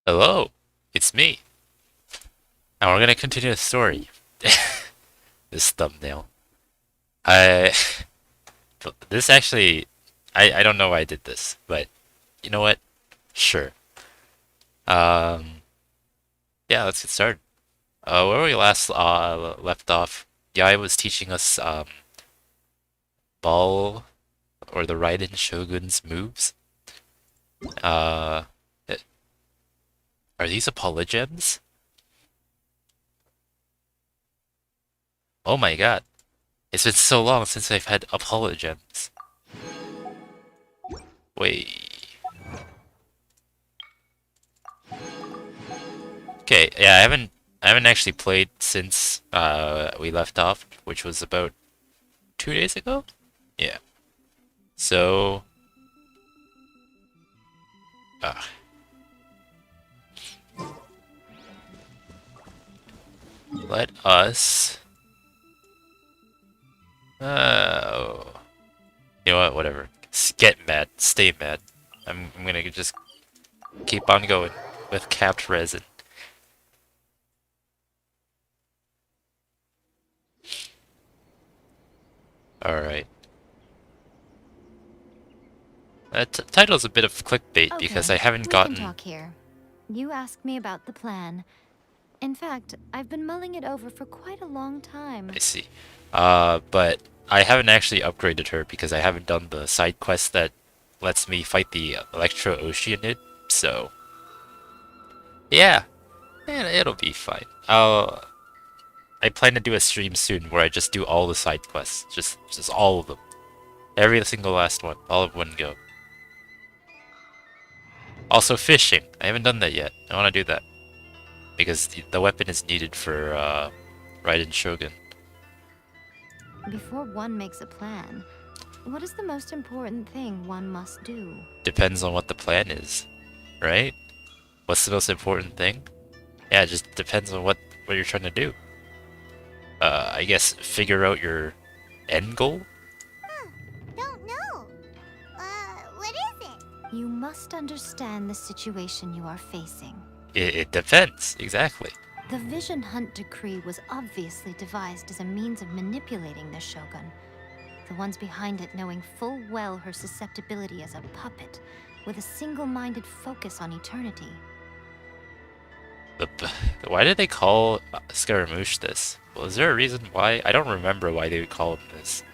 Hello, it's me. And we're gonna continue the story. This thumbnail. I this actually I don't know why I did this, but you know what? Sure. Um yeah, let's get started. Where we last left off, Yai was teaching us ball or the Raiden Shogun's moves. Uh eh, are these apologems? Oh my god. It's been so long since I've had apologems. Wait. Okay, yeah, I haven't actually played since we left off, which was about 2 days ago. Yeah. So uh, let us you know what, whatever. Get mad, stay mad. I'm gonna just keep on going with capped resin. Alright. That title's a bit of clickbait because I Okay, haven't we can gotten. talk here. You asked me about the plan. In fact, I've been mulling it over for quite a long I time. see. But I haven't actually upgraded her because I haven't done the side quest that lets me fight the Electro Oceanid, so yeah, it'll be fine. I plan to do a stream soon where I just do all the side quests, just all of them, every single last one, all of one go. Also fishing, I haven't done that yet. I want to do that because the weapon is needed for Raiden Shogun. Before one makes a plan, what is the most important thing one must do? Depends on what the plan is, right? What's the most important thing? Yeah, it just depends on what you're trying to do. I guess figure out your end goal. Huh, don't know. What is it? You must understand the situation you are facing. It depends exactly. The Vision Hunt decree was obviously devised as a means of manipulating the Shogun, the ones behind it knowing full well her susceptibility as a puppet, with a single-minded focus on eternity. The, why did they call Scaramouche this? Was there a reason why? I don't remember why they would call him this.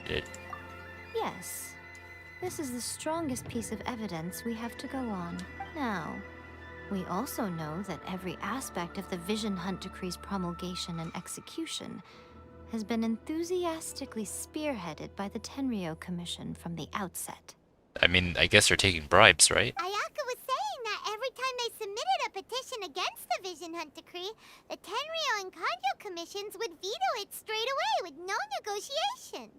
It, Yes, this is the strongest piece of evidence we have to go on. Now, we also know that every aspect of the Vision Hunt Decree's promulgation and execution has been enthusiastically spearheaded by the Tenryo Commission from the outset. I mean, I guess they're taking bribes, right? Ayaka was saying that every time they submitted a petition against the Vision Hunt Decree, the Tenryo and Kanjo commissions would veto it straight away with no negotiation.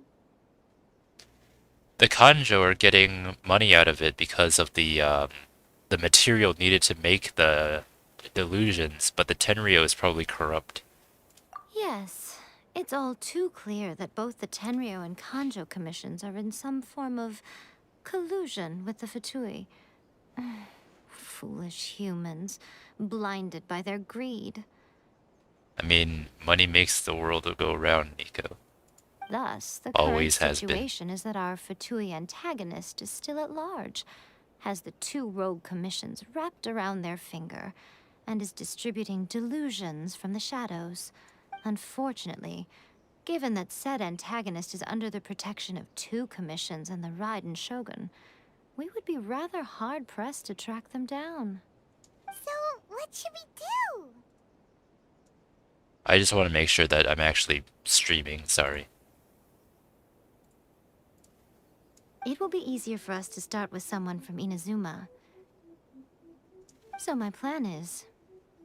The Kanjo are getting money out of it because of the material needed to make the delusions, but the Tenryo is probably corrupt. Yes, it's all too clear that both the Tenryo and Kanjo commissions are in some form of collusion with the Fatui. Foolish humans, blinded by their greed. I mean, money makes the world go round, Nico. Thus, the current Always has been. situation is that our Fatui antagonist is still at large, has the two rogue commissions wrapped around their finger, and is distributing delusions from the shadows. Unfortunately, given that said antagonist is under the protection of two commissions and the Raiden Shogun, we would be rather hard-pressed to track them down. So, what should we do? I just want to make sure that I'm actually streaming, sorry. It will be easier for us to start with someone from Inazuma. So my plan is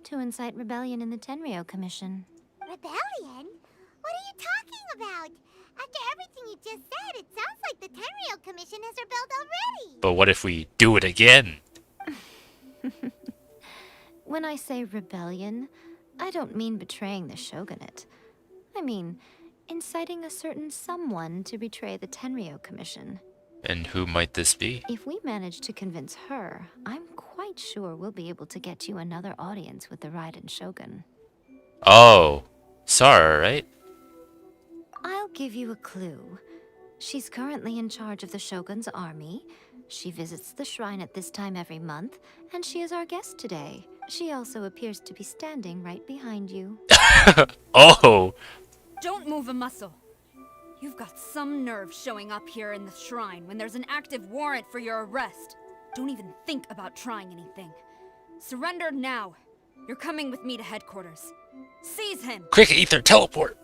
to incite rebellion in the Tenryo Commission. Rebellion? What are you talking about? After everything you just said, it sounds like the Tenryo Commission has rebelled already. But what if we do it again? When I say rebellion, I don't mean betraying the shogunate. I mean inciting a certain someone to betray the Tenryo Commission. And who might this be? If we manage to convince her, I'm quite sure we'll be able to get you another audience with the Raiden Shogun. Oh, Sara, right? I'll give you a clue. She's currently in charge of the Shogun's army. She visits the shrine at this time every month, and she is our guest today. She also appears to be standing right behind you. Oh, Don't move a muscle. You've got some nerve showing up here in the shrine when there's an active warrant for your arrest. Don't even think about trying anything. Surrender now. You're coming with me to headquarters. Seize him! quick, Ether, teleport.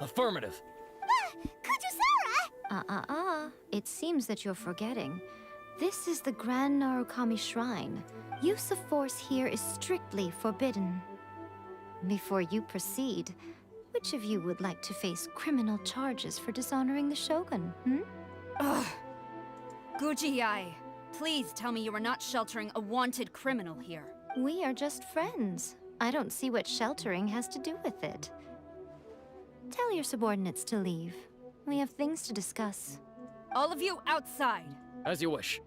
Affirmative. Kujusara! It seems that you're forgetting. This is the Grand Narukami Shrine. Use of force here is strictly forbidden. Before you proceed, which of you would like to face criminal charges for dishonoring the Shogun, Ugh. Guji-ai, please tell me you are not sheltering a wanted criminal here. We are just friends. I don't see what sheltering has to do with it. Tell your subordinates to leave. We have things to discuss. All of you outside. As you wish.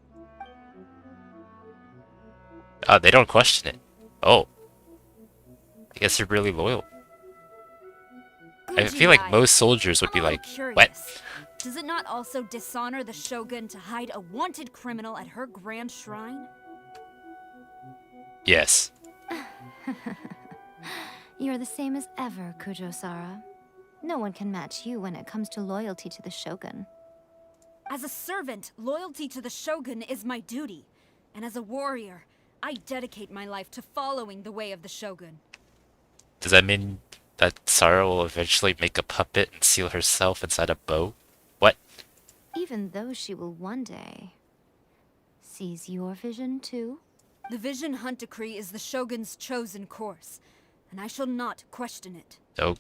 They don't question it. Oh. I guess they're really loyal. I feel like Guji-ai, most soldiers would I'm be a like, little curious. what? Does it not also dishonor the Shogun to hide a wanted criminal at her grand shrine? Yes. You're the same as ever, Kujo-sara. No one can match you when it comes to loyalty to the Shogun. As a servant, loyalty to the Shogun is my duty. And as a warrior, I dedicate my life to following the way of the Shogun. Does that mean that Sara will eventually make a puppet and seal herself inside a bow? What? Even though she will one day seize your vision too. The Vision Hunt Decree is the Shogun's chosen course, and I shall not question it. Oh,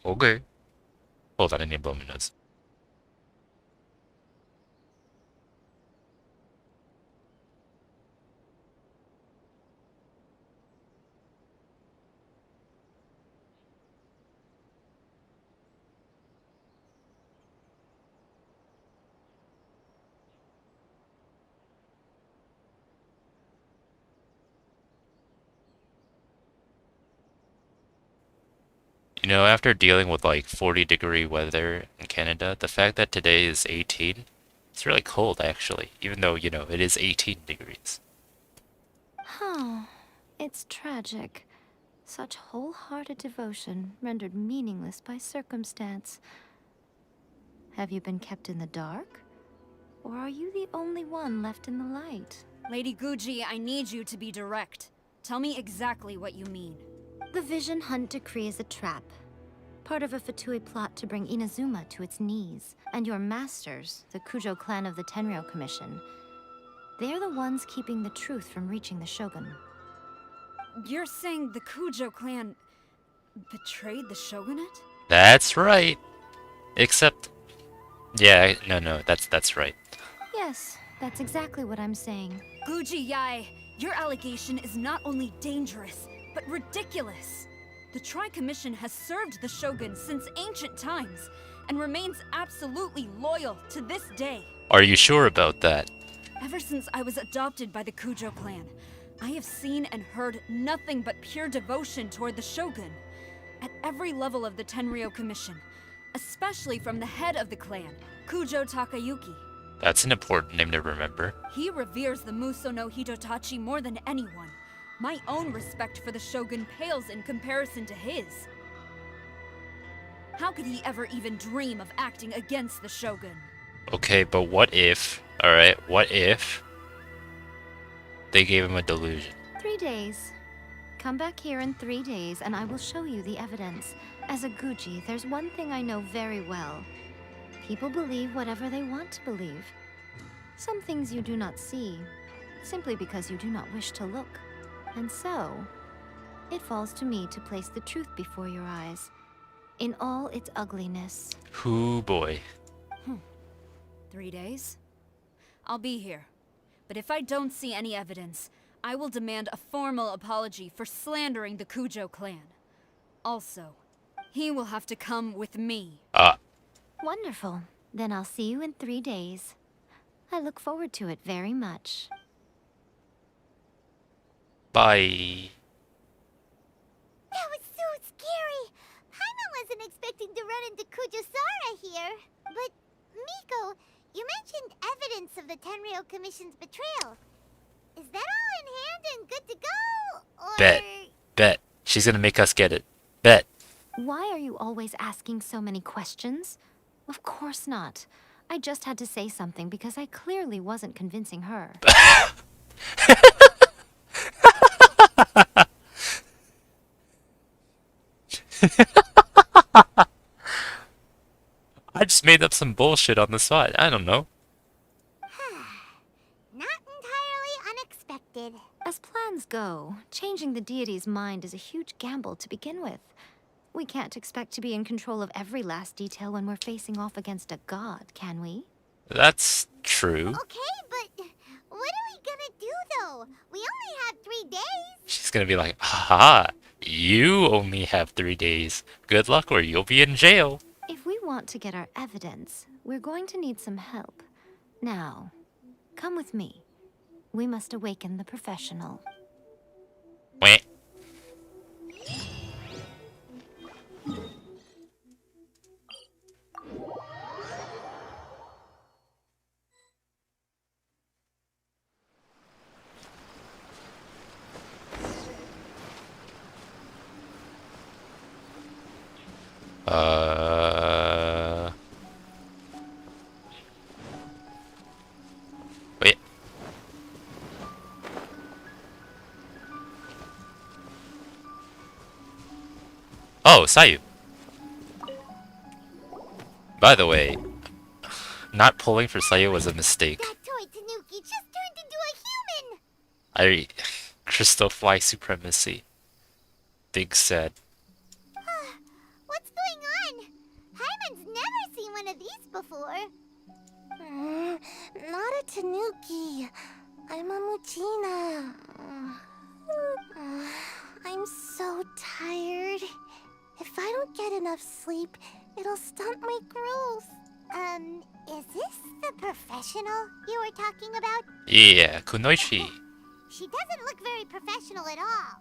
okay. Hold on, I need to blow my nose. You know, after dealing with like 40-degree weather in Canada, the fact that today is 18, it's really cold actually, even though, you know, it is 18 degrees. Huh. It's tragic. Such wholehearted devotion rendered meaningless by circumstance. Have you been kept in the dark? Or are you the only one left in the light? Lady Guji, I need you to be direct. Tell me exactly what you mean. The Vision Hunt Decree is a trap. Part of a Fatui plot to bring Inazuma to its knees. And your masters, the Kujo clan of the Tenryou Commission, they're the ones keeping the truth from reaching the Shogun. You're saying the Kujo clan betrayed the shogunate? That's right. Except, yeah, no, that's right. Yes, that's exactly what I'm saying. Guji Yai, your allegation is not only dangerous, but ridiculous. The Tri-Commission has served the Shogun since ancient times, and remains absolutely loyal to this day. Are you sure about that? Ever since I was adopted by the Kujo clan, I have seen and heard nothing but pure devotion toward the Shogun. At every level of the Tenryou Commission, especially from the head of the clan, Kujo Takayuki. That's an important name to remember. He reveres the Muso no Hitotachi more than anyone. My own respect for the Shogun pales in comparison to his. How could he ever even dream of acting against the Shogun? Okay, but what if, alright, what if they gave him a delusion? 3 days. Come back here in 3 days and I will show you the evidence. As a Guji, there's one thing I know very well. People believe whatever they want to believe. Some things you do not see, simply because you do not wish to look. And so, it falls to me to place the truth before your eyes, in all its ugliness. Hoo boy. 3 days? I'll be here. But if I don't see any evidence, I will demand a formal apology for slandering the Kujo clan. Also, he will have to come with me. Wonderful. Then I'll see you in 3 days. I look forward to it very much. Bye. That was so scary. Paimon wasn't expecting to run into Kujosara here. But, Miko, you mentioned evidence of the Tenryou Commission's betrayal. Is that all in hand and good to go? Or... Bet. She's gonna make us get it. Bet. Why are you always asking so many questions? Of course not. I just had to say something because I clearly wasn't convincing her. I just made up some bullshit on the spot. I don't know. Not entirely unexpected. As plans go, changing the deity's mind is a huge gamble to begin with. We can't expect to be in control of every last detail when we're facing off against a god, can we? That's true. Okay, but what are we gonna do though? We only have 3 days. She's gonna be like, haha, you only have 3 days. Good luck or you'll be in jail. If we want to get our evidence, we're going to need some help. Now, come with me. We must awaken the professional. Wah. Wait. Oh, Sayu. By the way, not pulling for Sayu was a mistake. That toy Tanuki just turned into a human. Crystal Fly Supremacy. Big sad. What's going on? Hyman's never seen one of these before. Not a Tanuki. I'm a Muchina. I'm so tired. If I don't get enough sleep, it'll stunt my growth. Is this the professional you were talking about? Yeah, Kunoichi. She doesn't look very professional at all.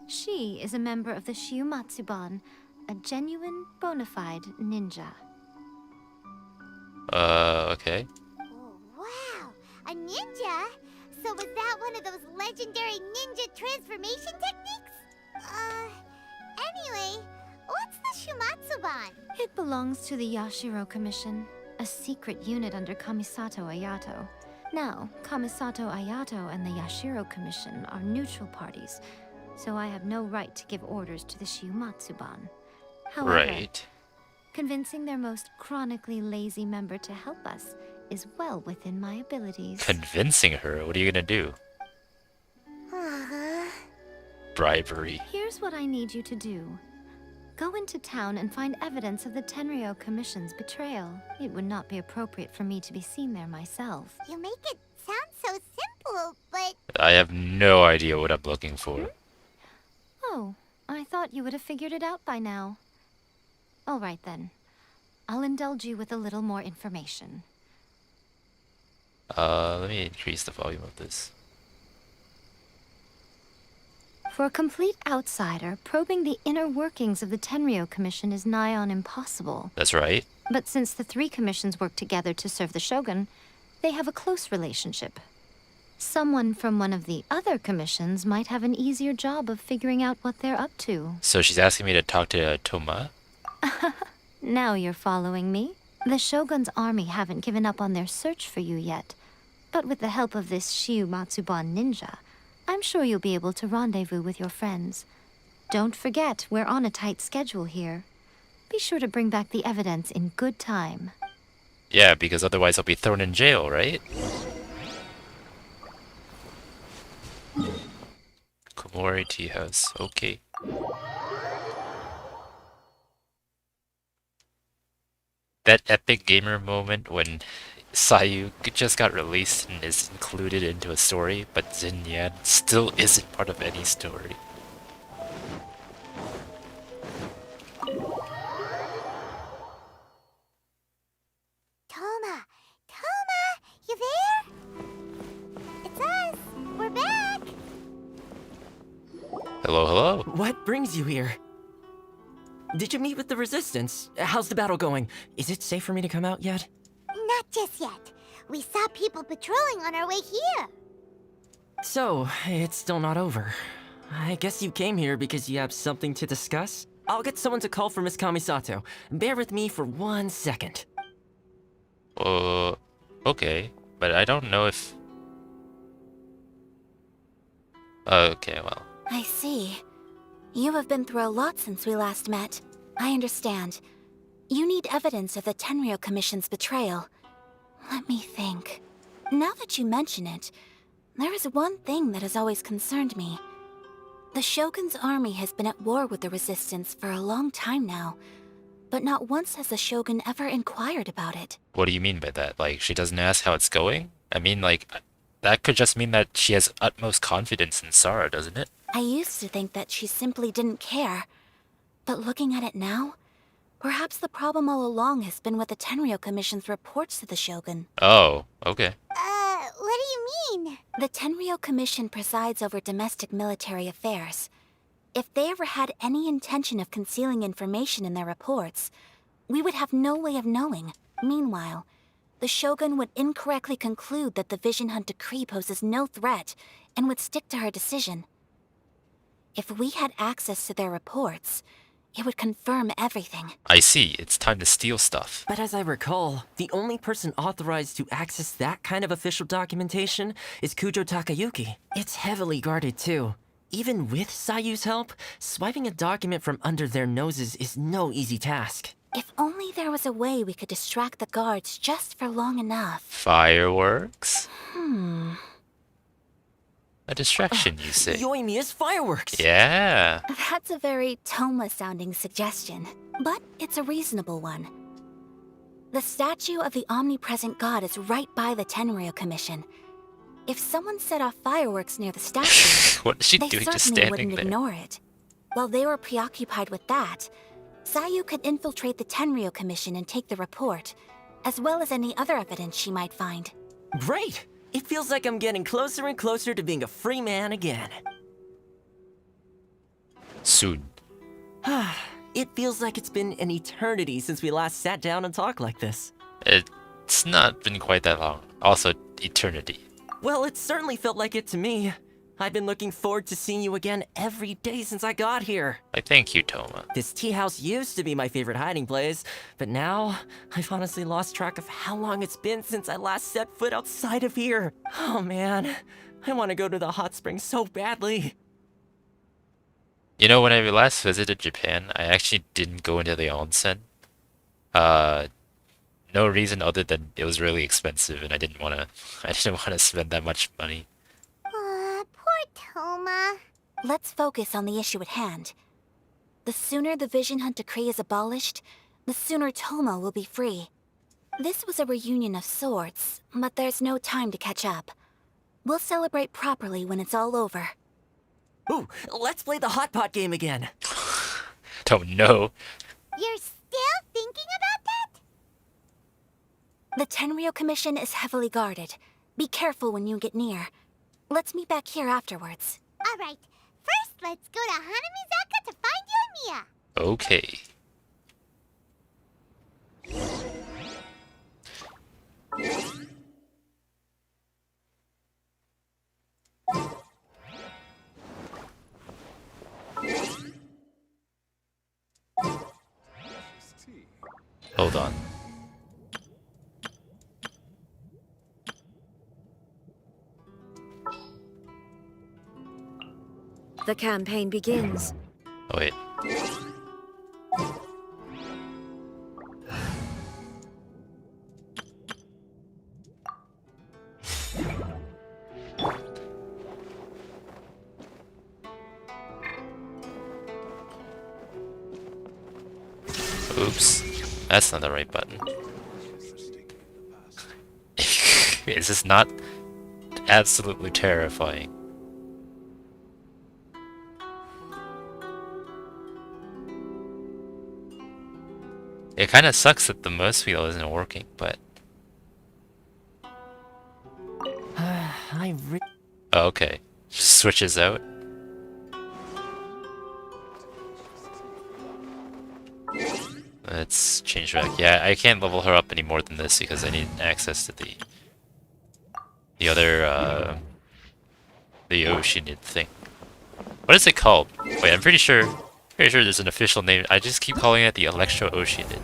She is a member of the Shiumatsuban, a genuine, bona fide ninja. Okay. Oh, wow! A ninja? So was that one of those legendary ninja transformation techniques? Anyway, what's the Shumatsuban? It belongs to the Yashiro Commission, a secret unit under Kamisato Ayato. Now, Kamisato Ayato and the Yashiro Commission are neutral parties, so I have no right to give orders to the Shiumatsuban. However, Right. convincing their most chronically lazy member to help us is well within my abilities. Convincing her? What are you gonna do? Bribery. Here's what I need you to do. Go into town and find evidence of the Tenryou Commission's betrayal. It would not be appropriate for me to be seen there myself. You make it sound so simple, but I have no idea what I'm looking for. Oh, I thought you would have figured it out by now. All right then. I'll indulge you with a little more information. Let me increase the volume of this. For a complete outsider, probing the inner workings of the Tenryou Commission is nigh on impossible. That's right. But since the 3 commissions work together to serve the shogun, they have a close relationship. Someone from one of the other commissions might have an easier job of figuring out what they're up to. So she's asking me to talk to Toma? Now you're following me. The shogun's army haven't given up on their search for you yet. But with the help of this Shiumatsuban ninja, I'm sure you'll be able to rendezvous with your friends. Don't forget, we're on a tight schedule here. Be sure to bring back the evidence in good time. Yeah, because otherwise I'll be thrown in jail, right? Komori Tea House. Okay. That epic gamer moment when Sayu just got released and is included into a story, but Xinyan still isn't part of any story. Toma, you there? It's us. Hello, hello. What brings you here? Did you meet with the Resistance? How's the battle going? Is it safe for me to come out yet? Not just yet. We saw people patrolling on our way here. So, it's still not over. I guess you came here because you have something to discuss? I'll get someone to call for Miss Kamisato. Bear with me for 1 second. Okay. But I don't know if... Okay, well. I see. You have been through a lot since we last met. I understand. You need evidence of the Tenryou Commission's betrayal. Let me think. Now that you mention it, there is one thing that has always concerned me. The Shogun's army has been at war with the Resistance for a long time now, but not once has the Shogun ever inquired about it. What do you mean by that? Like, she doesn't ask how it's going? I mean, like, that could just mean that she has utmost confidence in Sara, doesn't it? I used to think that she simply didn't care. But looking at it now, perhaps the problem all along has been with the Tenryou Commission's reports to the Shogun. Oh, okay. What do you mean? The Tenryou Commission presides over domestic military affairs. If they ever had any intention of concealing information in their reports, we would have no way of knowing. Meanwhile, the Shogun would incorrectly conclude that the Vision Hunt decree poses no threat and would stick to her decision. If we had access to their reports, it would confirm everything. I see. It's time to steal stuff. But as I recall, the only person authorized to access that kind of official documentation is Kujo Takayuki. It's heavily guarded too. Even with Sayu's help, swiping a document from under their noses is no easy task. If only there was a way we could distract the guards just for long enough. Fireworks? A distraction, you say? Yoimiya's fireworks! Yeah. That's a very Toma-sounding suggestion, but it's a reasonable one. The statue of the omnipresent god is right by the Tenryou Commission. If someone set off fireworks near the statue, What is she they doing just certainly standing wouldn't there? ignore it. While they were preoccupied with that, Sayu could infiltrate the Tenryou Commission and take the report, as well as any other evidence she might find. Great! It feels like I'm getting closer and closer to being a free man again. Soon. It feels like it's been an eternity since we last sat down and talked like this. It's not been quite that long. Also, eternity. Well, it certainly felt like it to me. I've been looking forward to seeing you again every day since I got here. I thank you, Toma. This tea house used to be my favorite hiding place, but now I've honestly lost track of how long it's been since I last set foot outside of here. Oh man, I want to go to the hot springs so badly. You know, when I last visited Japan, I actually didn't go into the onsen. No reason other than it was really expensive and I didn't want to spend that much money. Poor Toma. Let's focus on the issue at hand. The sooner the Vision Hunt decree is abolished, the sooner Toma will be free. This was a reunion of sorts, but there's no time to catch up. We'll celebrate properly when it's all over. Ooh, let's play the hot pot game again. Don't know. You're still thinking about that? The Tenryou Commission is heavily guarded. Be careful when you get near. Let's meet back here afterwards. Alright, first let's go to Hanamizaka to find Yoimiya. Okay. Hold on. The campaign begins. Oh, wait. Oops. That's not the right button. Is this not absolutely terrifying? It kind of sucks that the mouse wheel isn't working, but... I Oh, okay. Just switches out. let's change back. Yeah, I can't level her up any more than this because I need access to the other the Oceanid thing. What is it called? Wait, I'm pretty sure there's an official name. I just keep calling it the Electro Oceanid.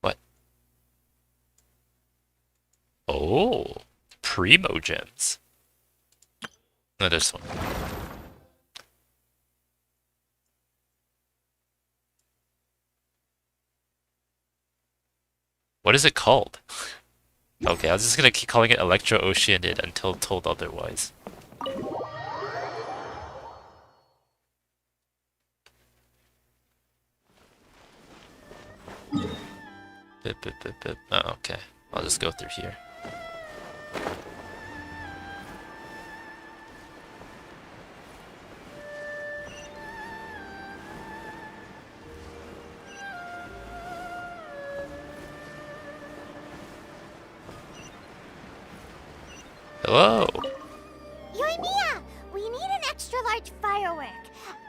What? Oh, Primo Gems. No, this one. What is it called? Okay, I was just gonna keep calling it Electro Oceanid until told otherwise. Bip, bip, bip, bip. Oh, okay. I'll just go through here. Hello! Yoimiya, we need an extra large firework.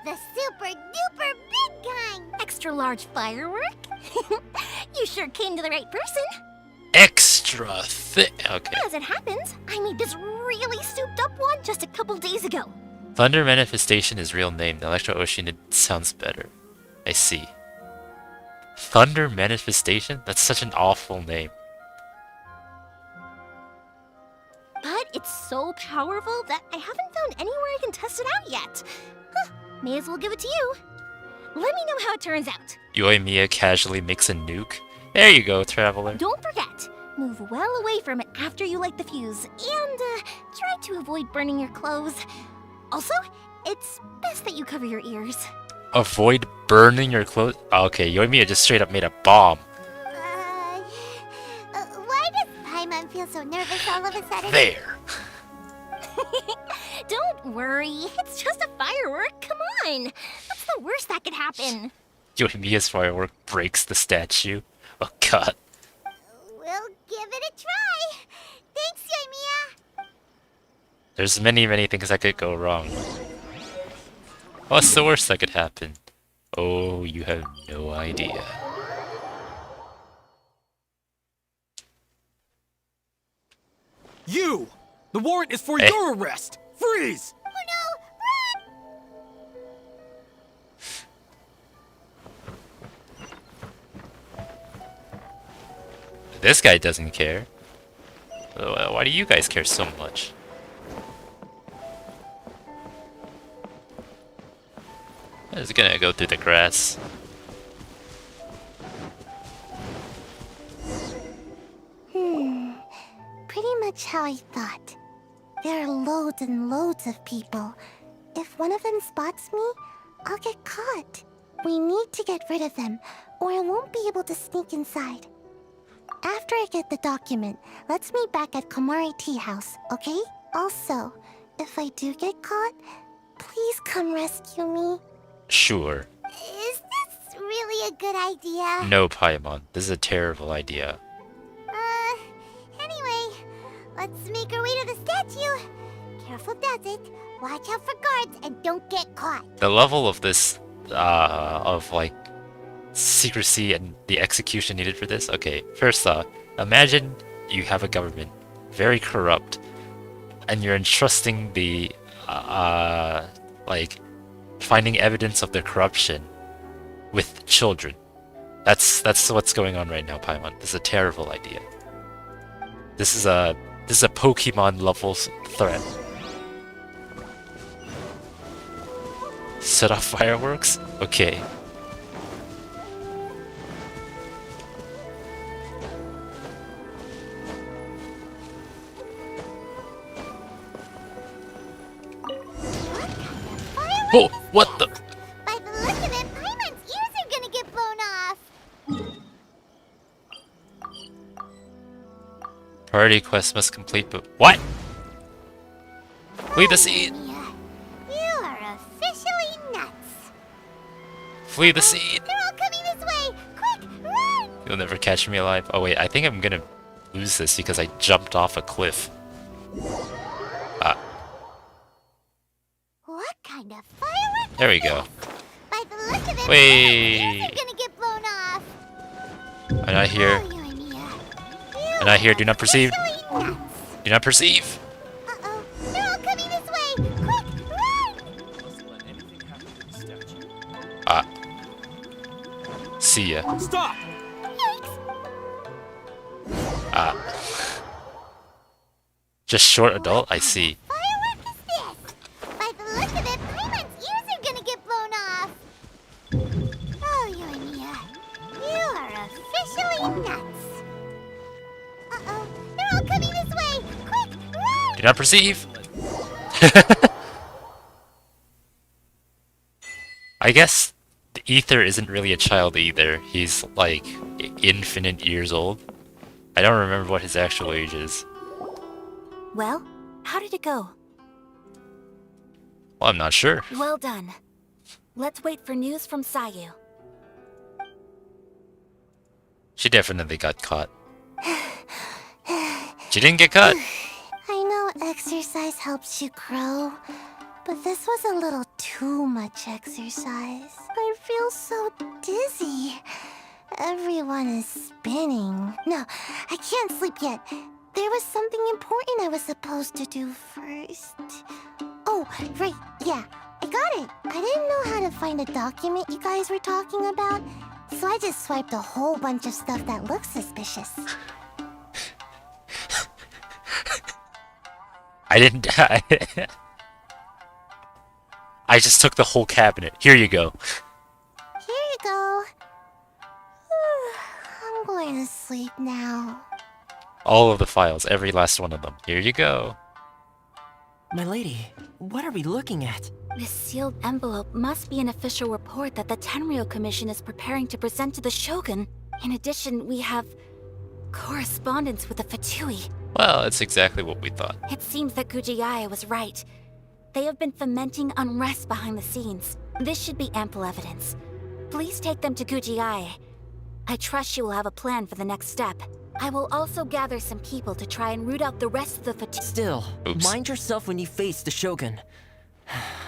The super duper big kind. Extra large firework? You sure came to the right person. Extra thick. Okay. As it happens, I made this really souped up one just a couple days ago. Thunder Manifestation is real name. The Electro Oceanid sounds better. I see. Thunder Manifestation? That's such an awful name. But it's so powerful that I haven't found anywhere I can test it out yet. Huh, may as well give it to you. Let me know how it turns out. Yoimiya casually makes a nuke. There you go, Traveler. Don't forget, move well away from it after you light the fuse, and try to avoid burning your clothes. Also, it's best that you cover your ears. Avoid burning your clothes? Okay, Yoimiya just straight up made a bomb. Why does Paimon feel so nervous all of a sudden? There. Don't worry, it's just a firework. Come on, what's the worst that could happen? Yoimiya's firework breaks the statue. Oh god. We'll give it a try. Thanks, Yoimiya. There's many things that could go wrong. What's the worst that could happen? Oh, you have no idea. You! The warrant is for Eh. your arrest! Freeze! Oh no, run! This guy doesn't care. Why do you guys care so much? I'm just gonna go through the grass. Pretty much how I thought. There are loads and loads of people. If one of them spots me, I'll get caught. We need to get rid of them, or I won't be able to sneak inside. After I get the document, let's meet back at Komari Tea House, okay? Also, if I do get caught, please come rescue me. Sure. Is this really a good idea? No, Paimon. This is a terrible idea. Anyway, let's make our way to the statue. Careful does it. Watch out for guards and don't get caught. The level of this, of like, secrecy and the execution needed for this. Okay, first off, imagine you have a government, very corrupt, and you're entrusting the, like, finding evidence of their corruption with children. That's what's going on right now, Paimon. This is a terrible idea. This is a Pokemon level threat. Set off fireworks? Okay. Oh, what the? By the look of it, Paimon's ears are gonna get blown off. Priority quest must complete, but what? Flee the scene! Mia, you are officially nuts. Flee the scene! They're all coming this way. Quick, run! You'll never catch me alive. Oh wait, I think I'm gonna lose this because I jumped off a cliff. What kind of firework? There we is go. this? By the look of it, Wait. Paimon's ears are gonna get blown off. I'm not here. Oh, Yoimiya. I'm not here. Do not perceive. Officially nuts. Do not perceive. Uh-oh. They're all coming this way. Quick, run! Ah. See ya. Stop! Yikes. Ah. Just short adult? I see. Firework is this? By the look of it, Paimon's ears are gonna get blown off. Oh, Yoimiya. You are officially nuts. Uh-oh. They're all coming this way. Quick, run! Do not perceive. I guess the Ether isn't really a child either. He's like infinite years old. I don't remember what his actual age is. Well, how did it go? Well, I'm not sure. Well done. Let's wait for news from Sayu. She definitely got caught. She didn't get caught. I know exercise helps you grow, but this was a little too much exercise. I feel so dizzy. Everyone is spinning. No, I can't sleep yet. There was something important I was supposed to do first. Oh, right, yeah, I got it. I didn't know how to find a document you guys were talking about, so I just swiped a whole bunch of stuff that looks suspicious. I didn't. I just took the whole cabinet. Here you go. Here you go. I'm going to sleep now. All of the files, every last one of them. Here you go. My lady, what are we looking at? This sealed envelope must be an official report that the Tenryou Commission is preparing to present to the Shogun. In addition, we have correspondence with the Fatui. Well, it's exactly what we thought. It seems that Kujiai was right. They have been fomenting unrest behind the scenes. This should be ample evidence. Please take them to Kujiai. I trust she will have a plan for the next step. I will also gather some people to try and root out the rest of the Fatui. Still, Oops. mind yourself when you face the Shogun.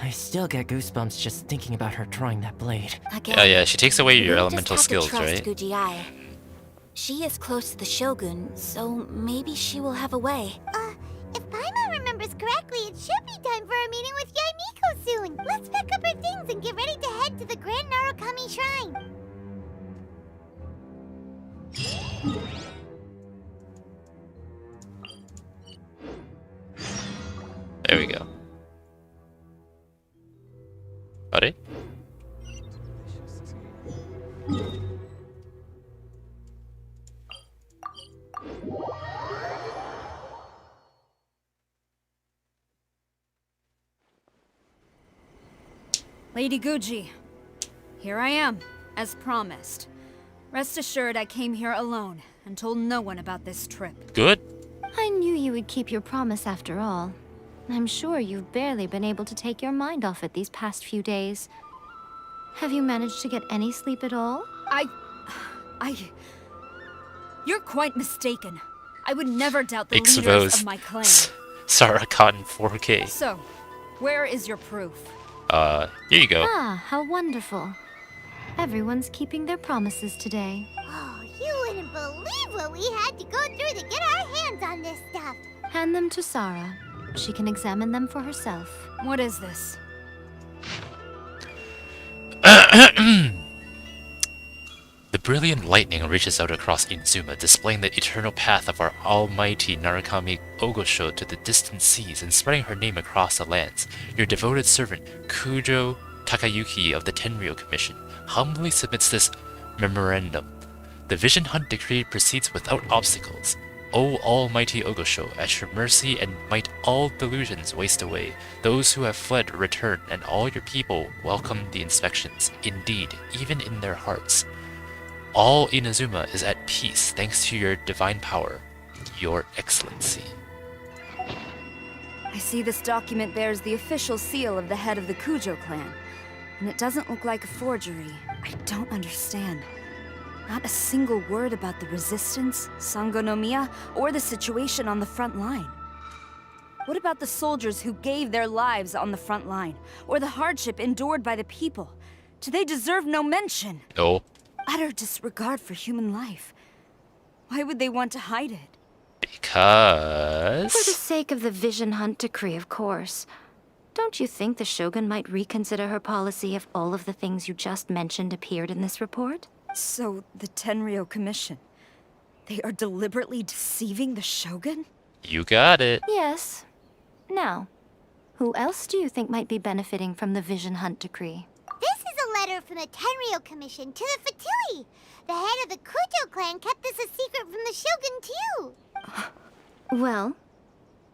I still get goosebumps just thinking about her drawing that blade. Again, Yeah, she takes away your we'll elemental just have to skills, trust right? Kujiai. She is close to the Shogun, so maybe she will have a way. If Paimon remembers correctly, it should be time for a meeting with Yaimiko soon. Let's pack up our things and get ready to head to the Grand Narukami Shrine. There we go. Buddy? Lady Guji, here I am, as promised. Rest assured I came here alone and told no one about this trip. Good? I knew you would keep your promise after all. I'm sure you've barely been able to take your mind off it these past few days. Have you managed to get any sleep at all? You're quite mistaken. I would never doubt the leaders Ixvos. of my clan. Sarah Cotton 4K. So, where is your proof? Here you go. Ah, how wonderful. Everyone's keeping their promises today. Oh, you wouldn't believe what we had to go through to get our hands on this stuff. Hand them to Sarah. She can examine them for herself. What is this? The brilliant lightning reaches out across Inzuma, displaying the eternal path of our almighty Narukami Ogosho to the distant seas and spreading her name across the lands. Your devoted servant, Kujo Takayuki of the Tenryou Commission, humbly submits this memorandum. The vision hunt decree proceeds without obstacles. O almighty Ogosho, at your mercy and might all delusions waste away. Those who have fled return, and all your people welcome the inspections. Indeed, even in their hearts. All Inazuma is at peace thanks to your divine power, your excellency. I see this document bears the official seal of the head of the Kujo clan, and it doesn't look like a forgery. I don't understand. Not a single word about the resistance, Sangonomiya, or the situation on the front line. What about the soldiers who gave their lives on the front line, or the hardship endured by the people? Do they deserve no mention? No. Utter disregard for human life. Why would they want to hide it? For the Because... sake of the Vision Hunt decree, of course. Don't you think the Shogun might reconsider her policy if all of the things you just mentioned appeared in this report? So, the Tenryou Commission, they are deliberately deceiving the Shogun? You got it. Yes. Now, who else do you think might be benefiting from the Vision Hunt decree? This is a letter from the Tenryou Commission to the Fatui. The head of the Kujo clan kept this a secret from the Shogun, too. Well,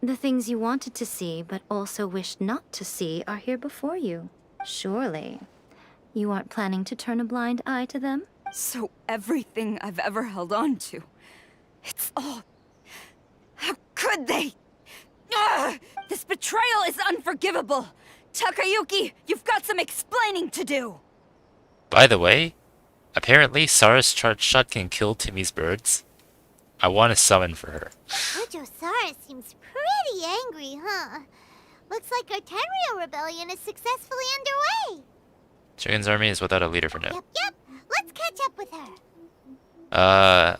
the things you wanted to see but also wished not to see are here before you. Surely, you aren't planning to turn a blind eye to them? So everything I've ever held on to, it's all... How could they? Ugh! This betrayal is unforgivable! Takayuki, you've got some explaining to do! By the way, apparently Sara's charged shot can kill Timmy's birds. I want to summon for her. Kujo Sara seems pretty angry, huh? Looks like our Tenryou rebellion is successfully underway. Shogun's army is without a leader for now. Yep. Let's catch up with her.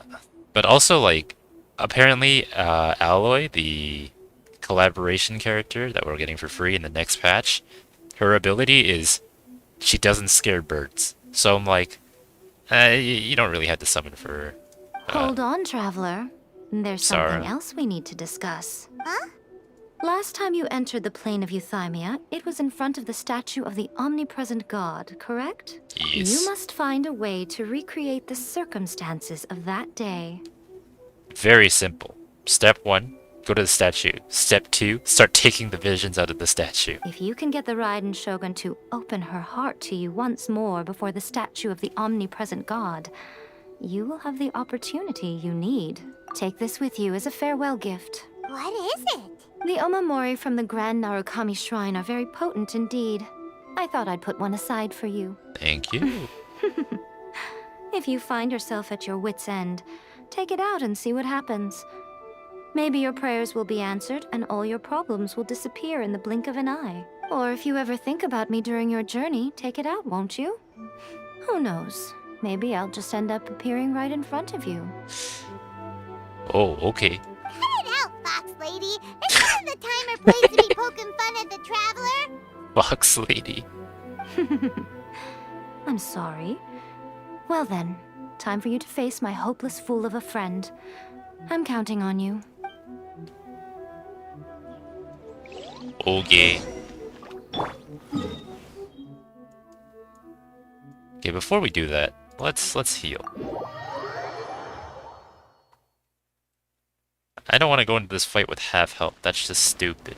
But also, like, apparently, Alloy, the collaboration character that we're getting for free in the next patch, her ability is she doesn't scare birds. So I'm like, you don't really have to summon for her. Hold on, Traveler. There's Sara. something else we need to discuss. Huh? Last time you entered the plane of Euthymia, it was in front of the statue of the omnipresent god, correct? Yes. You must find a way to recreate the circumstances of that day. Very simple. Step 1, go to the statue. Step 2, start taking the visions out of the statue. If you can get the Raiden Shogun to open her heart to you once more before the statue of the omnipresent god, you will have the opportunity you need. Take this with you as a farewell gift. What is it? The Omamori from the Grand Narukami Shrine are very potent indeed. I thought I'd put one aside for you. Thank you. If you find yourself at your wit's end, take it out and see what happens. Maybe your prayers will be answered and all your problems will disappear in the blink of an eye. Or if you ever think about me during your journey, take it out, won't you? Who knows? Maybe I'll just end up appearing right in front of you. Oh, okay. Cut it out, Fox Lady. It's not the time or place to be poking fun at the Traveler. Fox lady. I'm sorry. Well then, time for you to face my hopeless fool of a friend. I'm counting on you. Okay. Okay, before we do that, let's heal. I don't want to go into this fight with half health. That's just stupid.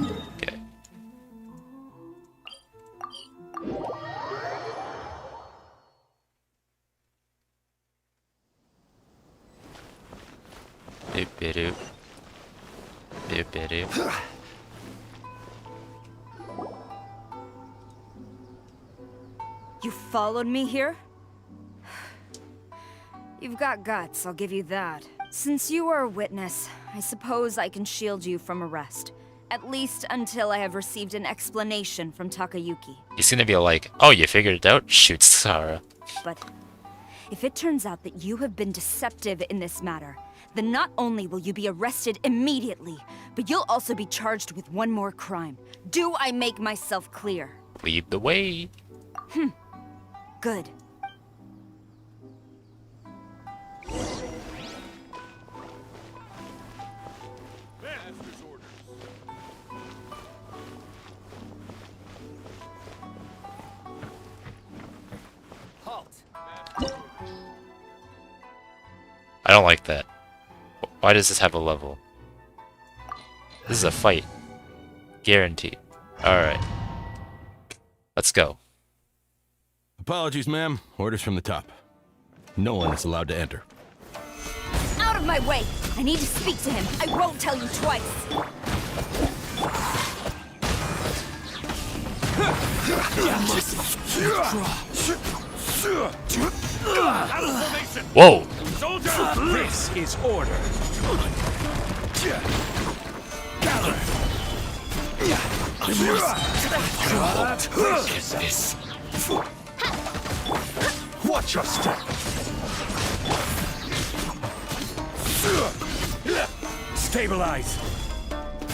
Okay. Doop-a-doop. Doop-a-doop. You followed me here? You've got guts, I'll give you that. Since you are a witness, I suppose I can shield you from arrest. At least until I have received an explanation from Takayuki. He's gonna be like, oh, you figured it out? Shoot, Sara. But if it turns out that you have been deceptive in this matter, then not only will you be arrested immediately, but you'll also be charged with one more crime. Do I make myself clear? Lead the way. Good. I don't like that. Why does this have a level? This is a fight. Guaranteed. Alright. Let's go. Apologies, ma'am. Orders from the top. No one is allowed to enter. Out of my way! I need to speak to him. I won't tell you twice. Whoa! This is order. Gather. What is this? Watch your step. Stabilize.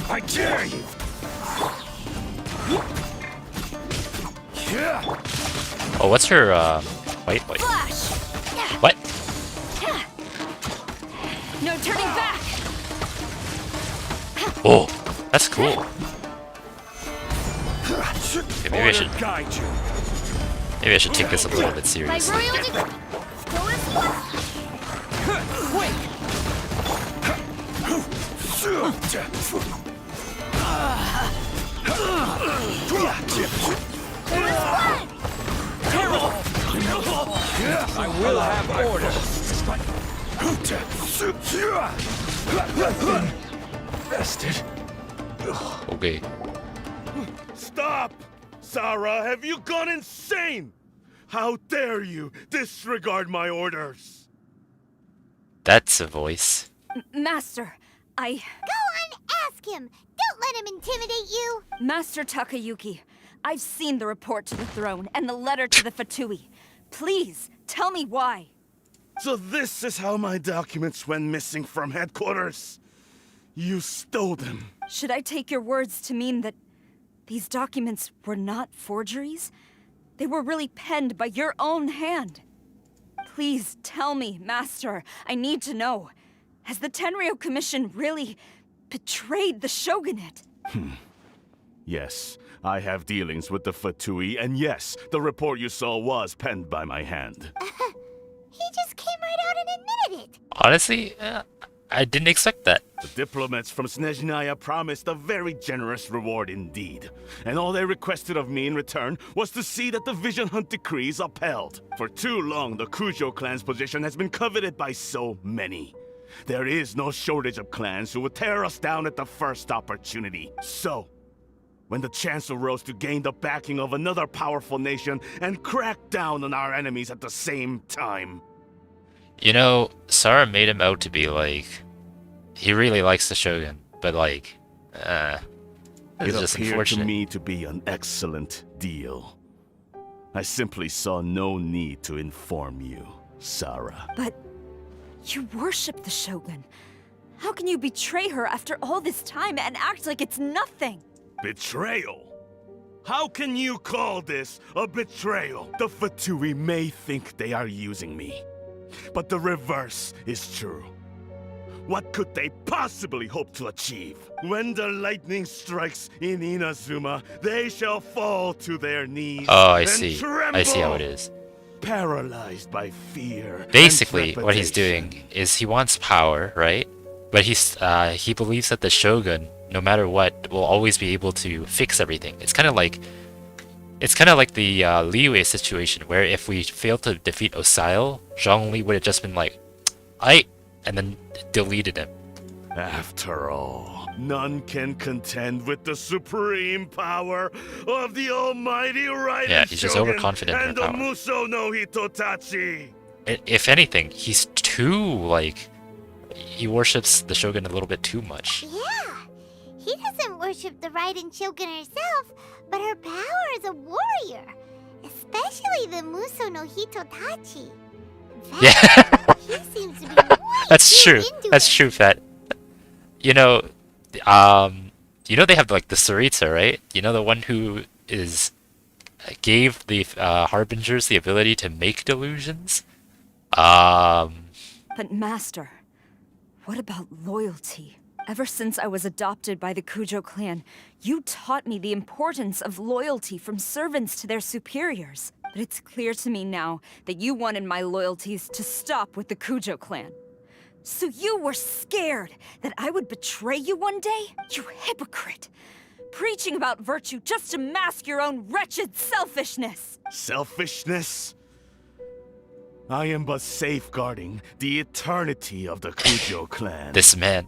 I dare you. Oh, what's her, wait. Flash! What? No turning back! Oh, that's cool. Okay, maybe I should take this a little bit My seriously. royal I will have order. Bested. Okay. Stop! Sarah, have you gone insane? How dare you disregard my orders? That's a voice. Master, Go on, ask him. Don't let him intimidate you. Master Takayuki, I've seen the report to the throne and the letter to the Fatui. Please, tell me why. So this is how my documents went missing from headquarters. You stole them. Should I take your words to mean that these documents were not forgeries? They were really penned by your own hand. Please tell me, Master. I need to know. Has the Tenryo Commission really betrayed the shogunate? Yes, I have dealings with the Fatui, and yes, the report you saw was penned by my hand. He just came right out and admitted it. Honestly, I didn't expect that. The diplomats from Snezhnaya promised a very generous reward indeed, and all they requested of me in return was to see that the Vision Hunt decrees upheld. For too long, the Kujo clan's position has been coveted by so many. There is no shortage of clans who would tear us down at the first opportunity. So, when the chance arose to gain the backing of another powerful nation and crack down on our enemies at the same time. You know, Sarah made him out to be like, he really likes the Shogun, but like, it's It just appeared to unfortunate. me to be an excellent deal. I simply saw no need to inform you, Sarah. But you worship the Shogun. How can you betray her after all this time and act like it's nothing? Betrayal? How can you call this a betrayal? The Fatui may think they are using me, but the reverse is true. What could they possibly hope to achieve? When the lightning strikes in Inazuma, they shall fall to their knees. Oh, I and see. Tremble, I see how it is. paralyzed by fear. and Basically, what he's trepidation. doing is he wants power, right? But he believes that the Shogun, no matter what, will always be able to fix everything. It's kind of like the Liyue situation, where if we failed to defeat Osile, Zhongli would have just been like, "I," and then deleted him. After all, none can contend with the supreme power of the almighty Raiden Yeah, he's just Shogun overconfident in and her the power. Muso no Hitotachi. If anything, he's too like, he worships the Shogun a little bit too much. Yeah, he doesn't worship the Raiden Shogun herself, but her power as a warrior, especially the Muso no Hitotachi. In Yeah. fact, he seems to be way That's too true. into That's it. true, Fat. You know, they have like the Saritsa, right? You know, the one who gave the Harbingers the ability to make delusions. But Master, what about loyalty? Ever since I was adopted by the Kujo clan, you taught me the importance of loyalty from servants to their superiors. But it's clear to me now that you wanted my loyalties to stop with the Kujo clan. So you were scared that I would betray you one day? You hypocrite! Preaching about virtue just to mask your own wretched selfishness! Selfishness? I am but safeguarding the eternity of the Kujo clan. This man.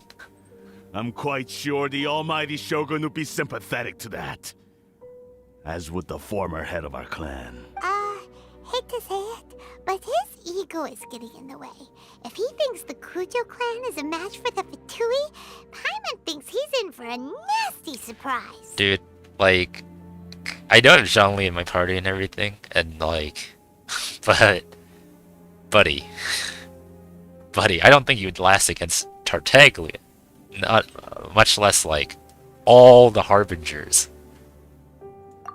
I'm quite sure the almighty Shogun would be sympathetic to that. As would the former head of our clan. Hate to say it, but his ego is getting in the way. If he thinks the Kujo clan is a match for the Fatui, Paimon thinks he's in for a nasty surprise. Dude, like, I know I have Zhongli in my party and everything, and like, but buddy. Buddy, I don't think you'd last against Tartaglia. Not much less like all the Harbingers.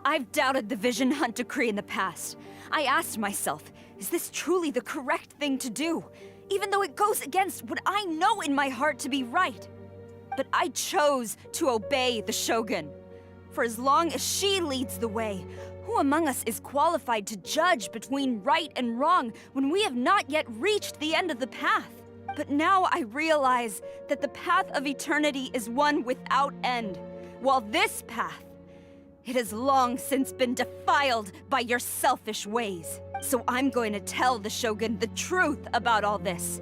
I've doubted the Vision Hunt decree in the past. I asked myself, is this truly the correct thing to do? Even though it goes against what I know in my heart to be right. But I chose to obey the Shogun. For as long as she leads the way, who among us is qualified to judge between right and wrong when we have not yet reached the end of the path? But now I realize that the path of eternity is one without end, while this path, it has long since been defiled by your selfish ways. So I'm going to tell the Shogun the truth about all this.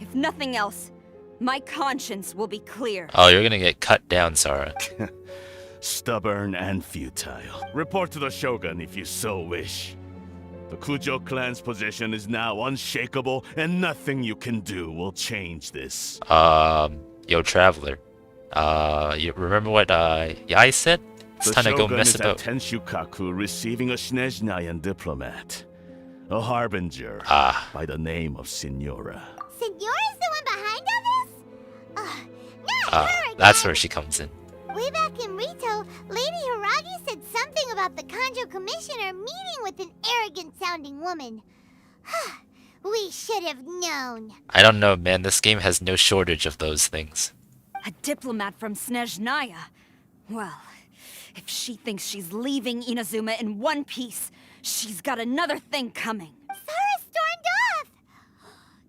If nothing else, my conscience will be clear. Oh, you're gonna get cut down, Sara. Stubborn and futile. Report to the Shogun if you so wish. The Kujo clan's position is now unshakable, and nothing you can do will change this. Yo, Traveler. You remember what, Yai said? It's The time to go Shogun mess is about. at Tenshukaku receiving a Snezhnayan diplomat. A harbinger by the name of Signora. Signora's the one behind all this? Not her again. That's where she comes in. Way back in Rito, Lady Hiragi said something about the Kanjo Commissioner meeting with an arrogant-sounding woman. We should have known. I don't know, man. This game has no shortage of those things. A diplomat from Snezhnaya. Well, if she thinks she's leaving Inazuma in one piece, she's got another thing coming. Sara stormed off!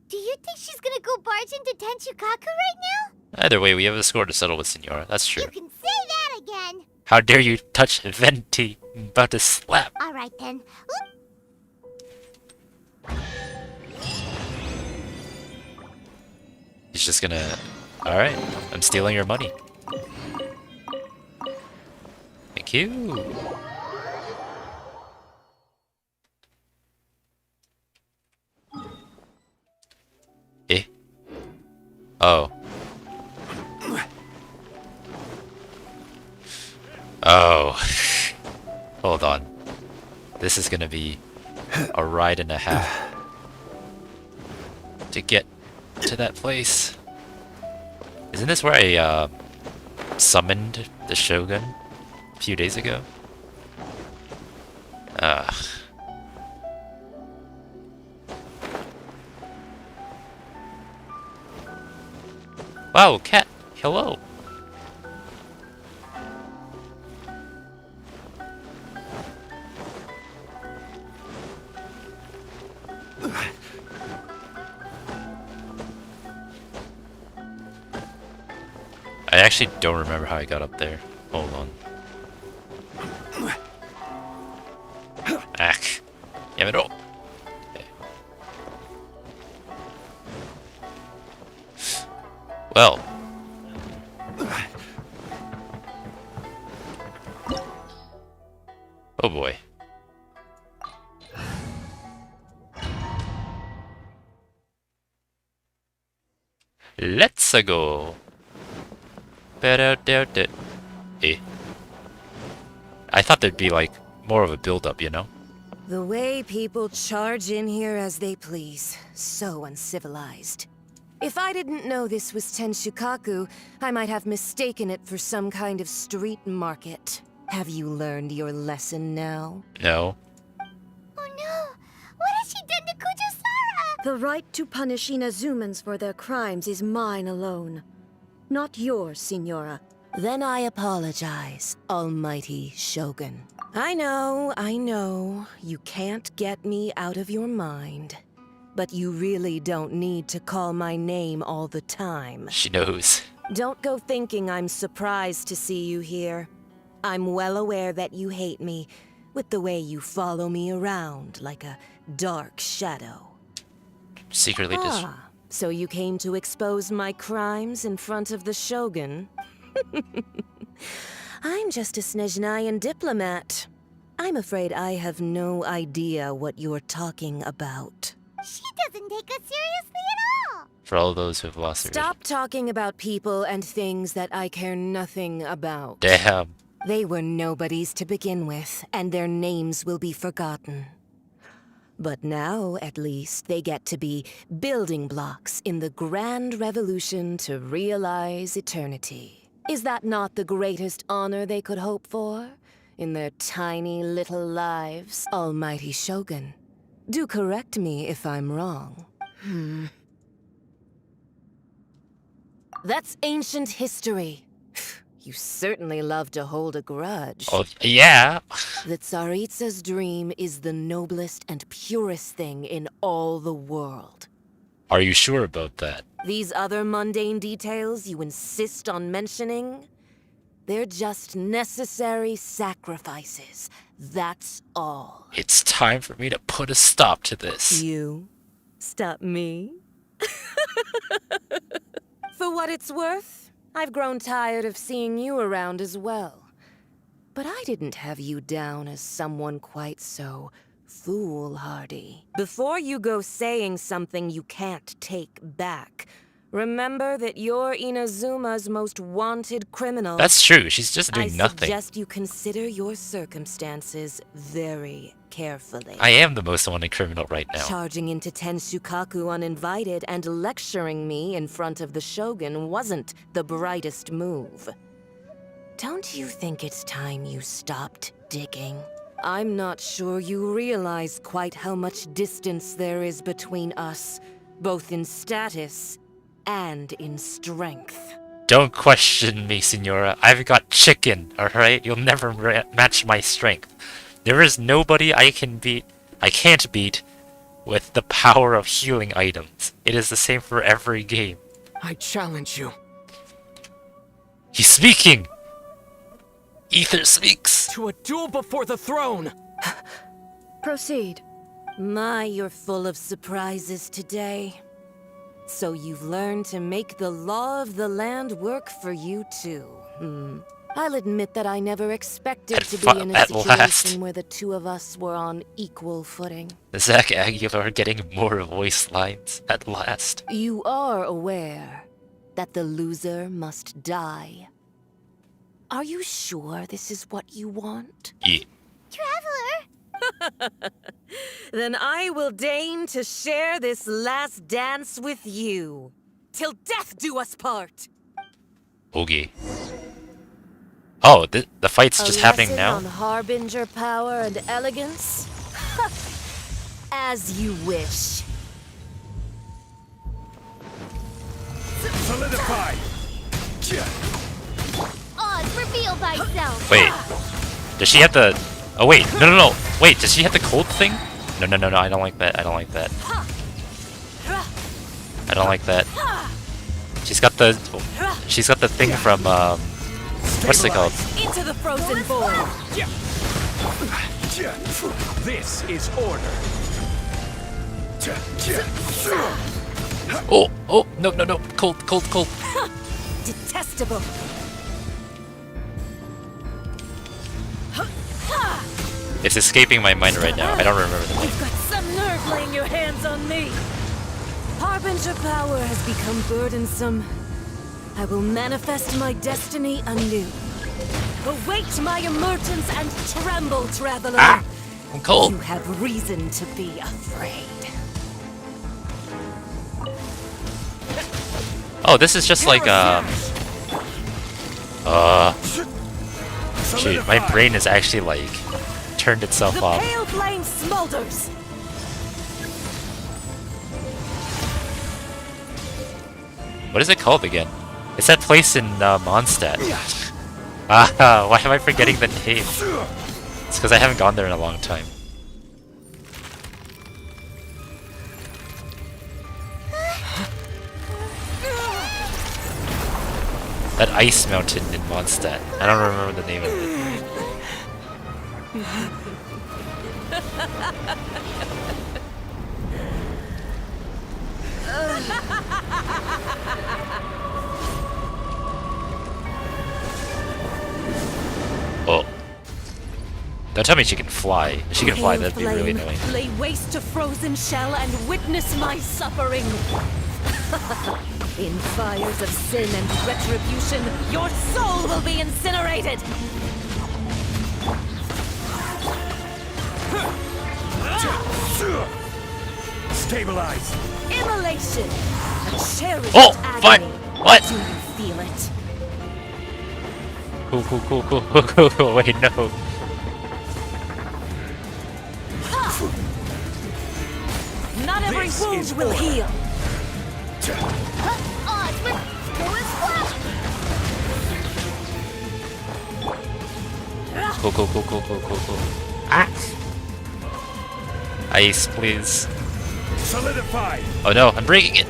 Do you think she's gonna go barge into Tenshukaku right now? Either way, we have a score to settle with Signora. That's true. You can say that again. How dare you touch Venti? I'm about to slap. Alright then. He's just gonna... Alright, I'm stealing your money. Thank you. Eh? Oh. Oh. Hold on. This is gonna be a ride and a half to get to that place. Isn't this where I summoned the Shogun a few days ago? Ugh. Wow, cat. Hello. I actually don't remember how I got up there. Hold on. Ack. Yamero. Okay. Well. Oh boy. Let's go. Eh. I thought there'd be like more of a build-up, you know? The way people charge in here as they please. So uncivilized. If I didn't know this was Tenshukaku, I might have mistaken it for some kind of street market. Have you learned your lesson now? No. Oh no! What has she done to Kujo-Sara? The right to punish Inazumans for their crimes is mine alone. Not yours, Signora. Then I apologize, Almighty Shogun. I know, you can't get me out of your mind. But you really don't need to call my name all the time. She knows. Don't go thinking I'm surprised to see you here. I'm well aware that you hate me, with the way you follow me around like a dark shadow. Secretly just... So you came to expose my crimes in front of the Shogun? I'm just a Snezhnayan diplomat. I'm afraid I have no idea what you're talking about. She doesn't take us seriously at all! For all those who've lost their... Stop talking about people and things that I care nothing about. Damn. They were nobodies to begin with, and their names will be forgotten. But now, at least, they get to be building blocks in the grand revolution to realize eternity. Is that not the greatest honor they could hope for? In their tiny little lives, Almighty Shogun. Do correct me if I'm wrong. That's ancient history. You certainly love to hold a grudge. Oh, yeah. The Tsaritsa's dream is the noblest and purest thing in all the world. Are you sure about that? These other mundane details you insist on mentioning, they're just necessary sacrifices. That's all. It's time for me to put a stop to this. You? Stop me? For what it's worth, I've grown tired of seeing you around as well. But I didn't have you down as someone quite so foolhardy. Before you go saying something you can't take back, remember that you're Inazuma's most wanted criminal. That's true. She's just doing I nothing. suggest you consider your circumstances very carefully. I am the most wanted criminal right now. Charging into Tenshukaku uninvited and lecturing me in front of the Shogun wasn't the brightest move. Don't you think it's time you stopped digging? I'm not sure you realize quite how much distance there is between us, both in status and in strength. Don't question me, Senora. I've got chicken, alright? You'll never match my strength. There is nobody I can't beat with the power of healing items. It is the same for every game. I challenge you. He's speaking! Ether speaks! To a duel before the throne! Proceed. My, you're full of surprises today. So you've learned to make the law of the land work for you too. I'll admit that I never expected to be in a situation where the two of us were on equal footing. Zach Aguilar getting more voice lines at last. You are aware that the loser must die. Are you sure this is what you want? Yeah. Traveler! Then I will deign to share this last dance with you. Till death do us part! Okay. Oh, the fight's just happening now? On harbinger power and elegance? As you wish. Solidify! Oz, reveal thyself! Wait. Does she have the... Oh, wait. No. Wait, does she have the cold thing? No. I don't like that. I don't like that. I don't like that. She's got the... She's got the thing from, what's it called? Into the frozen void! This is order. Oh, no. Cold. Detestable! It's escaping my mind right now. I don't remember the name. You've got some nerve laying your hands on me! Harbinger power has become burdensome. I will manifest my destiny anew. Await my emergence and tremble, traveler! Ah! I'm cold! You have reason to be afraid. Oh, this is just like, shoot, my brain is actually, like, turned itself The off. pale flame smolders! What is it called again? It's that place in, Mondstadt. Why am I forgetting the name? It's because I haven't gone there in a long time. That ice mountain in Mondstadt. I don't remember the name of it. Oh. Don't tell me she can fly. If she can fly, that'd be really annoying. Lay waste to frozen shell and witness my suffering. In fires of sin and retribution, your soul will be incinerated! Stabilize. Immolation! A cherished Oh, fuck! agony. What? Do you feel it? Cool. Wait, no. Not every This wound is will order. heal. Cool. Ah! Ice, please. Solidify. Oh no, I'm breaking it.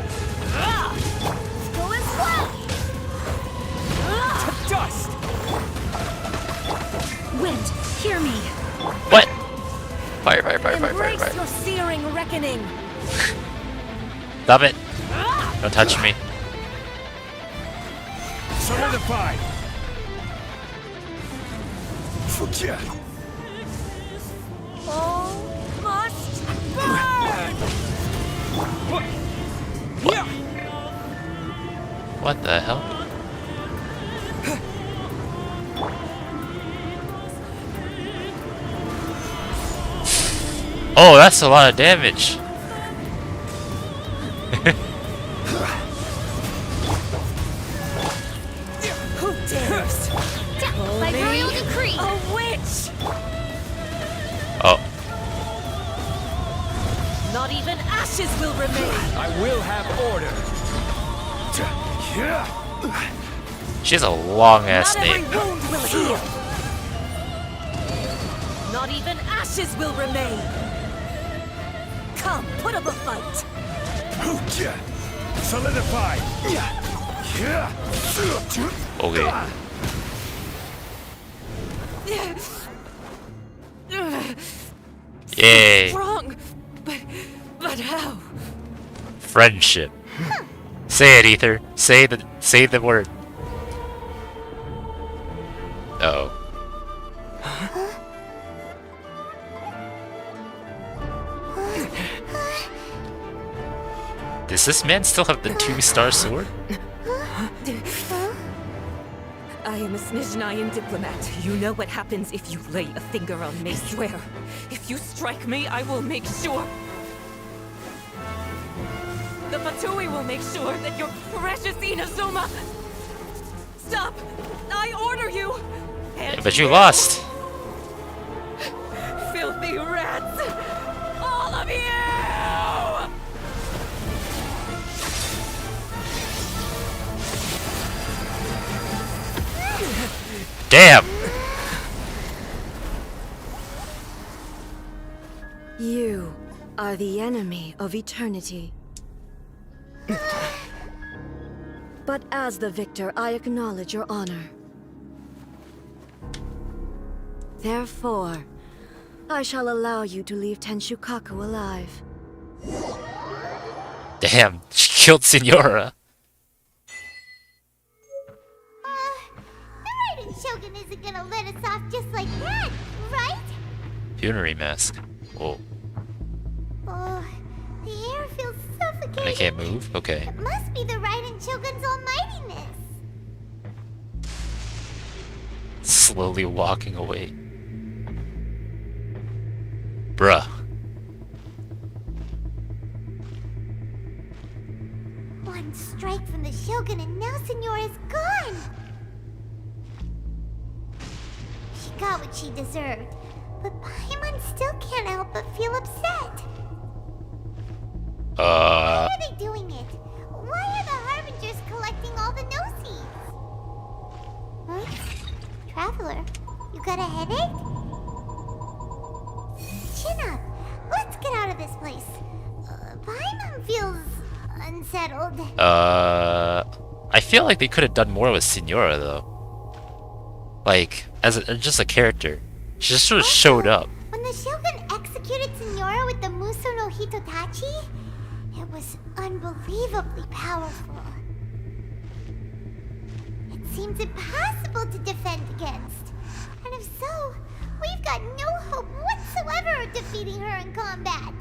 To dust. Wind, hear me. What? Fire. Embrace your searing reckoning. Stop it. Don't touch me. Solidify. All must burn! What the hell? Oh, that's a lot of damage. Who dares? By royal decree. A witch! Oh, Not even ashes will remain. I will have order. she has a long ass Not every name. wound will heal. Not even ashes will remain. Come, put up a fight. Solidify. Okay. Yay. Wrong, but how? Friendship. Say it, Ether. Say the word. Uh oh. Does this man still have the 2-star sword? I am a Snezhnayan diplomat. You know what happens if you lay a finger on me. Swear, if you strike me, I will make sure. The Fatui will make sure that your precious Inazuma. Stop! I order you. Yeah, but you lost. Filthy rats! All of you! Damn. You are the enemy of eternity. But as the victor, I acknowledge your honor. Therefore, I shall allow you to leave Tenshukaku alive. Damn. She killed Signora. The Raiden Shogun isn't gonna let us off just like that, right? Funerary mask. Whoa. Oh, the air feels And I suffocating. can't move? Okay. It must be the Raiden Shogun's almightiness. Slowly walking away. Bruh. One strike from the Shogun and now Signora's gone. She got what she deserved, but Paimon still can't help but feel upset. Why are they doing it? Why are the Harbingers collecting all the no-seeds? Huh? Traveler, you got a headache? Chin up. Let's get out of this place. Paimon feels unsettled. I feel like they could have done more with Signora though. Like, as just a character. She just sort of showed up. When the Shogun executed Signora with the Muso no Hitotachi, it was unbelievably powerful. It seems impossible to defend against. And if so, we've got no hope whatsoever of defeating her in combat.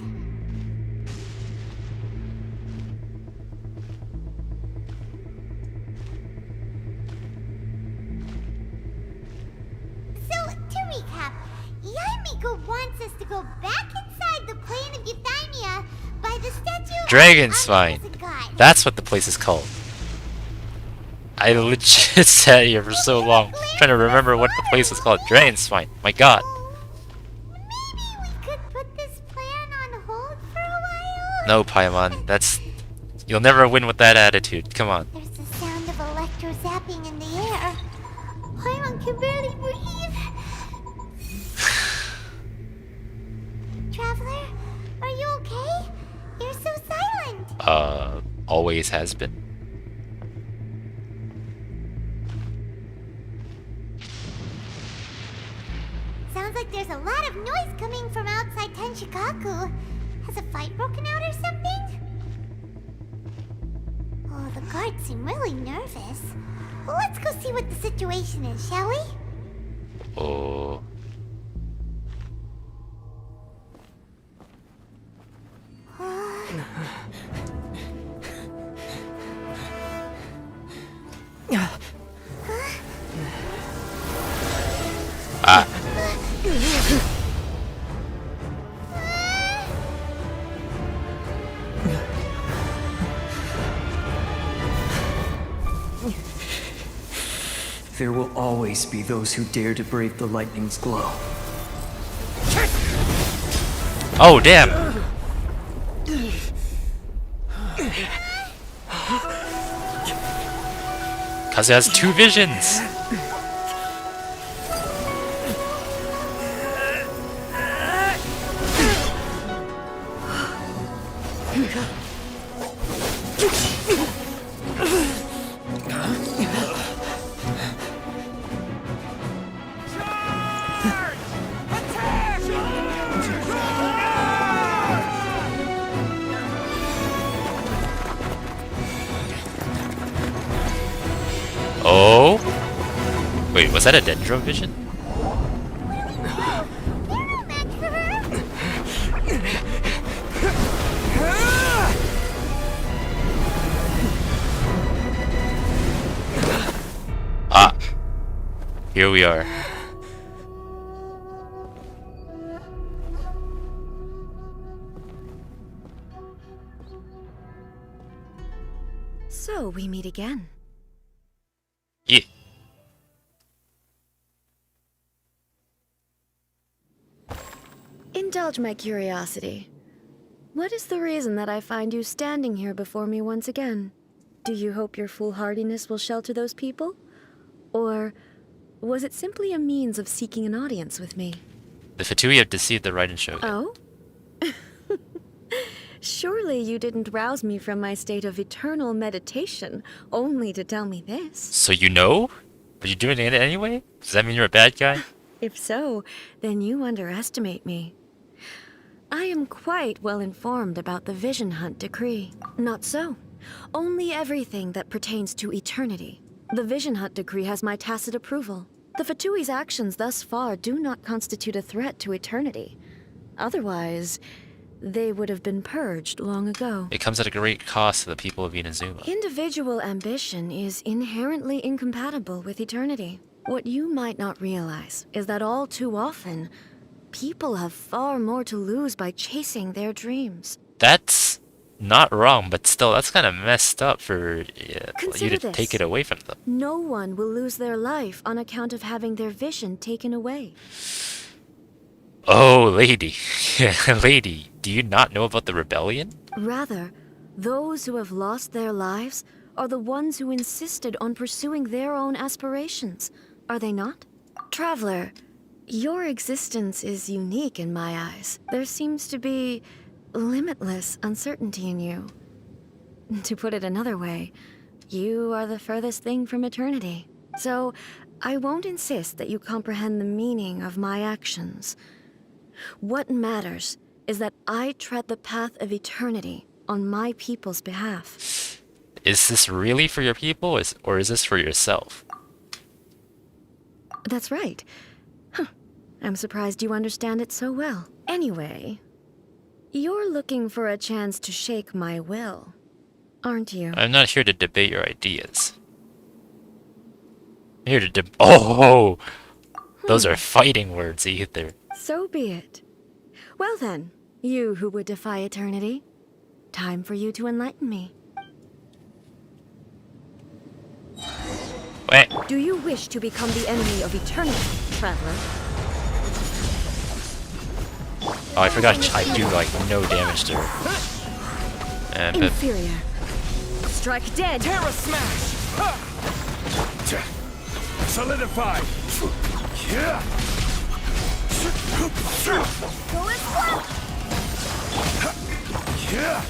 So, to recap, Yae Miko wants us to go back inside the plane of Dragon Spine. That's what the place is called. I legit sat here for so long trying to remember what the place was called. Dragon Spine. My god. Maybe we could put this plan on hold for a while? No, Paimon. That's... You'll never win with that attitude. Come on. There's the sound of electro zapping in the air. Paimon can barely breathe. Traveler, are you okay? You're so silent. Always has been. Sounds like there's a lot of noise coming from outside Tenshikaku. Has a fight broken out or something? Oh, the guards seem really nervous. Well, let's go see what the situation is, shall we? Oh. Ah. There will always be those who dare to brave the lightning's glow. Oh, damn. Cause it has two visions. Oh? Wait, was that a Dendro vision? Ah. Here we are. So we meet again. Yeah. Indulge my curiosity. What is the reason that I find you standing here before me once again? Do you hope your foolhardiness will shelter those people? Or was it simply a means of seeking an audience with me? The Fatui have deceived the Raiden Shogun. Oh? Surely you didn't rouse me from my state of eternal meditation only to tell me this. So you know? But you're doing it anyway? Does that mean you're a bad guy? If so, then you underestimate me. I am quite well informed about the Vision Hunt decree. Not so. Only everything that pertains to eternity. The Vision Hunt decree has my tacit approval. The Fatui's actions thus far do not constitute a threat to eternity. Otherwise, they would have been purged long ago. It comes at a great cost to the people of Inazuma. Individual ambition is inherently incompatible with eternity. What you might not realize is that all too often, people have far more to lose by chasing their dreams. That's not wrong, but still, that's kind of messed up for you to take it away from them. No one will lose their life on account of having their vision taken away. Oh, lady. Lady, do you not know about the rebellion? Rather, those who have lost their lives are the ones who insisted on pursuing their own aspirations, are they not? Traveler, your existence is unique in my eyes. There seems to be limitless uncertainty in you. To put it another way, you are the furthest thing from eternity. So, I won't insist that you comprehend the meaning of my actions. What matters is that I tread the path of eternity on my people's behalf. Is this really for your people, or is this for yourself? That's right. Huh. I'm surprised you understand it so well. Anyway, you're looking for a chance to shake my will, aren't you? I'm not here to debate your ideas. I'm here to Oh! Those are fighting words, either. So be it. Well then, you who would defy eternity, Time for you to enlighten me. Wait. Do you wish to become the enemy of eternity, traveler? Oh, I forgot I do like no damage to her. And but Inferior. Strike dead. Terra smash! Solidify!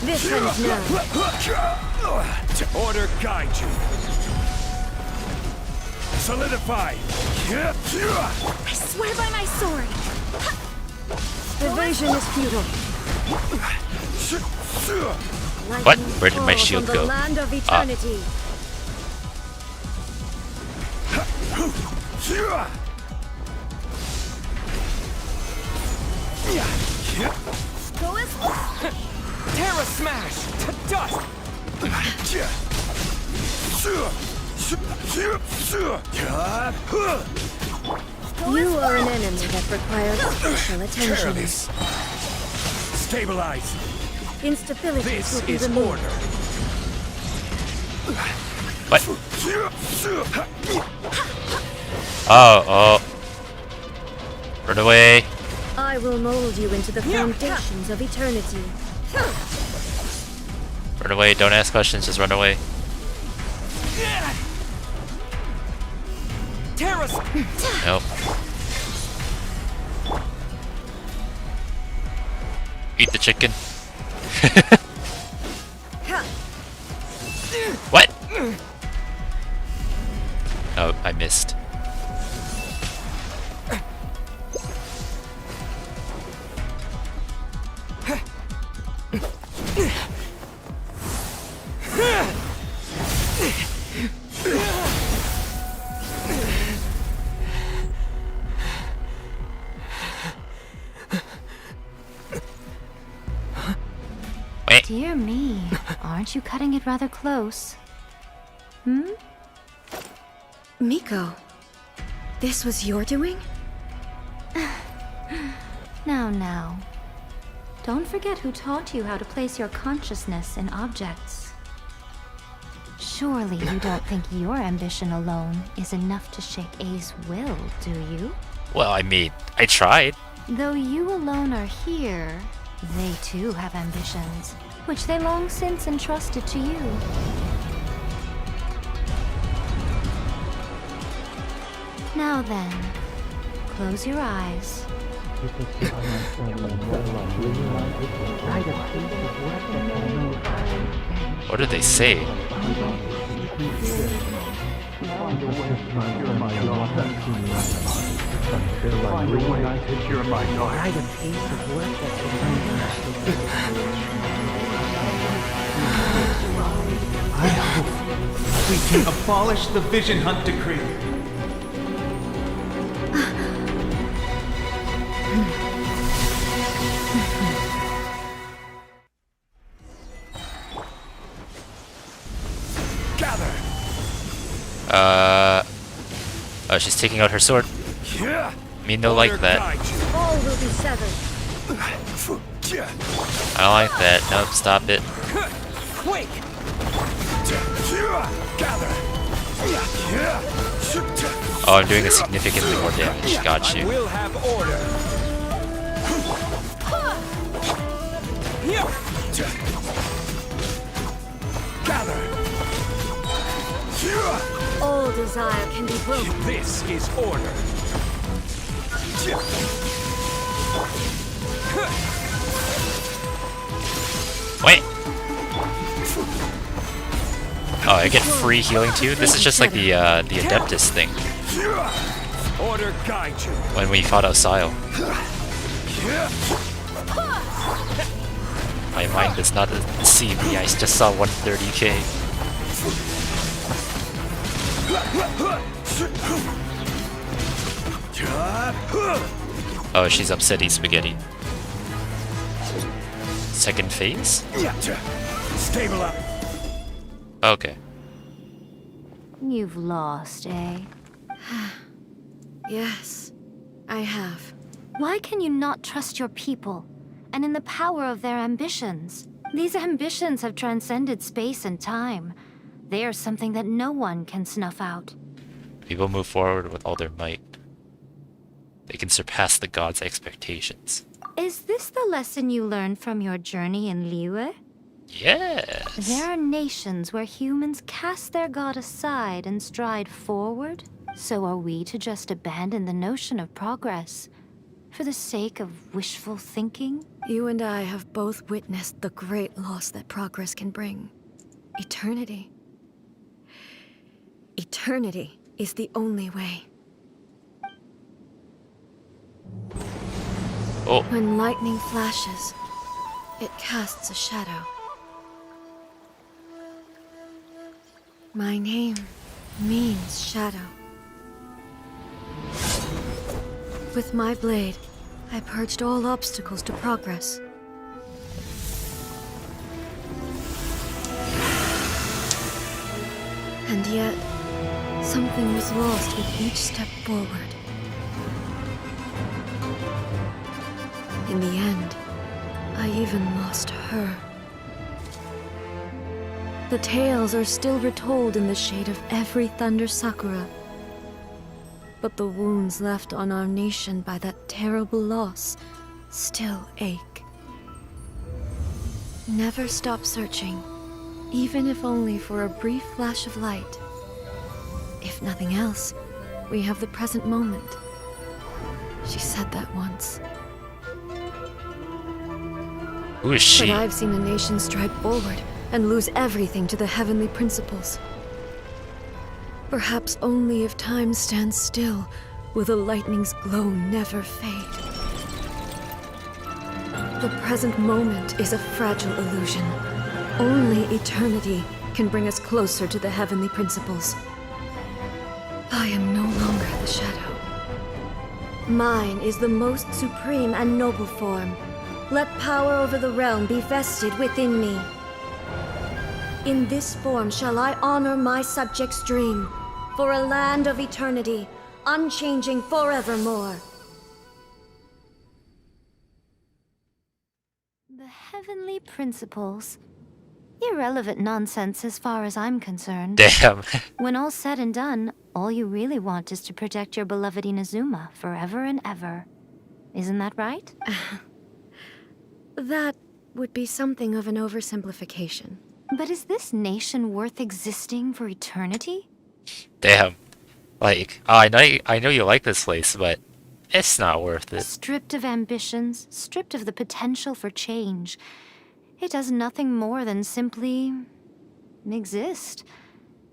This ends now. Order guide you. Solidify! I swear by my sword. Evasion is futile. what? Where did my Falls shield on the go? land of eternity. Terra smash! To dust! You are an enemy that requires special attention. Careless. Stabilize. Instability This will be is removed. order. What? Oh, oh. Run away. I will mold you into the foundations of eternity. Run away. Don't ask questions. Just run away. Terra. Nope. Eat the chicken. What? Oh, I missed. Dear me, aren't you cutting it rather close? Hmm? Miko, this was your doing? Now. Don't forget who taught you how to place your consciousness in objects. Surely you don't think your ambition alone is enough to shake A's will, do you? Well, I mean, I tried. Though you alone are here, they too have ambitions, which they long since entrusted to you. Now then, close your eyes. What did they say? I hope we can abolish the Vision Hunt Decree. Gather. Oh, she's taking out her sword. Me no like that. All will be severed. I don't like that. Nope, stop it. Wait. Gather. Oh, I'm doing a significantly more damage. Got I you. will have order. Gather. All desire can be broken. This is order. Wait. Oh, I get free healing too? This is just like the Adeptus thing. Order guide you. When we fought Osile. My mind does not deceive me, I just saw 130k. Oh, she's upsetting spaghetti. Second phase? Stabilize. Okay. You've lost, eh? Yes, I have. Why can you not trust your people, and in the power of their ambitions? These ambitions have transcended space and time. They are something that no one can snuff out. People move forward with all their might. They can surpass the gods' expectations. Is this the lesson you learned from your journey in Liyue? Yes. There are nations where humans cast their god aside and stride forward. So are we to just abandon the notion of progress for the sake of wishful thinking? You and I have both witnessed the great loss that progress can bring. Eternity. Eternity is the only way. Oh. When lightning flashes, it casts a shadow. My name means shadow. With my blade, I purged all obstacles to progress. And yet, something was lost with each step forward. In the end, I even lost her. The tales are still retold in the shade of every Thunder Sakura. But the wounds left on our nation by that terrible loss still ache. Never stop searching, even if only for a brief flash of light. If nothing else, we have the present moment. She said that once. Who is she? But I've seen a nation stride forward and lose everything to the heavenly principles. Perhaps only if time stands still will the lightning's glow never fade. The present moment is a fragile illusion. Only eternity can bring us closer to the heavenly principles. I am no longer the shadow. Mine is the most supreme and noble form. Let power over the realm be vested within me. In this form shall I honor my subjects' dream, for a land of eternity, unchanging forevermore. The heavenly principles. Irrelevant nonsense as far as I'm concerned. Damn. When all's said and done, all you really want is to protect your beloved Inazuma forever and ever. Isn't that right? That would be something of an oversimplification. But is this nation worth existing for eternity? Damn. Like, oh, I know you like this place, but it's not worth it. Stripped of ambitions, stripped of the potential for change. It does nothing more than simply exist.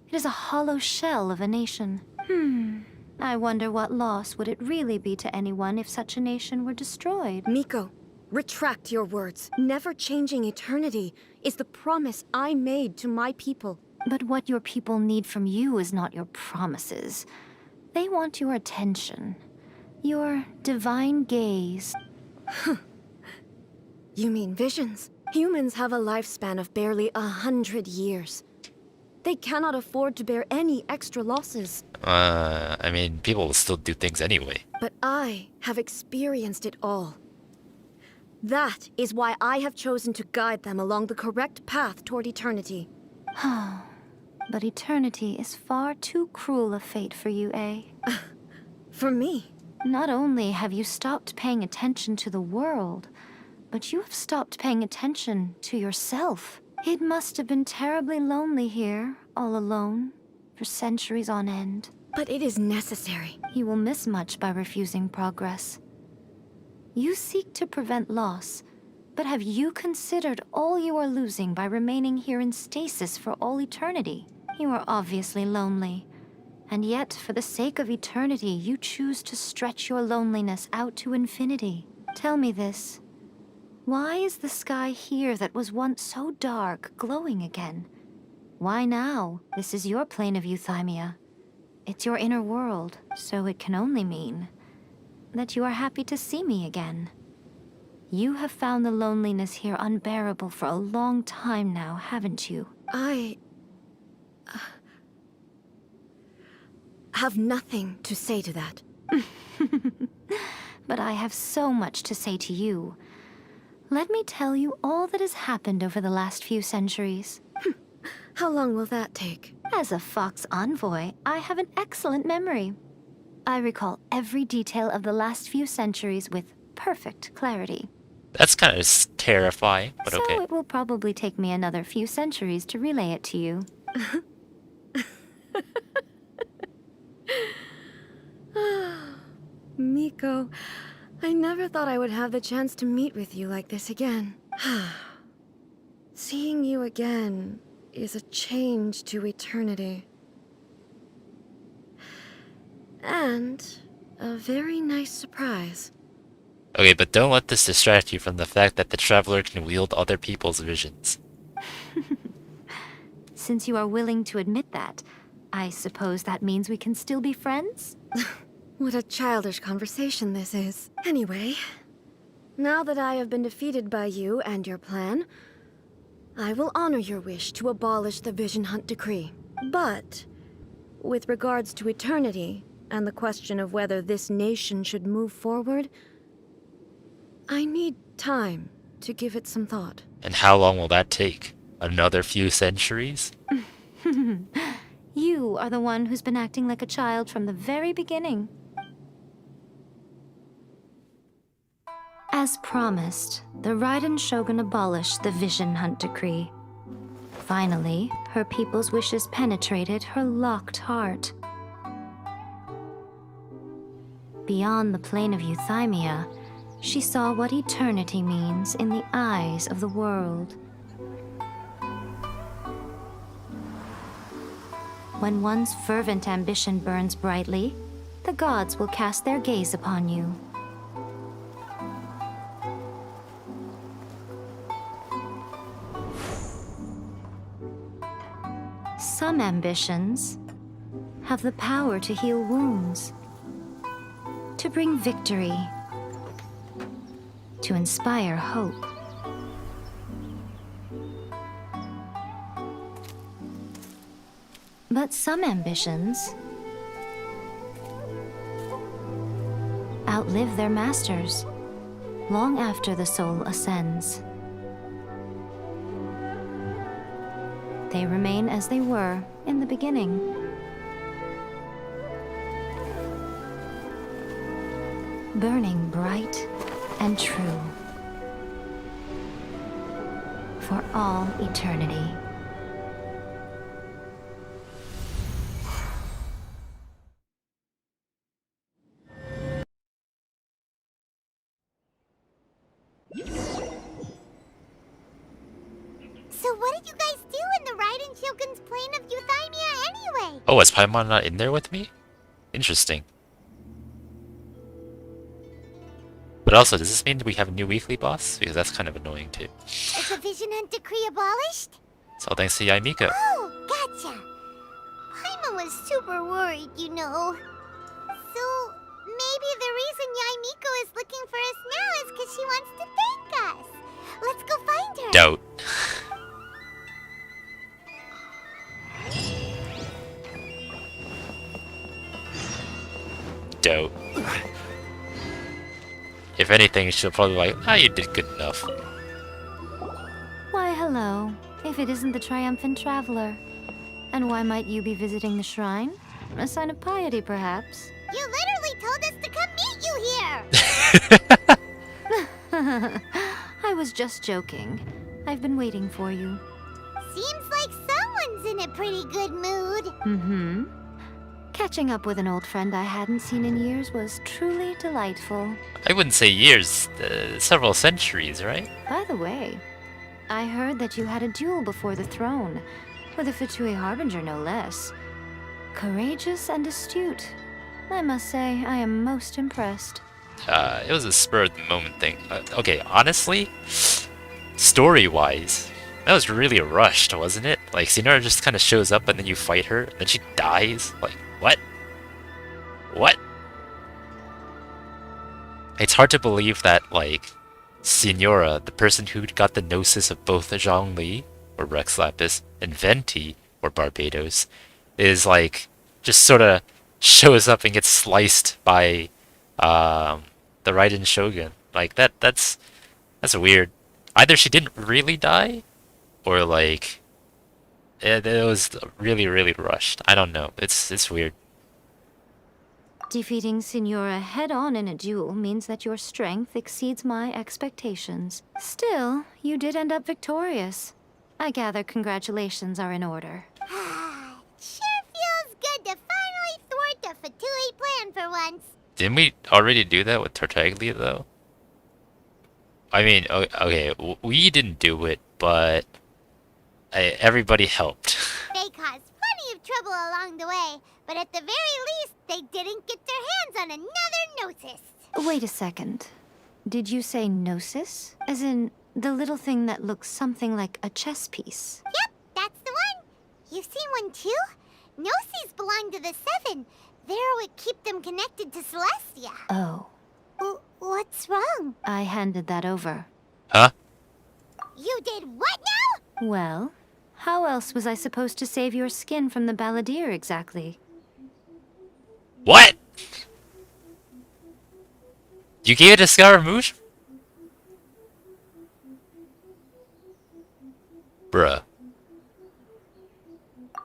It is a hollow shell of a nation. I wonder what loss would it really be to anyone if such a nation were destroyed. Miko, retract your words. Never changing eternity is the promise I made to my people. But what your people need from you is not your promises. They want your attention. Your divine gaze. You mean visions? Humans have a lifespan of barely 100 years. They cannot afford to bear any extra losses. I mean, people will still do things anyway. But I have experienced it all. That is why I have chosen to guide them along the correct path toward eternity. But eternity is far too cruel a fate for you, eh? For me? Not only have you stopped paying attention to the world, but you have stopped paying attention to yourself. It must have been terribly lonely here, all alone, for centuries on end. But it is necessary. You will miss much by refusing progress. You seek to prevent loss, but have you considered all you are losing by remaining here in stasis for all eternity? You are obviously lonely, and yet for the sake of eternity, you choose to stretch your loneliness out to infinity. Tell me this. Why is the sky here that was once so dark glowing again? Why now? This is your plane of euthymia. It's your inner world, so it can only mean that you are happy to see me again. You have found the loneliness here unbearable for a long time now, haven't you? I have nothing to say to that. But I have so much to say to you. Let me tell you all that has happened over the last few centuries. How long will that take? As a Fox envoy, I have an excellent memory. I recall every detail of the last few centuries with perfect clarity. That's kind of terrifying, but So okay. it will probably take me another few centuries to relay it to you. Miko, I never thought I would have the chance to meet with you like this again. Seeing you again is a change to eternity. And a very nice surprise. Okay, but don't let this distract you from the fact that the Traveler can wield other people's visions. Since you are willing to admit that, I suppose that means we can still be friends? What a childish conversation this is. Anyway, now that I have been defeated by you and your plan, I will honor your wish to abolish the Vision Hunt Decree. But, with regards to eternity, and the question of whether this nation should move forward, I need time to give it some thought. And how long will that take? Another few centuries? You are the one who's been acting like a child from the very beginning. As promised, the Raiden Shogun abolished the Vision Hunt Decree. Finally, her people's wishes penetrated her locked heart. Beyond the plane of Euthymia, she saw what eternity means in the eyes of the world. When one's fervent ambition burns brightly, the gods will cast their gaze upon you. Some ambitions have the power to heal wounds, to bring victory, to inspire hope. But some ambitions outlive their masters long after the soul ascends. They remain as they were in the beginning. Burning bright and true for all eternity. So what did you guys do in the Raiden Shogun's plane of Euthymia anyway? Oh, is Paimon not in there with me? Interesting. But also, does this mean we have a new weekly boss? Because that's kind of annoying too. Is the Vision Hunt Decree abolished? It's all thanks to Yaimiko. Oh, gotcha. Paimon was super worried, you know. So, maybe the reason Yaimiko is looking for us now is because she wants to thank us. Let's go find her. Doubt. Doubt. If anything, she'll probably be like, ah, you did good enough. Why, hello. If it isn't the triumphant traveler. And why might you be visiting the shrine? A sign of piety, perhaps? You literally told us to come meet you here. I was just joking. I've been waiting for you. Seems like someone's in a pretty good mood. Mm-hmm. Catching up with an old friend I hadn't seen in years was truly delightful. I wouldn't say years, several centuries, right? By the way, I heard that you had a duel before the throne, with a Fatui Harbinger no less. Courageous and astute. I must say, I am most impressed. It was a spur of the moment thing. Okay, honestly, story-wise, that was really rushed, wasn't it? Like, Sinora just kind of shows up and then you fight her, and then she dies. Like, what? What? It's hard to believe that, like, Sinora, the person who got the gnosis of both Zhongli, or Rex Lapis, and Venti, or Barbados, is, like, just sort of shows up and gets sliced by, the Raiden Shogun. Like, that's weird. Either she didn't really die, or like it was really, really rushed. I don't know. It's weird. Defeating Signora head-on in a duel means that your strength exceeds my expectations. Still, you did end up victorious. I gather congratulations are in order. Sure feels good to finally thwart the Fatui plan for once. Didn't we already do that with Tartaglia though? I mean, okay, we didn't do it, but everybody helped. They caused plenty of trouble along the way, but at the very least, they didn't get their hands on another Gnosis. Wait a second. Did you say Gnosis? As in, the little thing that looks something like a chess piece? Yep, that's the one. You've seen one too? Gnosis belong to the Seven. They're what keep them connected to Celestia. Oh. What's wrong? I handed that over. Huh? You did what now? Well, how else was I supposed to save your skin from the balladeer exactly? What? You gave it to Scaramouche? Bruh.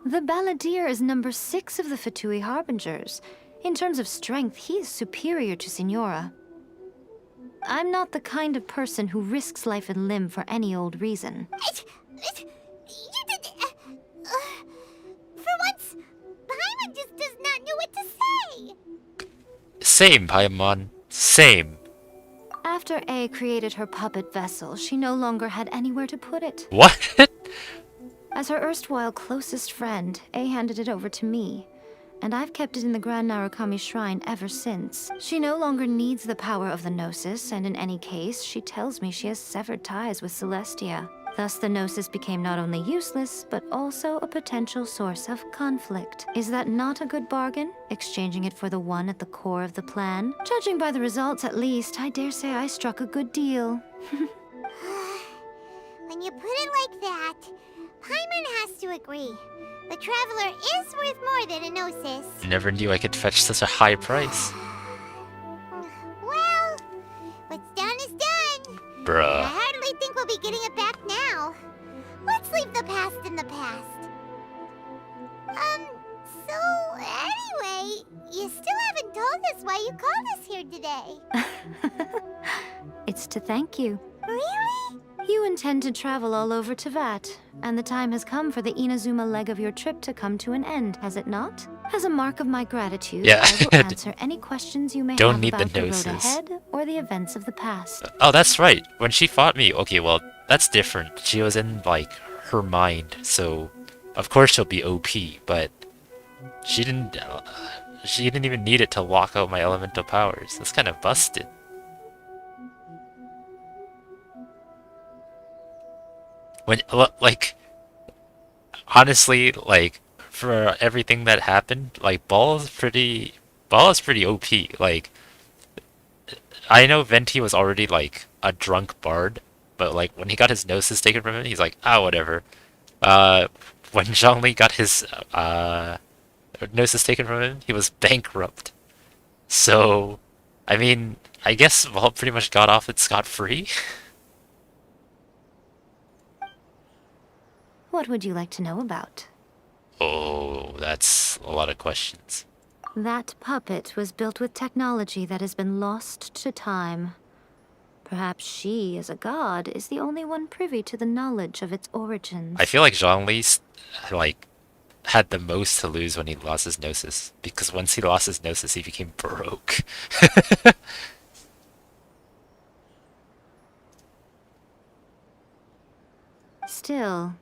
The balladeer is number 6 of the Fatui Harbingers. In terms of strength, he is superior to Signora. I'm not the kind of person who risks life and limb for any old reason. You did... for once, Paimon just does not know what to say. Same, Paimon. Same. After A created her puppet vessel, she no longer had anywhere to put it. What? As her erstwhile closest friend, A handed it over to me, and I've kept it in the Grand Narukami Shrine ever since. She no longer needs the power of the Gnosis, and in any case, she tells me she has severed ties with Celestia. Thus, the Gnosis became not only useless, but also a potential source of conflict. Is that not a good bargain? Exchanging it for the one at the core of the plan? Judging by the results, at least, I dare say I struck a good deal. When you put it like that, Paimon has to agree. The Traveler is worth more than a Gnosis. Never knew I could fetch such a high price. Well, what's done is done. Bruh. I hardly think we'll be getting it back now. Let's leave the past in the past. So anyway, you still haven't told us why you called us here today. It's to thank you. Really? You intend to travel all over Teyvat, and the time has come for the Inazuma leg of your trip to come to an end, has it not? As a mark of my gratitude, Yeah. I will answer any questions you may Don't have need the about the road Gnosis. ahead or the events of the past. Oh, that's right. When she fought me, okay, well, that's different. She was in, like, her mind, so of course she'll be OP, but she didn't even need it to lock out my elemental powers. That's kind of busted. When, like, honestly, like, for everything that happened, like, Ball is pretty OP. Like, I know Venti was already, like, a drunk bard, but, like, when he got his Gnosis taken from him, he's like, ah, whatever. When Zhongli got his, Gnosis taken from him, he was bankrupt. So, I mean, I guess Ball pretty much got off it scot-free. What would you like to know about? Oh, that's a lot of questions. That puppet was built with technology that has been lost to time. Perhaps she, as a god, is the only one privy to the knowledge of its origins. I feel like Zhongli, like, had the most to lose when he lost his Gnosis. Because once he lost his Gnosis, he became broke. Still,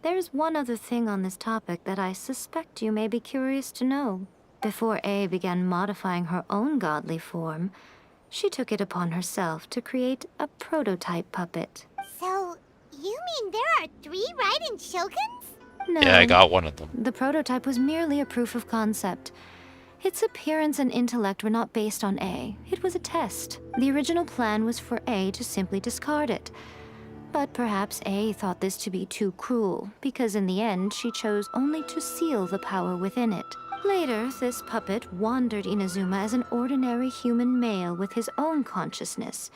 there's one other thing on this topic that I suspect you may be curious to know. Before A began modifying her own godly form, she took it upon herself to create a prototype puppet. So, you mean there are 3 Raiden Shoguns? No, Yeah, I got one of them. the prototype was merely a proof of concept. Its appearance and intellect were not based on A. It was a test. The original plan was for A to simply discard it. But perhaps A thought this to be too cruel, because in the end she chose only to seal the power within it. Later, this puppet wandered Inazuma as an ordinary human male with his own consciousness.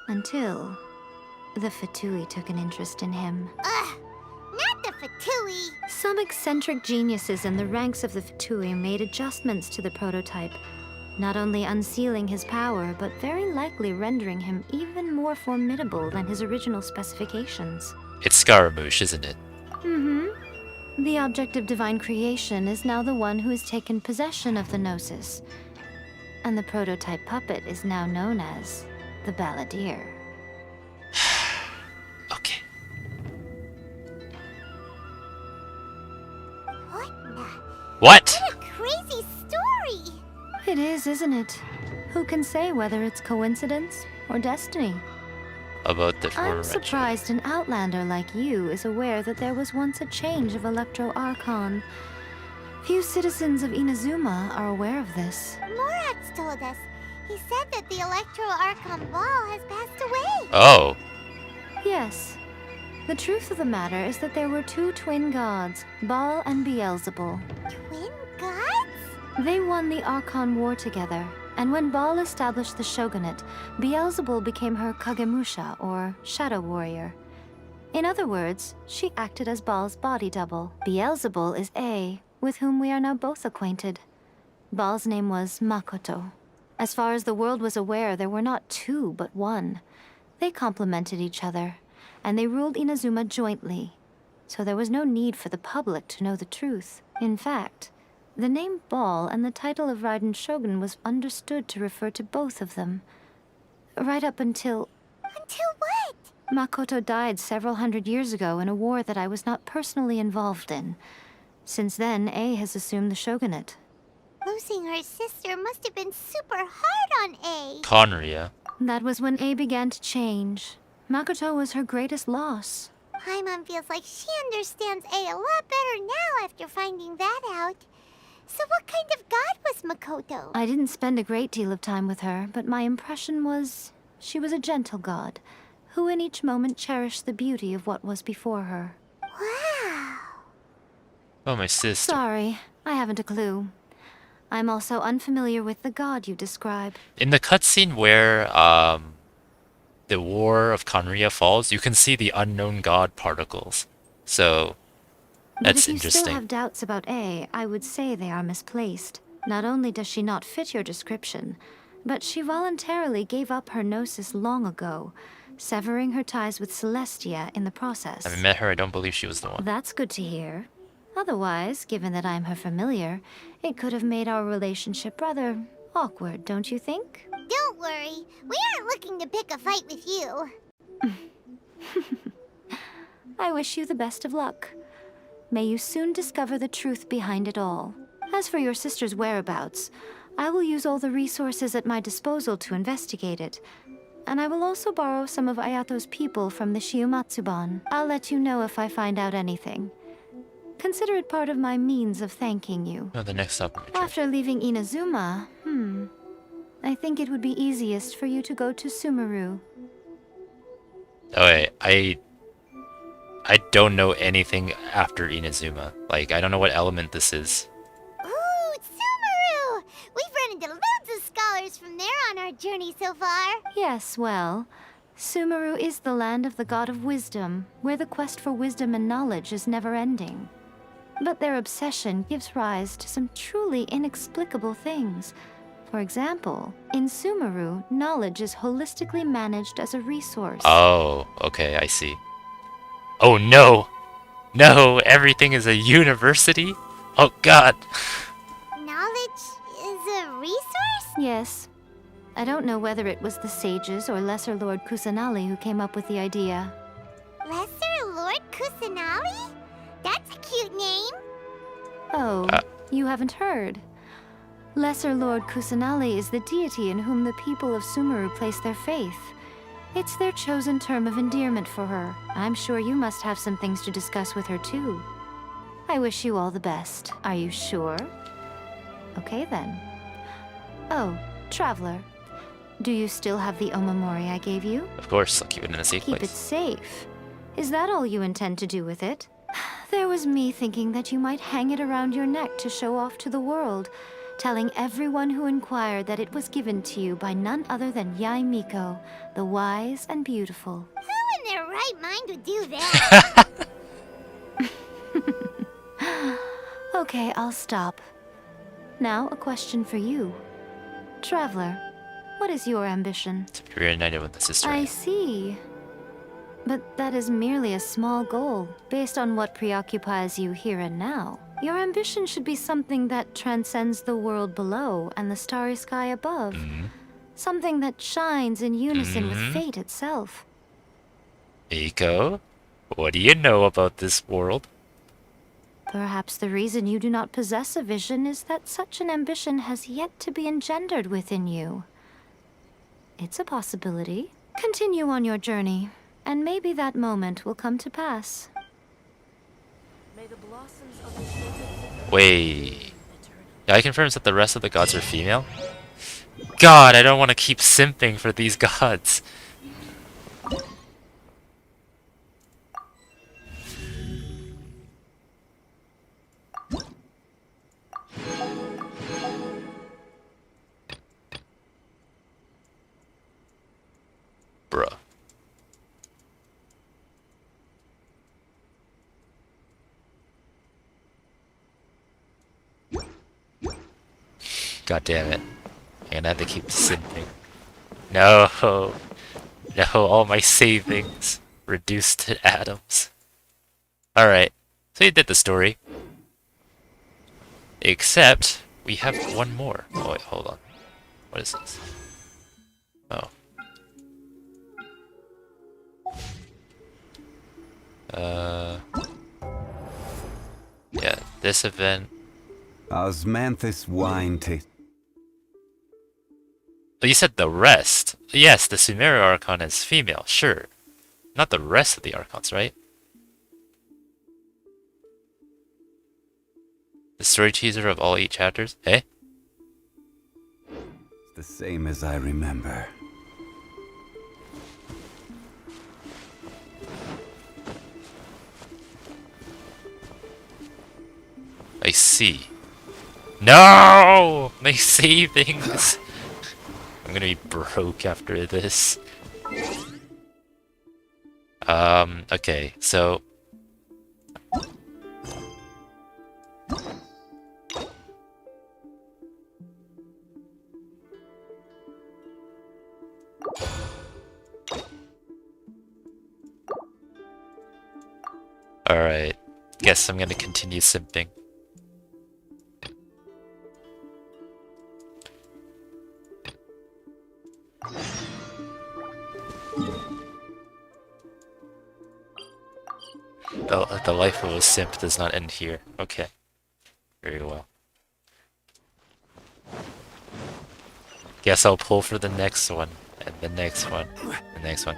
Until The Fatui took an interest in him. Ugh! Not the Fatui! Some eccentric geniuses in the ranks of the Fatui made adjustments to the prototype, not only unsealing his power, but very likely rendering him even more formidable than his original specifications. It's Scaramouche, isn't it? Mm-hmm. The object of divine creation is now the one who has taken possession of the Gnosis, and the prototype puppet is now known as the Balladeer. Okay. What? What a crazy story! It is, isn't it? Who can say whether it's coincidence or destiny? About the I'm former surprised an outlander like you is aware that there was once a change of Electro Archon. Few citizens of Inazuma are aware of this. Morat's told us. He said that the Electro Archon Ball has passed away. Oh. Yes. The truth of the matter is that there were two twin gods, Baal and Beelzebul. Twin gods? They won the Archon War together, and when Baal established the shogunate, Beelzebul became her Kagemusha, or shadow warrior. In other words, she acted as Baal's body double. Beelzebul is A, with whom we are now both acquainted. Baal's name was Makoto. As far as the world was aware, there were not two, but one. They complemented each other, and they ruled Inazuma jointly, so there was no need for the public to know the truth. In fact, the name Baal and the title of Raiden Shogun was understood to refer to both of them. Right up until... Until what? Makoto died several hundred years ago in a war that I was not personally involved in. Since then, A has assumed the shogunate. Losing her sister must have been super hard on A. Conria. That was when A began to change. Makoto was her greatest loss. Paimon feels like she understands A a lot better now after finding that out. So what kind of god was Makoto? I didn't spend a great deal of time with her, but my impression was she was a gentle god, who in each moment cherished the beauty of what was before her. Wow. Oh, my sister. Sorry, I haven't a clue. I'm also unfamiliar with the god you describe. In the cutscene where the War of Conria falls, you can see the unknown god particles. So that's but if you interesting. still have doubts about A, I would say they are misplaced. Not only does she not fit your description, but she voluntarily gave up her gnosis long ago, severing her ties with Celestia in the process. Having met her, I don't believe she was the one. That's good to hear. Otherwise, given that I'm her familiar, it could have made our relationship rather awkward, don't you think? Don't worry. We aren't looking to pick a fight with you. I wish you the best of luck. May you soon discover the truth behind it all. As for your sister's whereabouts, I will use all the resources at my disposal to investigate it. And I will also borrow some of Ayato's people from the Shiumatsuban. I'll let you know if I find out anything. Consider it part of my means of thanking you. Oh, the next stop. After leaving Inazuma, I think it would be easiest for you to go to Sumeru. Oh, wait, I don't know anything after Inazuma. Like, I don't know what element this is. Ooh, Sumeru! We've run into loads of scholars from there on our journey so far. Yes, well, Sumeru is the land of the god of wisdom, where the quest for wisdom and knowledge is never-ending. But their obsession gives rise to some truly inexplicable things. For example, in Sumeru, knowledge is holistically managed as a resource. Oh, okay, I see. Oh no! No, everything is a university? Oh god! Knowledge is a resource? Yes. I don't know whether it was the sages or Lesser Lord Kusanali who came up with the idea. Lesser Lord Kusanali? That's a cute name. Oh, you haven't heard. Lesser Lord Kusanali is the deity in whom the people of Sumeru place their faith. It's their chosen term of endearment for her. I'm sure you must have some things to discuss with her too. I wish you all the best. Are you sure? Okay then. Oh, Traveler. Do you still have the Omamori I gave you? Of course, I'll keep it in a safe Keep place. it safe. Is that all you intend to do with it? There was me thinking that you might hang it around your neck to show off to the world, telling everyone who inquired that it was given to you by none other than Yae Miko, the wise and beautiful. Who in right mind would do that. Okay, I'll stop. Now, a question for you. Traveler, what is your ambition? To be reunited with the sister. I see. But that is merely a small goal, based on what preoccupies you here and now. Your ambition should be something that transcends the world below and the starry sky above. Something that shines in unison with fate itself. Miko, what do you know about this world? Perhaps the reason you do not possess a vision is that such an ambition has yet to be engendered within you. It's a possibility. Continue on your journey, and maybe that moment will come to pass. Wait. Guy confirms that the rest of the gods are female? God, I don't want to keep simping for these gods. Bruh. God damn it. I'm gonna have to keep simping. No. No, all my savings reduced to atoms. Alright. So you did the story. Except, we have one more. Oh wait, hold on. What is this? Oh. Yeah, this event. Osmanthus wine taste. Oh, you said the rest. Yes, the Sumeru Archon is female, sure. Not the rest of the Archons, right? The story teaser of all 8 chapters? Eh? It's the same as I remember. I see. No! My savings! I'm gonna be broke after this. Okay, so... Alright, guess I'm gonna continue simping. The life of a simp does not end here. Okay. Very well. Guess I'll pull for the next one, and the next one, the next one.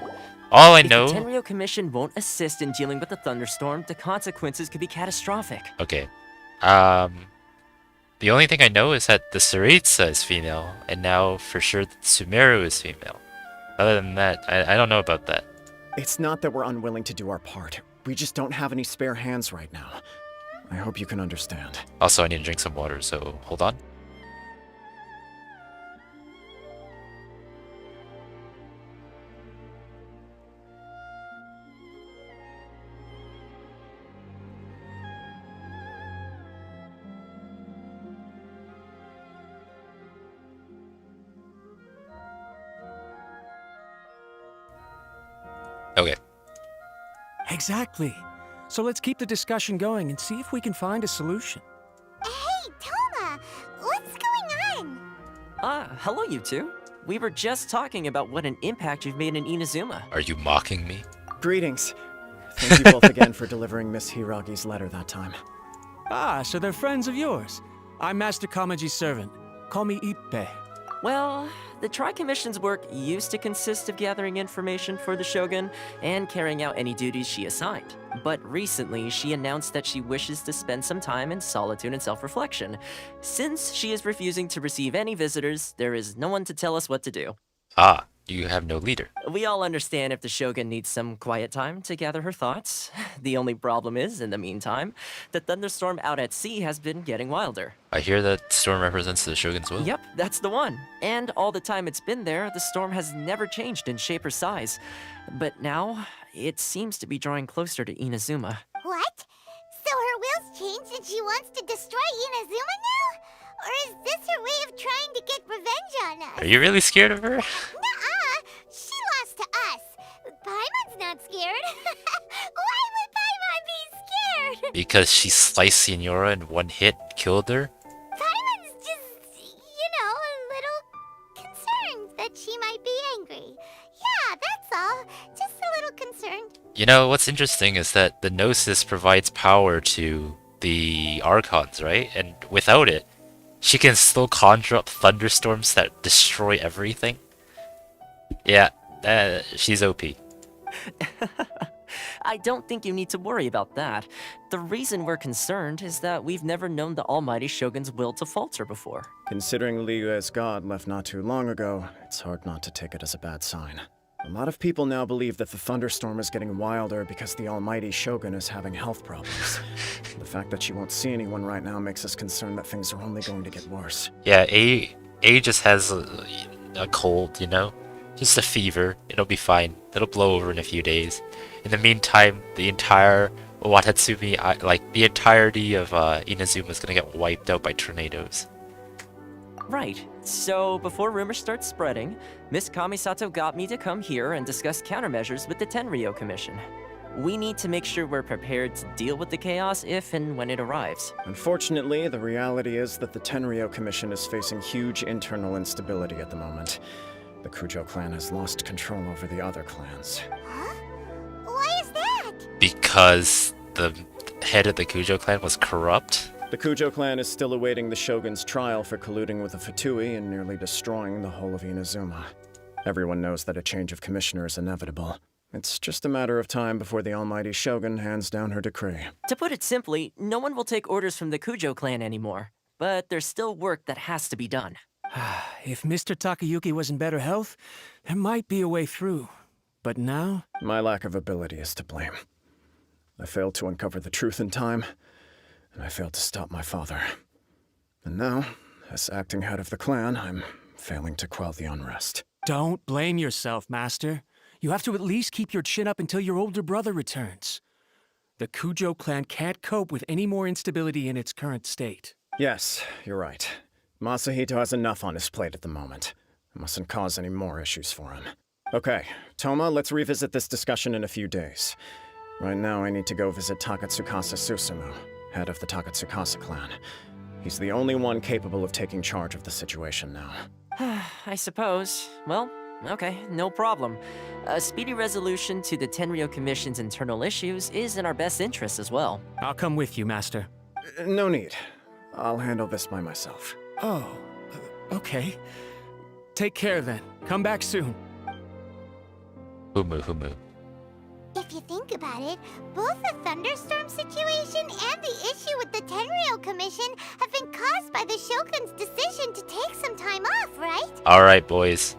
All I know... If the Tenryou Commission won't assist in dealing with the thunderstorm, the consequences could be catastrophic. Okay. The only thing I know is that the Tsaritsa is female, and now for sure the Sumeru is female. Other than that, I don't know about that. It's not that we're unwilling to do our part. We just don't have any spare hands right now. I hope you can understand. Also, I need to drink some water, so hold on. Okay. Exactly. So let's keep the discussion going and see if we can find a solution. Hey, Toma! What's going on? Hello you two. We were just talking about what an impact you've made in Inazuma. Are you mocking me? Greetings. Thank you both again for delivering Miss Hiragi's letter that time. Ah, so they're friends of yours. I'm Master Kamaji's servant. Call me Ippei. Well, the Tri-Commission's work used to consist of gathering information for the Shogun and carrying out any duties she assigned. But recently, she announced that she wishes to spend some time in solitude and self-reflection. Since she is refusing to receive any visitors, there is no one to tell us what to do. Ah, You have no leader. We all understand if the Shogun needs some quiet time to gather her thoughts. The only problem is, in the meantime, the thunderstorm out at sea has been getting wilder. I hear that storm represents the Shogun's will. Yep, that's the one. And all the time it's been there, the storm has never changed in shape or size. But now, it seems to be drawing closer to Inazuma. What? So her will's changed and she wants to destroy Inazuma now? Or is this her way of trying to get revenge on us? Are you really scared of her? Nuh-uh! She lost to us. Paimon's not scared. Why would Paimon be scared? Because she sliced Signora in one hit, killed her? Paimon's just, a little concerned that she might be angry. Yeah, that's all. Just a little concerned. You know, what's interesting is that the Gnosis provides power to the Archons, right? And without it, she can still conjure up thunderstorms that destroy everything. Yeah, she's OP. I don't think you need to worry about that. The reason we're concerned is that we've never known the almighty Shogun's will to falter before. Considering Liyue's god left not too long ago, it's hard not to take it as a bad sign. A lot of people now believe that the thunderstorm is getting wilder because the almighty Shogun is having health problems. The fact that she won't see anyone right now makes us concerned that things are only going to get worse. Yeah, A just has a cold, you know? Just a fever. It'll be fine. It'll blow over in a few days. In the meantime, the entire Watatsumi, the entirety of Inazuma is gonna get wiped out by tornadoes. Right. So, before rumors start spreading, Miss Kamisato got me to come here and discuss countermeasures with the Tenryou Commission. We need to make sure we're prepared to deal with the chaos if and when it arrives. Unfortunately, the reality is that the Tenryou Commission is facing huge internal instability at the moment. The Kujo clan has lost control over the other clans. Huh? Why is that? Because the head of the Kujo clan was corrupt? The Kujo clan is still awaiting the Shogun's trial for colluding with the Fatui and nearly destroying the whole of Inazuma. Everyone knows that a change of commissioner is inevitable. It's just a matter of time before the almighty Shogun hands down her decree. To put it simply, no one will take orders from the Kujo clan anymore. But there's still work that has to be done. If Mr. Takayuki was in better health, there might be a way through. But now? My lack of ability is to blame. I failed to uncover the truth in time, and I failed to stop my father. And now, as acting head of the clan, I'm failing to quell the unrest. Don't blame yourself, Master. You have to at least keep your chin up until your older brother returns. The Kujo clan can't cope with any more instability in its current state. Yes, you're right. Masahito has enough on his plate at the moment. I mustn't cause any more issues for him. Okay, Toma, let's revisit this discussion in a few days. Right now, I need to go visit Takatsukasa Susumu, head of the Takatsukasa clan. He's the only one capable of taking charge of the situation now. I suppose. Well, okay, no problem. A speedy resolution to the Tenryou Commission's internal issues is in our best interest as well. I'll come with you, Master. No need. I'll handle this by myself. Oh, okay. Take care then. Come back soon. Humu. If you think about it, both the thunderstorm situation and the issue with the Tenryou Commission have been caused by the Shogun's decision to take some time off, right? Alright, boys.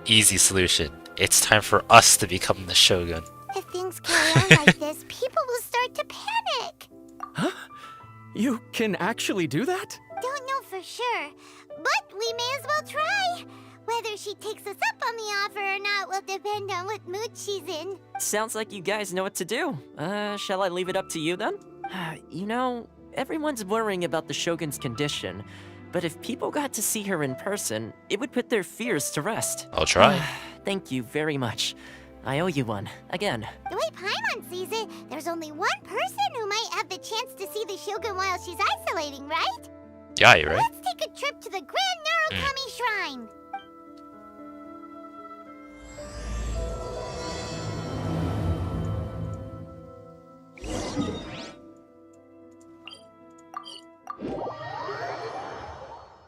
Easy solution. It's time for us to become the Shogun. If things carry on like this, people will start to panic. Huh? You can actually do that? Don't know for sure, but we may as well try. Whether she takes us up on the offer or not will depend on what mood she's in. Sounds like you guys know what to do. Shall I leave it up to you then? You know, everyone's worrying about the Shogun's condition, but if people got to see her in person, it would put their fears to rest. I'll try. Thank you very much. I owe you one, again. The way Paimon sees it, there's only one person who might have the chance to see the Shogun while she's isolating, right? Yeah, you're right. Let's take a trip to the Grand Narukami Shrine.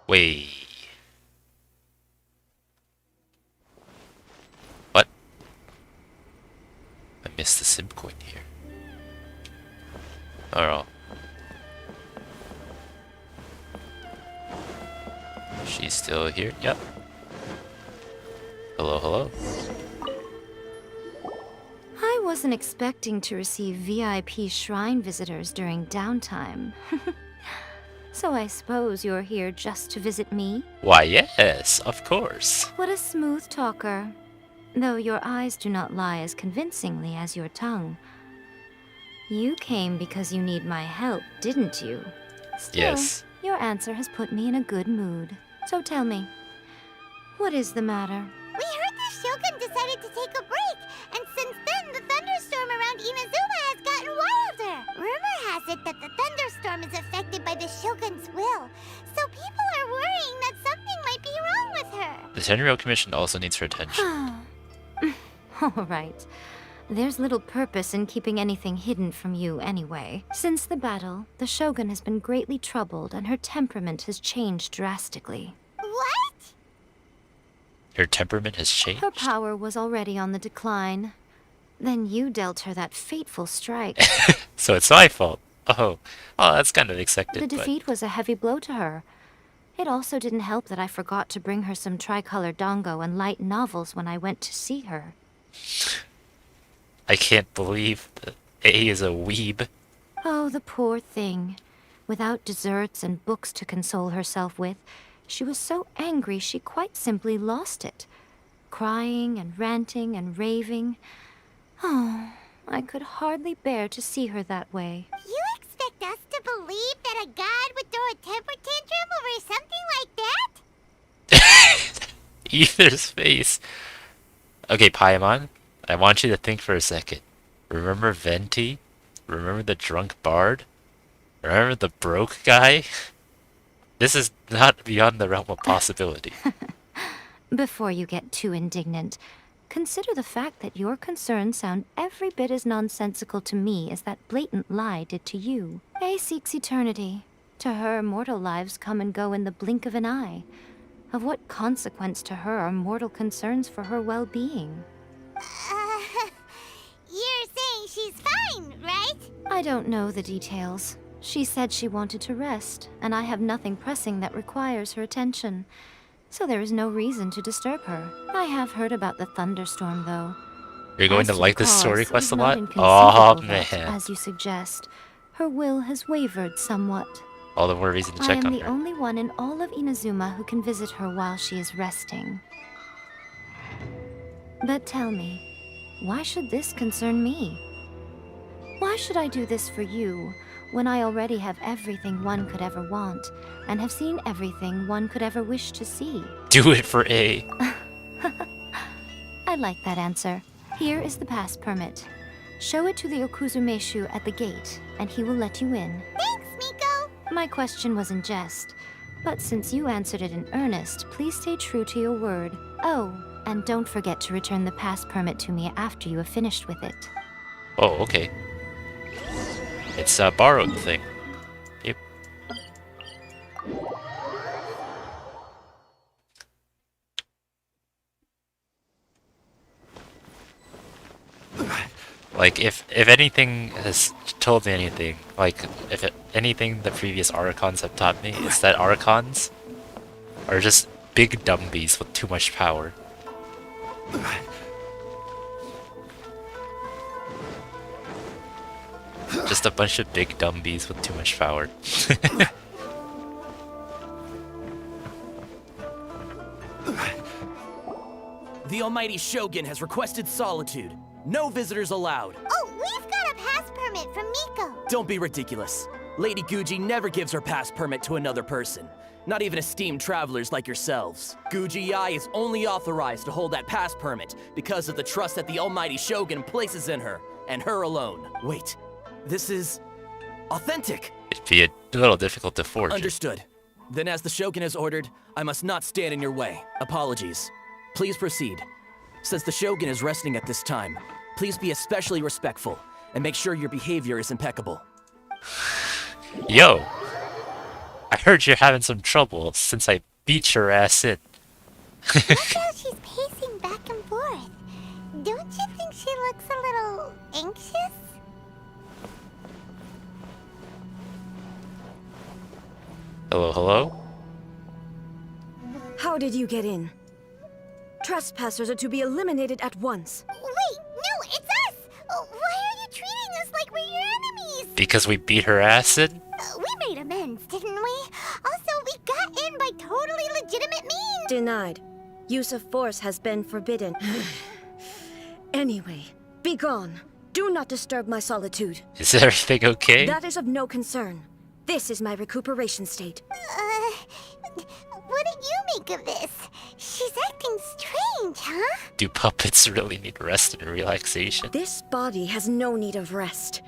Wait. What? I missed the sim coin here. Alright. She's still here? Yep. Hello, hello. I wasn't expecting to receive VIP shrine visitors during downtime. So I suppose you're here just to visit me? Why, yes, of course. What a smooth talker. Though your eyes do not lie as convincingly as your tongue. You came because you need my help, didn't you? Still, Yes. your answer has put me in a good mood. So tell me, what is the matter? We heard the Shogun decided to take a break, and since then the thunderstorm around Inazuma has gotten wilder. Rumor has it that the thunderstorm is affected by the Shogun's will, so people are worrying that something might be wrong with her. The Tenryou Commission also needs her attention. All right. There's little purpose in keeping anything hidden from you anyway. Since the battle, the Shogun has been greatly troubled and her temperament has changed drastically. What? Her temperament has changed? Her power was already on the decline. Then you dealt her that fateful strike. So it's my fault. Oh, that's kind of expected. The defeat was a heavy blow to her. It also didn't help that I forgot to bring her some tricolor dango and light novels when I went to see her. I can't believe that A is a weeb. Oh, the poor thing. Without desserts and books to console herself with, she was so angry she quite simply lost it. Crying and ranting and raving. Oh, I could hardly bear to see her that way. You expect us to believe that a god would throw a temper tantrum over something like that? Ether's face. Okay, Paimon, I want you to think for a second. Remember Venti? Remember the drunk bard? Remember the broke guy? This is not beyond the realm of possibility. Before you get too indignant, consider the fact that your concerns sound every bit as nonsensical to me as that blatant lie did to you. A seeks eternity. To her, mortal lives come and go in the blink of an eye. Of what consequence to her are mortal concerns for her well-being? You're saying she's fine, right? I don't know the details. She said she wanted to rest, and I have nothing pressing that requires her attention. So there is no reason to disturb her. I have heard about the thunderstorm, though. You're going As to the like this cause, story it quest is a not lot? Oh, inconceivable that, man. as you suggest, her will has wavered somewhat. All the more reason to I check am on the her. only one in all of Inazuma who can visit her while she is resting. But tell me, why should this concern me? Why should I do this for you, when I already have everything one could ever want, and have seen everything one could ever wish to see? Do it for A. I like that answer. Here is the pass permit. Show it to the Okuzumeshu at the gate, and he will let you in. Thanks, Miko! My question was in jest, but since you answered it in earnest, please stay true to your word. Oh, and don't forget to return the pass permit to me after you have finished with it. Oh, okay. It's a borrowed thing. Yep. Like, if anything has told me anything, like, anything the previous Archons have taught me, it's that Archons are just big dumbies with too much power. Just a bunch of big dumbies with too much power. The almighty Shogun has requested solitude. No visitors allowed. Oh, we've got a pass permit from Miko. Don't be ridiculous. Lady Guji never gives her pass permit to another person. Not even esteemed travelers like yourselves. Guji-ai is only authorized to hold that pass permit because of the trust that the almighty Shogun places in her, and her alone. Wait, this is authentic. It'd be a little difficult to forge. Understood. Then as the Shogun has ordered, I must not stand in your way. Apologies. Please proceed. Since the Shogun is resting at this time, please be especially respectful and make sure your behavior is impeccable. Yo! I heard you're having some trouble since I beat your ass in. Look how she's pacing back and forth. Don't you think she looks a little anxious? Hello, hello? How did you get in? Trespassers are to be eliminated at once. Wait, no, it's us! Why are you treating us like we're your enemies? Because we beat her ass in? We made amends, didn't we? Also, we got in by totally legitimate means. Denied. Use of force has been forbidden. Anyway, be gone. Do not disturb my solitude. Is everything okay? That is of no concern. This is my recuperation state. What do you make of this? She's acting strange, huh? Do puppets really need rest and relaxation? This body has no need of rest.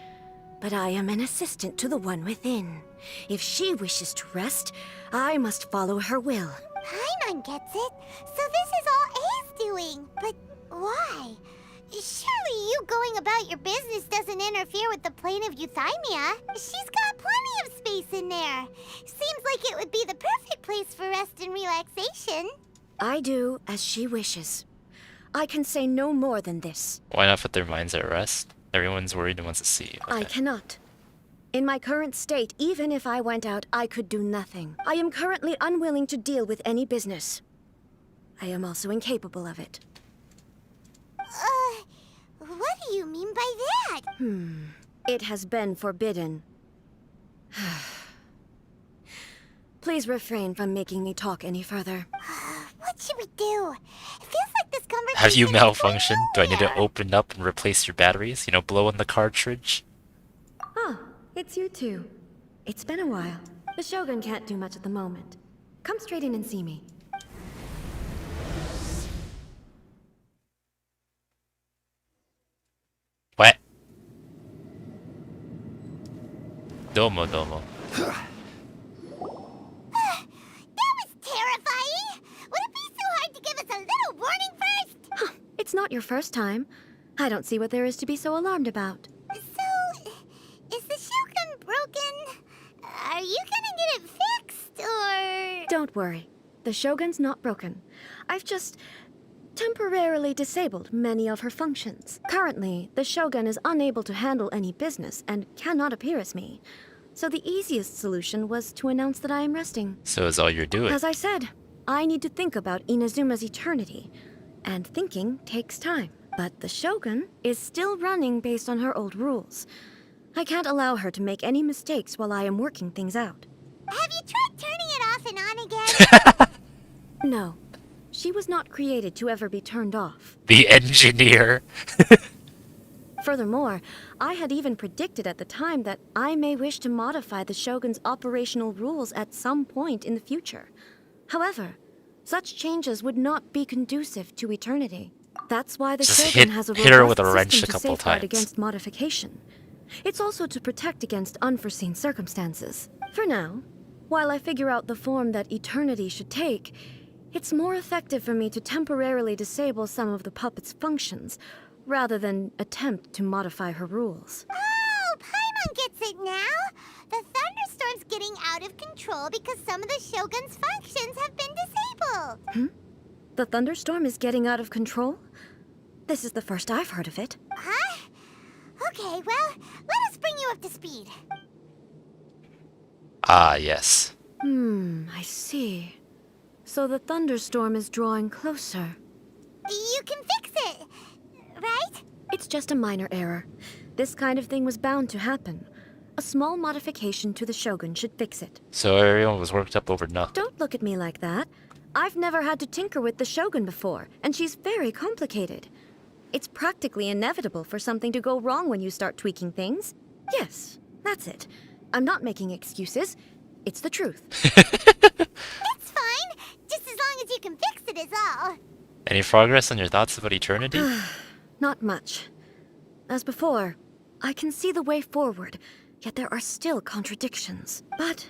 But I am an assistant to the one within. If she wishes to rest, I must follow her will. Paimon gets it. So this is all A's doing. But why? Surely you going about your business doesn't interfere with the plane of Euthymia. She's got plenty of space in there. Seems like it would be the perfect place for rest and relaxation. I do as she wishes. I can say no more than this. Why not put their minds at rest? Everyone's worried and wants to see you. I cannot. In my current state, even if I went out, I could do nothing. I am currently unwilling to deal with any business. I am also incapable of it. What do you mean by that? It has been forbidden. Please refrain from making me talk any further. What should we do? It feels like this conversation... Have you malfunctioned? Do I need to open up and replace your batteries? You know, blow in the cartridge? Ah, it's you two. It's been a while. The Shogun can't do much at the moment. Come straight in and see me. What? Domo domo. That was terrifying! Would it be so hard to give us a little warning first? It's not your first time. I don't see what there is to be so alarmed about. So, is the Shogun broken? Are you gonna get it fixed, or...? Don't worry. The Shogun's not broken. I've just temporarily disabled many of her functions. Currently, the Shogun is unable to handle any business and cannot appear as me. So the easiest solution was to announce that I am resting. So is all you're doing. As I said, I need to think about Inazuma's eternity. And thinking takes time. But the Shogun is still running based on her old rules. I can't allow her to make any mistakes while I am working things out. Have you tried turning it off and on again? No. She was not created to ever be turned off. The engineer. Furthermore, I had even predicted at the time that I may wish to modify the Shogun's operational rules at some point in the future. However, such changes would not be conducive to eternity. That's why the Just Shogun has a hit her with robust a wrench system a to couple safeguard times. against modification. It's also to protect against unforeseen circumstances. For now, while I figure out the form that eternity should take, it's more effective for me to temporarily disable some of the puppet's functions, rather than attempt to modify her rules. Oh, Paimon gets it now! The thunderstorm's getting out of control because some of the Shogun's functions have been disabled! The thunderstorm is getting out of control? This is the first I've heard of it. Huh? Okay, well, let us bring you up to speed. Ah, yes. I see. So the thunderstorm is drawing closer. You can fix it, right? It's just a minor error. This kind of thing was bound to happen. A small modification to the Shogun should fix it. So everyone was worked up over nothing. Don't look at me like that. I've never had to tinker with the Shogun before, and she's very complicated. It's practically inevitable for something to go wrong when you start tweaking things. Yes, that's it. I'm not making excuses. It's the truth. It's fine, just as long as you can fix it is all. Any progress on your thoughts about eternity? Not much. As before, I can see the way forward, yet there are still contradictions. But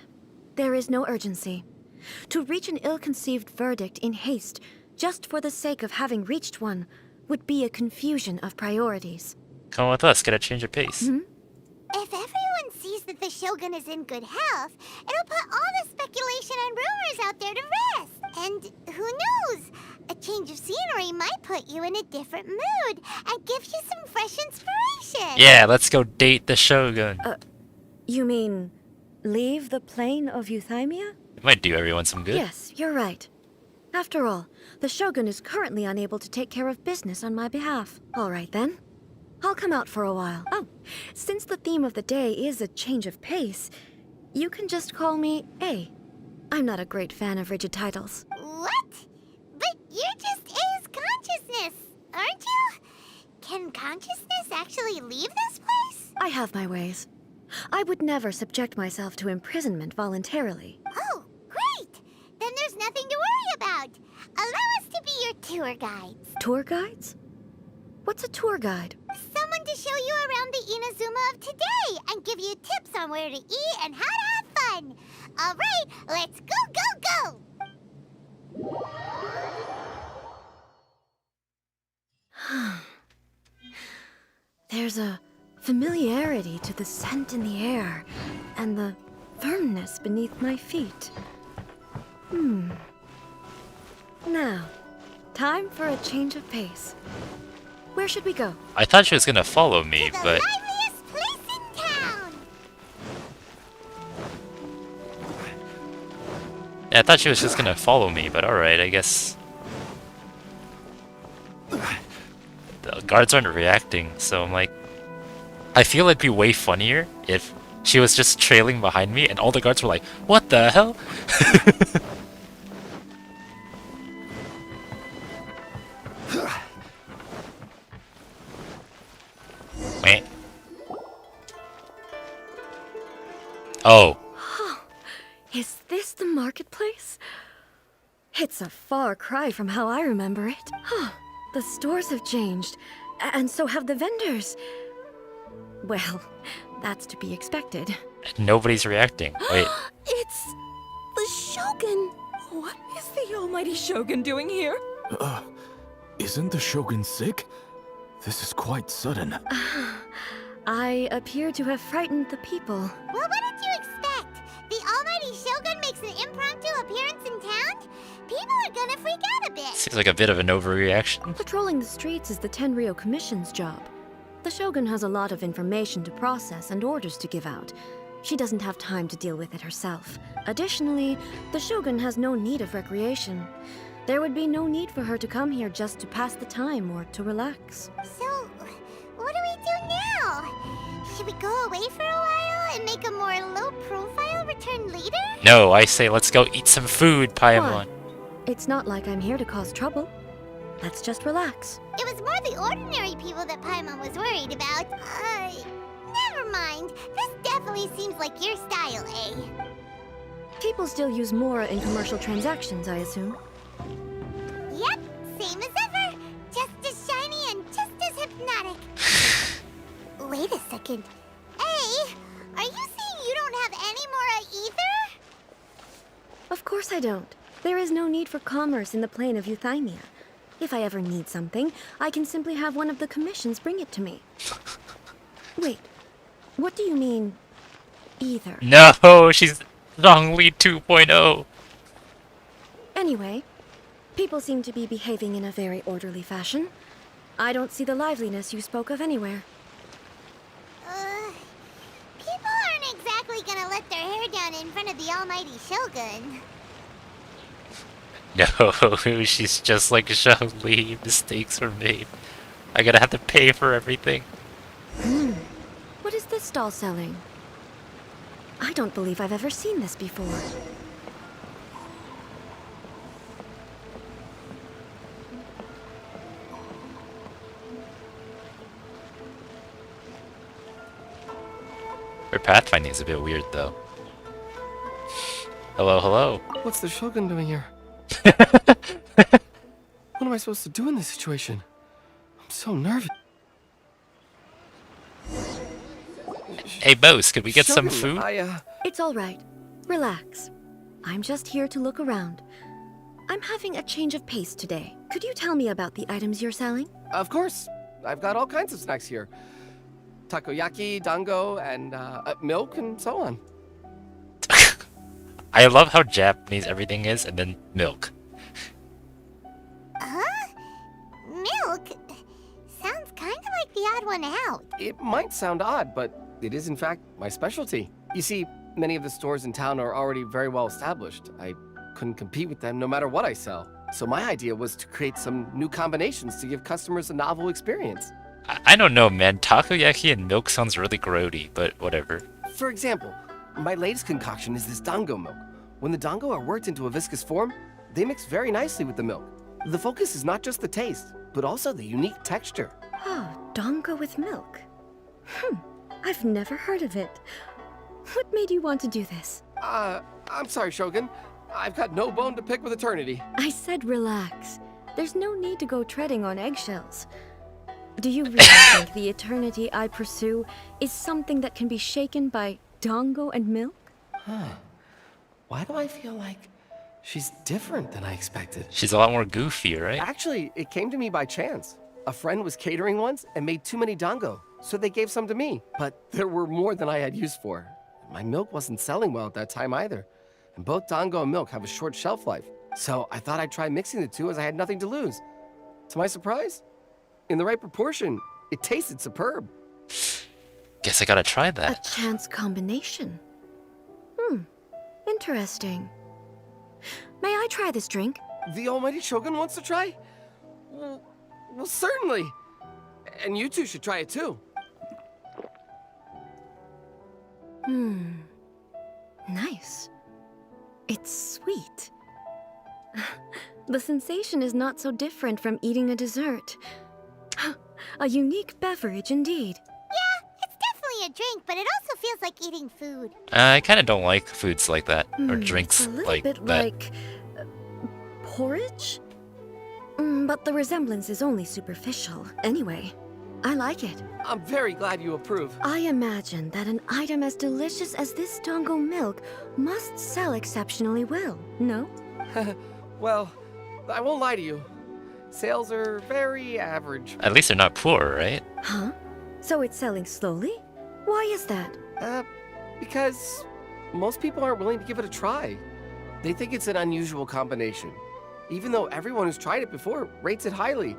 there is no urgency. To reach an ill-conceived verdict in haste, just for the sake of having reached one, would be a confusion of priorities. Come with us, get a change of pace. If everyone sees that the Shogun is in good health, it'll put all the speculation and rumors out there to rest. And who knows? A change of scenery might put you in a different mood and give you some fresh inspiration. Yeah, let's go date the Shogun. You mean, leave the plane of Euthymia? It might do everyone some good. Yes, you're right. After all, the Shogun is currently unable to take care of business on my behalf. All right then. I'll come out for a while. Oh, since the theme of the day is a change of pace, you can just call me A. I'm not a great fan of rigid titles. What? But you're just A's consciousness, aren't you? Can consciousness actually leave this place? I have my ways. I would never subject myself to imprisonment voluntarily. Oh, great! Then there's nothing to worry about. Allow us to be your tour guides. Tour guides? What's a tour guide? Someone to show you around the Inazuma of today and give you tips on where to eat and how to have fun. All right, let's go! There's a familiarity to the scent in the air and the firmness beneath my feet. Now, time for a change of pace. Where should we go? I thought she was gonna follow me, The but liveliest place in town! yeah, I thought she was just gonna follow me. But all right, I guess the guards aren't reacting, so I'm like, I feel it'd be way funnier if she was just trailing behind me and all the guards were like, "What the hell?" Wait. Oh. Is this the marketplace? It's a far cry from how I remember it. The stores have changed, and so have the vendors. Well, that's to be expected. Nobody's reacting. Wait. It's the Shogun. What is the almighty Shogun doing here? Isn't the Shogun sick? This is quite sudden. I appear to have frightened the people. Well, what did you expect? The almighty Shogun makes an impromptu appearance in town? People are gonna freak out a bit. Seems like a bit of an overreaction. Patrolling the streets is the Tenryou Commission's job. The Shogun has a lot of information to process and orders to give out. She doesn't have time to deal with it herself. Additionally, the Shogun has no need of recreation. There would be no need for her to come here just to pass the time or to relax. So, what do we do now? Should we go away for a while and make a more low-profile return later? No, I say let's go eat some food, Paimon. It's not like I'm here to cause trouble. Let's just relax. It was more the ordinary people that Paimon was worried about. Never mind. This definitely seems like your style, eh? People still use Mora in commercial transactions, I assume. Yep, same as ever. Just as shiny and just as hypnotic. Wait a second. Hey, are you saying you don't have any Mora either? Of course I don't. There is no need for commerce in the plane of Euthymia. If I ever need something, I can simply have one of the commissions bring it to me. Wait, what do you mean, either? No, she's Zhongli 2.0. Anyway, people seem to be behaving in a very orderly fashion. I don't see the liveliness you spoke of anywhere. People aren't exactly gonna let their hair down in front of the almighty Shogun. No, she's just like Zhongli. Mistakes were made. I gotta have to pay for everything. What is this stall selling? I don't believe I've ever seen this before. Her pathfinding is a bit weird, though. Hello, hello. What's the Shogun doing here? What am I supposed to do in this situation? I'm so nervous. Hey, boss, could we get some Shogun, food? It's all right. Relax. I'm just here to look around. I'm having a change of pace today. Could you tell me about the items you're selling? Of course. I've got all kinds of snacks here. Takoyaki, dango, and milk, and so on. I love how Japanese everything is, and then milk. Huh? Milk? Sounds kind of like the odd one out. It might sound odd, but it is in fact my specialty. You see, many of the stores in town are already very well established. I couldn't compete with them no matter what I sell. So my idea was to create some new combinations to give customers a novel experience. I don't know, man. Takoyaki and milk sounds really grody, but whatever. For example, my latest concoction is this dango milk. When the dango are worked into a viscous form, they mix very nicely with the milk. The focus is not just the taste, but also the unique texture. Oh, dango with milk. I've never heard of it. What made you want to do this? I'm sorry, Shogun. I've got no bone to pick with eternity. I said relax. There's no need to go treading on eggshells. Do you really think the eternity I pursue is something that can be shaken by dango and milk? Why do I feel like she's different than I expected? She's a lot more goofy, right? Actually, it came to me by chance. A friend was catering once and made too many dango, so they gave some to me. But there were more than I had use for. My milk wasn't selling well at that time either. And both dango and milk have a short shelf life. So I thought I'd try mixing the two as I had nothing to lose. To my surprise, in the right proportion, it tasted superb. Guess I gotta try that. A chance combination. Interesting. May I try this drink? The almighty Shogun wants to try? Well, certainly. And you two should try it too. Nice. It's sweet. The sensation is not so different from eating a dessert. A unique beverage indeed. Yeah, it's definitely a drink, but it also feels like eating food. I kind of don't like foods like that, or drinks a little like bit that. like porridge? But the resemblance is only superficial. Anyway, I like it. I'm very glad you approve. I imagine that an item as delicious as this dango milk must sell exceptionally well, no? Well, I won't lie to you. Sales are very average. At least they're not poor, right? Huh? So it's selling slowly? Why is that? Because most people aren't willing to give it a try. They think it's an unusual combination. Even though everyone who's tried it before rates it highly.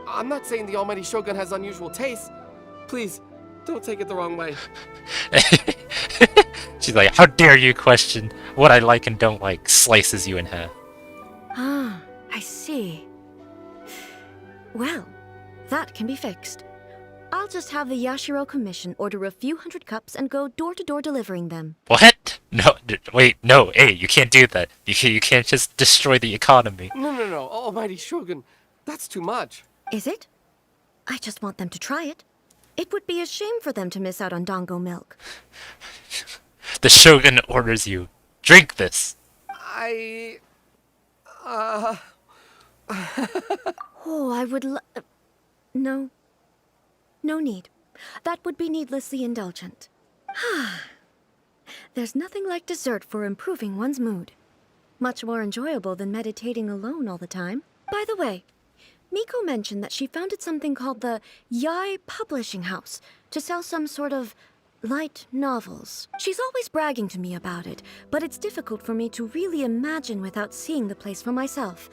I'm not saying the almighty Shogun has unusual tastes. Please, don't take it the wrong way. She's like, how dare you question what I like and don't like, slices you in half. Ah, I see. Well, that can be fixed. I'll just have the Yashiro Commission order a few hundred cups and go door-to-door delivering them. What? No, wait, no, hey, you can't do that. You can't just destroy the economy. No, almighty Shogun. That's too much. Is it? I just want them to try it. It would be a shame for them to miss out on dango milk. The Shogun orders you. Drink this. Oh, I would No. No need. That would be needlessly indulgent. There's nothing like dessert for improving one's mood. Much more enjoyable than meditating alone all the time. By the way, Miko mentioned that she founded something called the Yai Publishing House to sell some sort of light novels. She's always bragging to me about it, but it's difficult for me to really imagine without seeing the place for myself.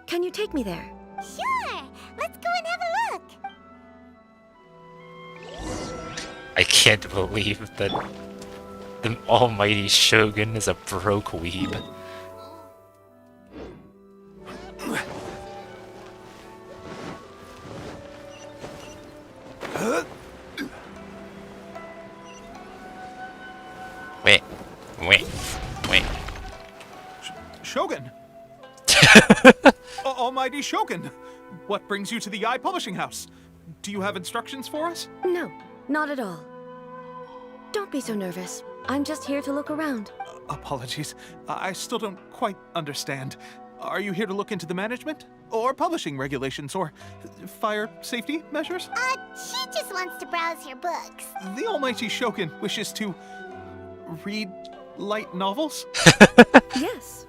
Can you take me there? Sure! Let's go and have a look! I can't believe that the almighty Shogun is a broke weeb. Wait. Shogun! Almighty Shogun! What brings you to the Eye Publishing House? Do you have instructions for us? No, not at all. Don't be so nervous. I'm just here to look around. Apologies. I still don't quite understand. Are you here to look into the management? Or publishing regulations? Or fire safety measures? She just wants to browse your books. The almighty Shogun wishes to read light novels? Yes.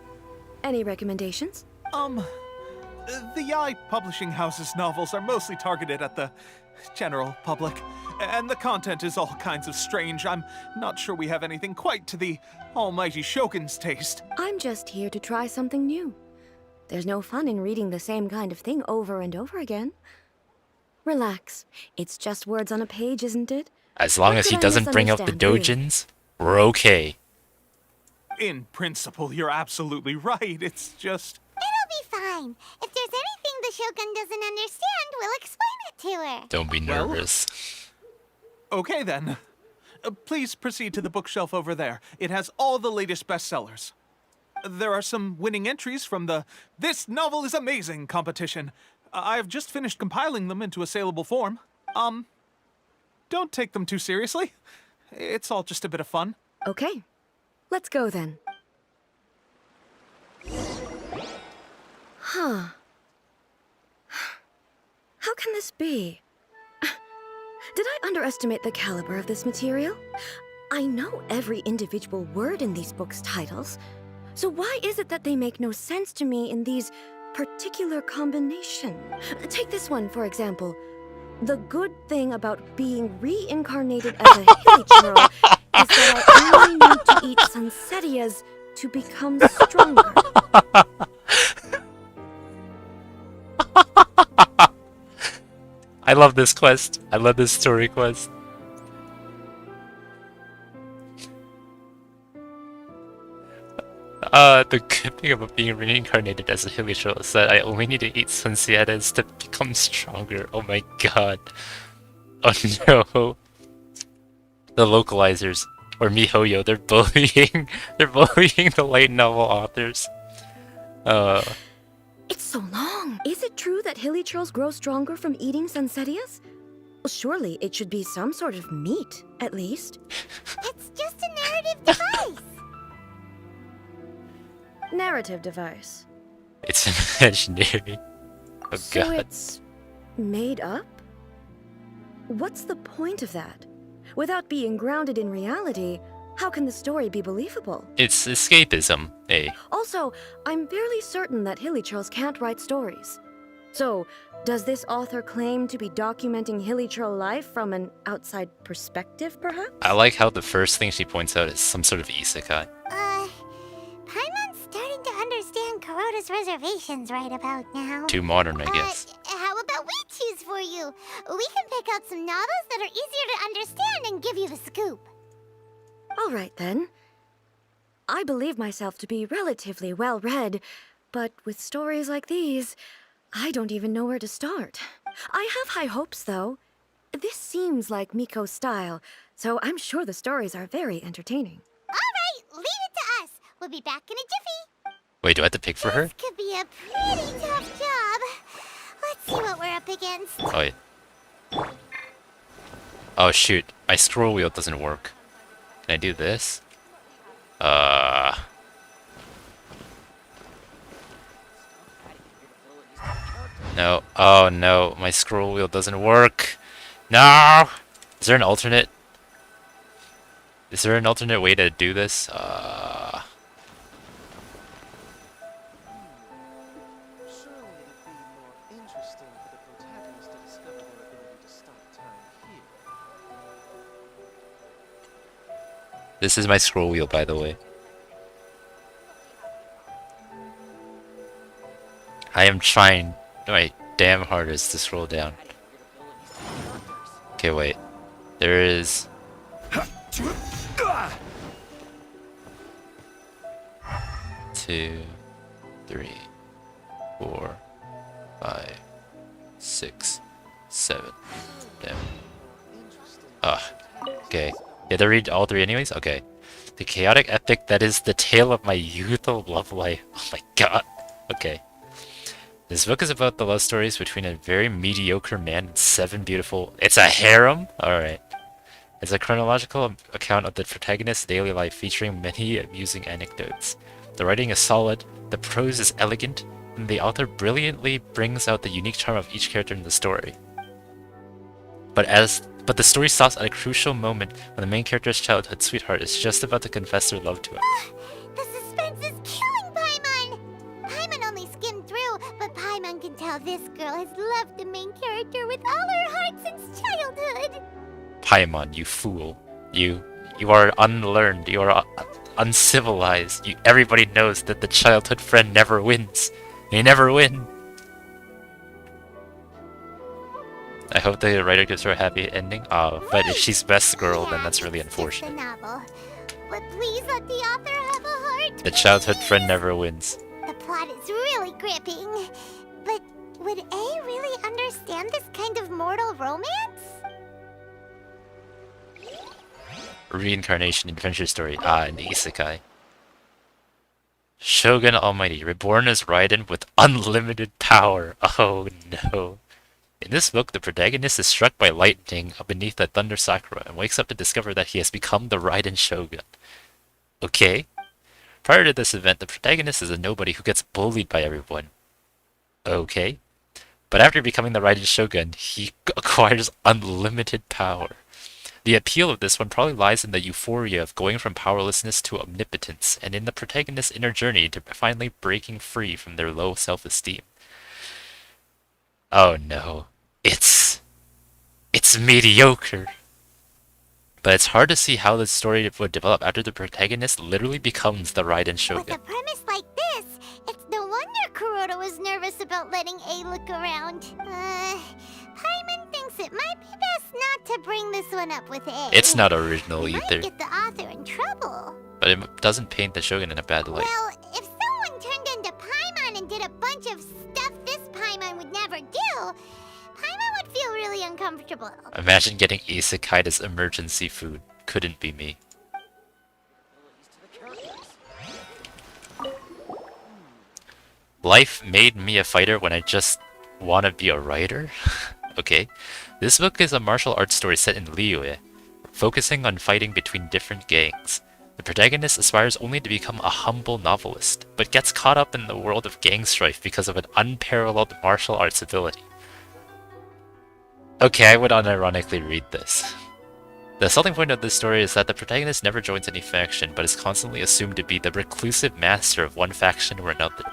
Any recommendations? The Yai Publishing House's novels are mostly targeted at the general public, and the content is all kinds of strange. I'm not sure we have anything quite to the almighty Shogun's taste. I'm just here to try something new. There's no fun in reading the same kind of thing over and over again. Relax. It's just words on a page, isn't it? As long What as he could I doesn't bring up the misunderstand, really? dojins, we're okay. In principle, you're absolutely right. It's just... It'll be fine. If there's anything the Shogun doesn't understand, we'll explain it to her. Don't be Well, nervous. Okay then. Please proceed to the bookshelf over there. It has all the latest bestsellers. There are some winning entries from the This Novel is Amazing competition. I've just finished compiling them into a saleable form. Don't take them too seriously. It's all just a bit of fun. Okay, let's go then. Huh. How can this be? Did I underestimate the caliber of this material? I know every individual word in these books' titles, so why is it that they make no sense to me in these particular combination? Take this one, for example. The good thing about being reincarnated as a Hilichurl is that I only need to eat Sunsetias to become stronger. I love this quest. I love this story quest. The good thing about being reincarnated as a Hilichurl is that I only need to eat Sunsietas to become stronger. Oh my god. Oh no. The localizers, or MiHoYo, they're bullying the light novel authors. It's so long. Is it true that Hilichurls grow stronger from eating Sunsetias? Well, surely it should be some sort of meat, at least. It's just a narrative device. Narrative device. It's imaginary. Oh So god. it's made up? What's the point of that? Without being grounded in reality, how can the story be believable? It's escapism, eh? Also, I'm fairly certain that Hilichurls can't write stories. So, does this author claim to be documenting Hilichurl life from an outside perspective, perhaps? I like how the first thing she points out is some sort of isekai. Paimon's starting to understand Kuroda's reservations right about now. Too modern, I guess. How about we choose for you? We can pick out some novels that are easier to understand and give you the scoop. All right, then. I believe myself to be relatively well-read, but with stories like these, I don't even know where to start. I have high hopes, though. This seems like Miko's style, so I'm sure the stories are very entertaining. All right, leave it to us. We'll be back in a jiffy. Wait, do I have to pick for her? This could be a pretty tough job. Let's see what we're up against. Oh wait. Oh shoot, my scroll wheel doesn't work. Can I do this? No. Oh no, my scroll wheel doesn't work. No! Is there an alternate? Is there an alternate way to do this? This is my scroll wheel, by the way. I am trying my damn hardest to scroll down. Okay, wait. There is... 2, 3, 4, 5, 6, 7. Damn. Okay. You have to read all 3 anyways? Okay. The chaotic epic that is the tale of my youthful love life. Oh my god. Okay. This book is about the love stories between a very mediocre man and 7 beautiful... It's a harem? Alright. It's a chronological account of the protagonist's daily life featuring many amusing anecdotes. The writing is solid, the prose is elegant, and the author brilliantly brings out the unique charm of each character in the story. But the story stops at a crucial moment when the main character's childhood sweetheart is just about to confess her love to him. The suspense is killing Paimon! Paimon only skimmed through, but Paimon can tell this girl has loved the main character with all her heart since childhood! Paimon, you fool. You are unlearned, you are uncivilized. Everybody knows that the childhood friend never wins. They never win. I hope the writer gives her a happy ending. But if she's best girl, then that's really unfortunate. The novel. But please let the author have a heart. The childhood friend never wins. The plot plot is really gripping. But would A really understand this kind of mortal romance? Reincarnation adventure story. An isekai. Shogun Almighty, reborn as Raiden with unlimited power. Oh no. In this book, the protagonist is struck by lightning beneath a thunder sakura and wakes up to discover that he has become the Raiden Shogun. Okay. Prior to this event, the protagonist is a nobody who gets bullied by everyone. Okay. But after becoming the Raiden Shogun, he acquires unlimited power. The appeal of this one probably lies in the euphoria of going from powerlessness to omnipotence, and in the protagonist's inner journey to finally breaking free from their low self-esteem. Oh no. It's mediocre. But it's hard to see how the story would develop after the protagonist literally becomes the Raiden Shogun. With a premise like this, it's no wonder Kuroda was nervous about letting A look around. Paimon thinks it might be best not to bring this one up with A. It's not original It either. might get the author in trouble. But it doesn't paint the Shogun in a bad light. Well, if someone turned into Paimon and did a bunch of stuff this Paimon would never do, Paimon would feel really uncomfortable. Imagine getting isekai as emergency food. Couldn't be me. Life made me a fighter when I just want to be a writer? Okay. This book is a martial arts story set in Liyue, focusing on fighting between different gangs. The protagonist aspires only to become a humble novelist, but gets caught up in the world of gang strife because of an unparalleled martial arts ability. Okay, I would unironically read this. The selling point of this story is that the protagonist never joins any faction, but is constantly assumed to be the reclusive master of one faction or another.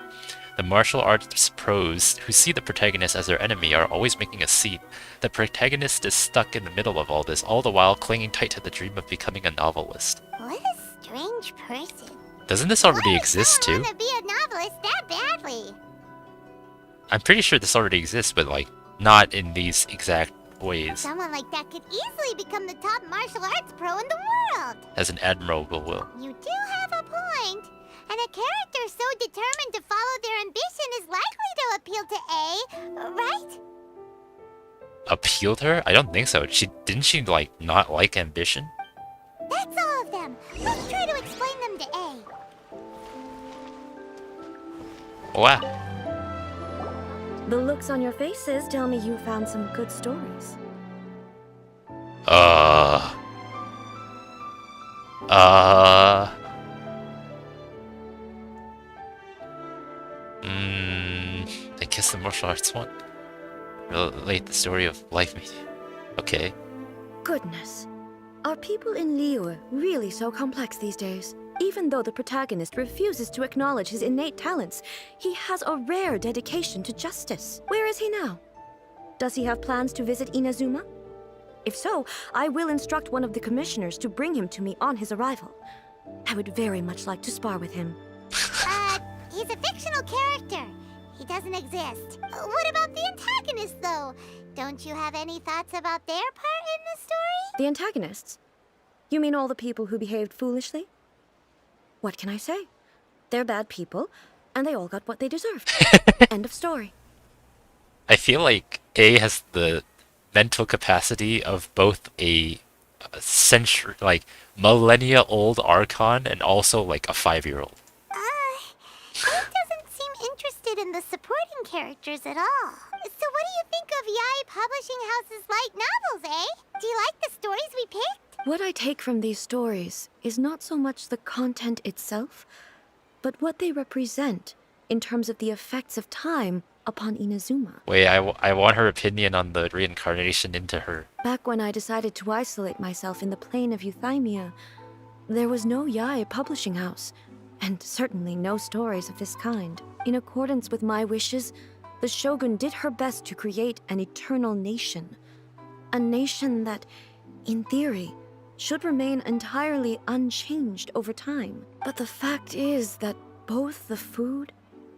The martial arts pros who see the protagonist as their enemy are always making a scene. The protagonist is stuck in the middle of all this, all the while clinging tight to the dream of becoming a novelist. What a strange person. Doesn't this already exist too? I want to be a novelist that badly. I'm pretty sure this already exists, but like, not in these exact ways. Someone like that could easily become the top martial arts pro in the world. As an admirable will. You do have a point. And a character so determined to follow their ambition is likely to appeal to A, right? Appealed her? I don't think so. Didn't she like not like ambition? That's all of them. Let's try to explain them to A. Wow. The looks on your faces tell me you found some good stories. I guess the martial arts one. Relate the story of life. Okay. Goodness. Are people in Liyue really so complex these days? Even though the protagonist refuses to acknowledge his innate talents, he has a rare dedication to justice. Where is he now? Does he have plans to visit Inazuma? If so, I will instruct one of the commissioners to bring him to me on his arrival. I would very much like to spar with him. He's a fictional character. He doesn't exist. What about the antagonist, though? Don't you have any thoughts about their part in the story? The antagonists? You mean all the people who behaved foolishly? What can I say? They're bad people, and they all got what they deserved. End of story. I feel like A has the mental capacity of both a century, like millennia-old Archon, and also like a 5-year-old. He doesn't seem interested in the supporting characters at all. So what do you think of Yae Publishing House's light novels, eh? Do you like the stories we picked? What I take from these stories is not so much the content itself, but what they represent in terms of the effects of time upon Inazuma. Wait, I want her opinion on the reincarnation into her. Back when I decided to isolate myself in the plane of Euthymia, there was no Yae Publishing House, and certainly no stories of this kind. In accordance with my wishes, the Shogun did her best to create an eternal nation. A nation that, in theory, should remain entirely unchanged over time. But the fact is that both the food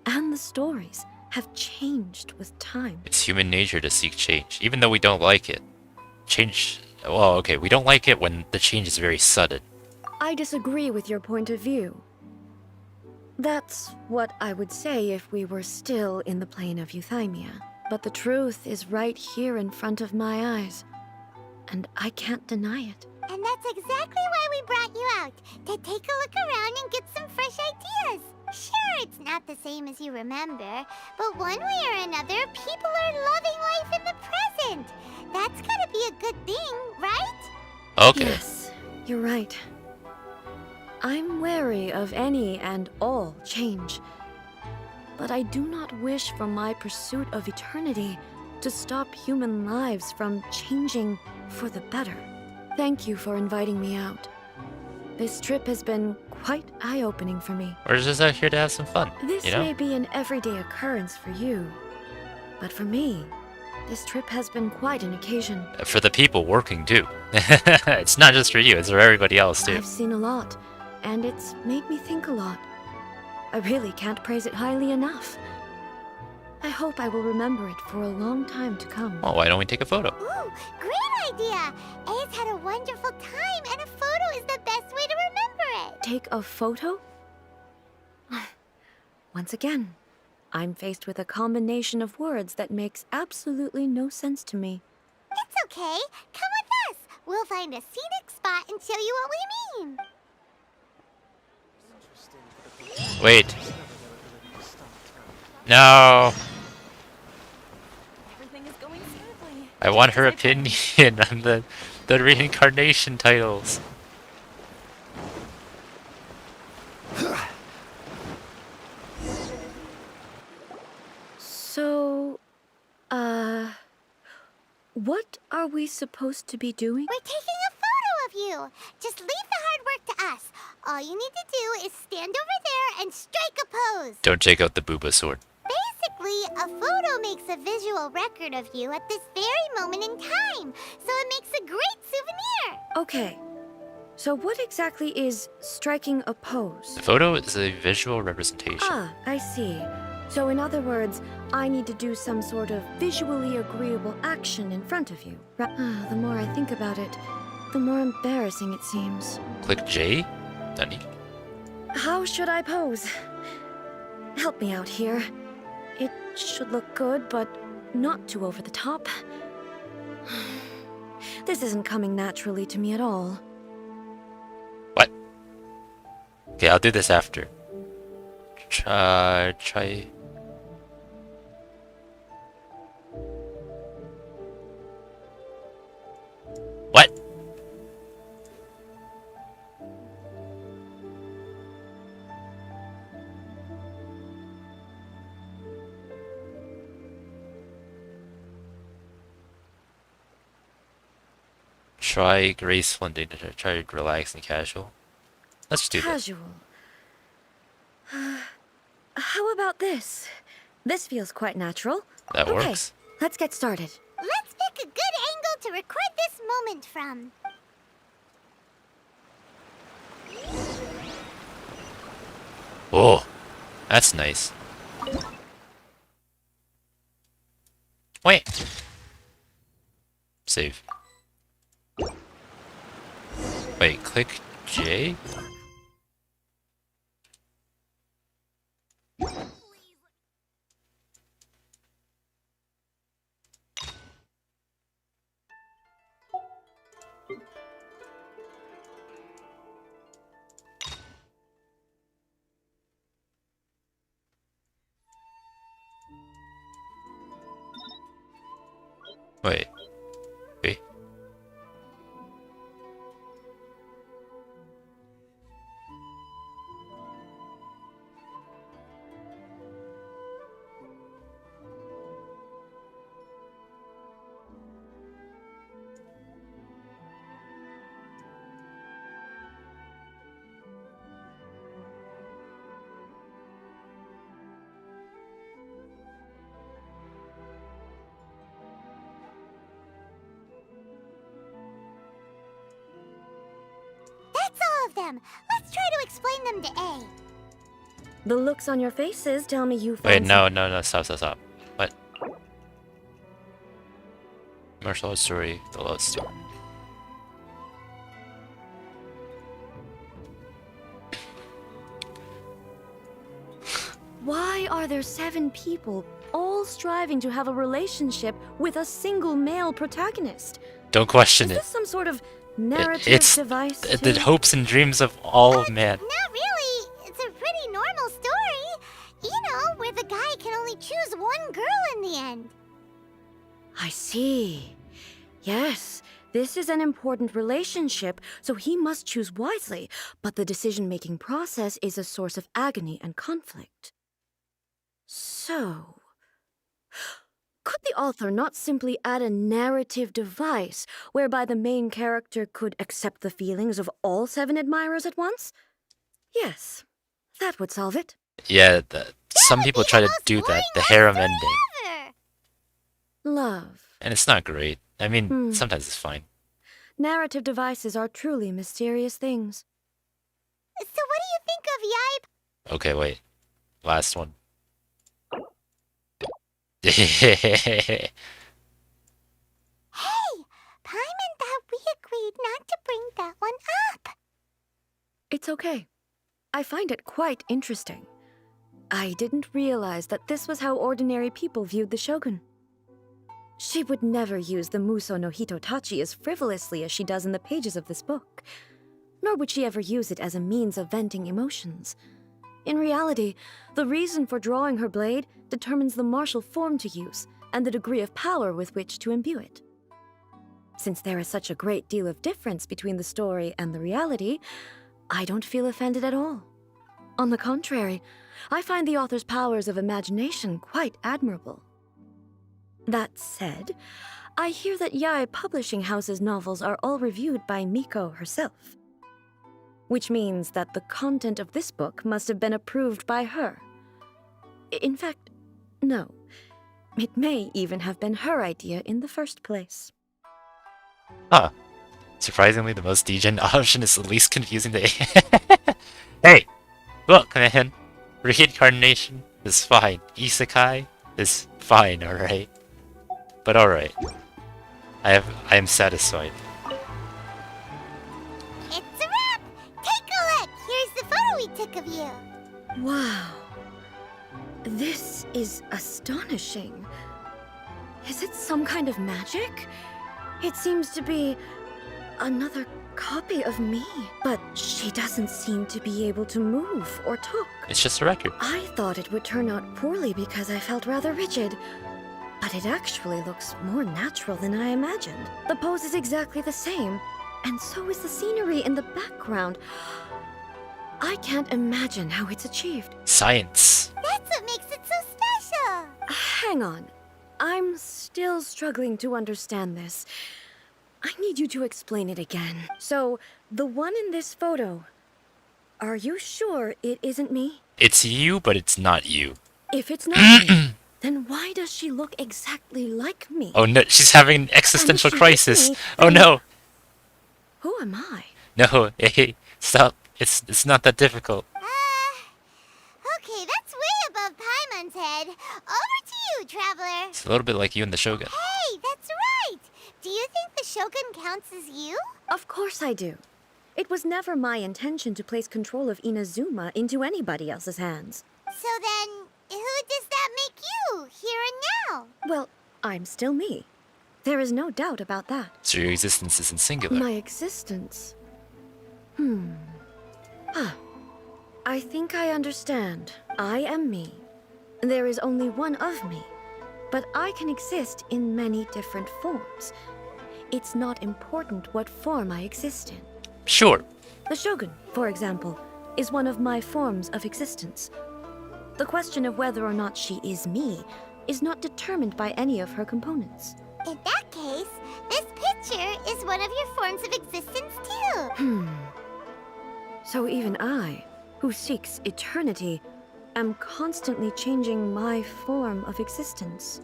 and the stories have changed with time. It's human nature to seek change, even though we don't like it. Change... Well, okay, we don't like it when the change is very sudden. I disagree with your point of view. That's what I would say if we were still in the plane of euthymia. But the truth is right here in front of my eyes, and I can't deny it. And that's exactly why we brought you out, to take a look around and get some fresh ideas. Sure, it's not the same as you remember, but one way or another, people are loving life in the present. That's gotta be a good thing, right? Okay. Yes, you're right. I'm wary of any and all change. But I do not wish for my pursuit of eternity to stop human lives from changing for the better. Thank you for inviting me out. This trip has been quite eye-opening for me. We're just out here to have some fun, This you know? may be an everyday occurrence for you, but for me, this trip has been quite an occasion. For the people working too. It's not just for you, it's for everybody else too. I've seen a lot, and it's made me think a lot. I really can't praise it highly enough. I hope I will remember it for a long time to come. Well, why don't we take a photo? Ooh, great idea! A's had a wonderful time, and a photo is the best way to remember it. Take a photo? Once again, I'm faced with a combination of words that makes absolutely no sense to me. It's okay. Come with us. We'll find a scenic spot and show you what we mean. Wait. No. Everything is going smoothly. I want her opinion on the reincarnation titles. So, what are we supposed to be doing? We're taking a photo of you. Just leave the hard work to us. All you need to do is stand over there and strike a pose. Don't take out the booba sword. Basically, a photo makes a visual record of you at this very moment in time, so it makes a great souvenir. Okay, so what exactly is striking a pose? The photo is a visual representation. Ah, I see. So in other words, I need to do some sort of visually agreeable action in front of you. The more I think about it, the more embarrassing it seems. Click J. Danny. How should I pose? Help me out here. It should look good, but not too over the top. This isn't coming naturally to me at all. What? Okay, I'll do this after. Try. What? Try graceful and dignified. Try relaxed and casual. Let's do that. Casual. How about this? This feels quite natural. That Okay, works. let's get started. Let's pick a good angle to record this moment from. Oh, that's nice. Wait. Save. Wait, click J? Wait. Wait. That's all of them. Let's try to explain them to A. The looks on your faces tell me you Wait, fancy- no, stop. What? Martial arts story, the love story. Why are there 7 people all striving to have a relationship with a single male protagonist? Don't question Is it. this some sort of narrative It's device the too? hopes and dreams of all of man. Not really. It's a pretty normal story. You know, where the guy can only choose one girl in the end. I see. Yes, this is an important relationship, so he must choose wisely, but the decision-making process is a source of agony and conflict. So, could the author not simply add a narrative device whereby the main character could accept the feelings of all 7 admirers at once? Yes, that would solve it. Yeah, some people try to do that, the harem ending. Love. And it's not great. I mean, sometimes it's fine. Narrative devices are truly mysterious things. So what do you think of Yai? Okay, wait. Last one. Hey, Paimon thought we agreed not to bring that one up. It's okay. I find it quite interesting. I didn't realize that this was how ordinary people viewed the shogun. She would never use the Muso no Hitotachi as frivolously as she does in the pages of this book, nor would she ever use it as a means of venting emotions. In reality, the reason for drawing her blade determines the martial form to use and the degree of power with which to imbue it. Since there is such a great deal of difference between the story and the reality, I don't feel offended at all. On the contrary, I find the author's powers of imagination quite admirable. That said, I hear that Yae Publishing House's novels are all reviewed by Miko herself. Which means that the content of this book must have been approved by her. In fact, no. It may even have been her idea in the first place. Huh. Surprisingly, the most degen option is the least confusing to Hey! Look, man. Reincarnation is fine. Isekai is fine, alright? But alright. I am satisfied. It's a wrap! Take a look! Here's the photo we took of you. Wow. This is astonishing. Is it some kind of magic? It seems to be another copy of me, but she doesn't seem to be able to move or talk. It's just a record. I thought it would turn out poorly because I felt rather rigid, but it actually looks more natural than I imagined. The pose is exactly the same, and so is the scenery in the background. I can't imagine how it's achieved. Science. That's what makes it so special. Hang on. I'm still struggling to understand this. I need you to explain it again. So, the one in this photo, are you sure it isn't me? It's you, but it's not you. If it's not me, then why does she look exactly like me? Oh no, she's having an existential she is crisis. me, Oh then- no. Who am I? No, hey, stop. It's not that difficult. Okay, that's way above Paimon's head. Over to you, Traveler. It's a little bit like you and the Shogun. Hey, that's right! Do you think the Shogun counts as you? Of course I do. It was never my intention to place control of Inazuma into anybody else's hands. So then, who does that make you, here and now? Well, I'm still me. There is no doubt about that. So your existence isn't singular. My existence? I think I understand. I am me. There is only one of me. But I can exist in many different forms. It's not important what form I exist in. Sure. The Shogun, for example, is one of my forms of existence. The question of whether or not she is me is not determined by any of her components. In that case, this picture is one of your forms of existence too. So even I, who seeks eternity, am constantly changing my form of existence.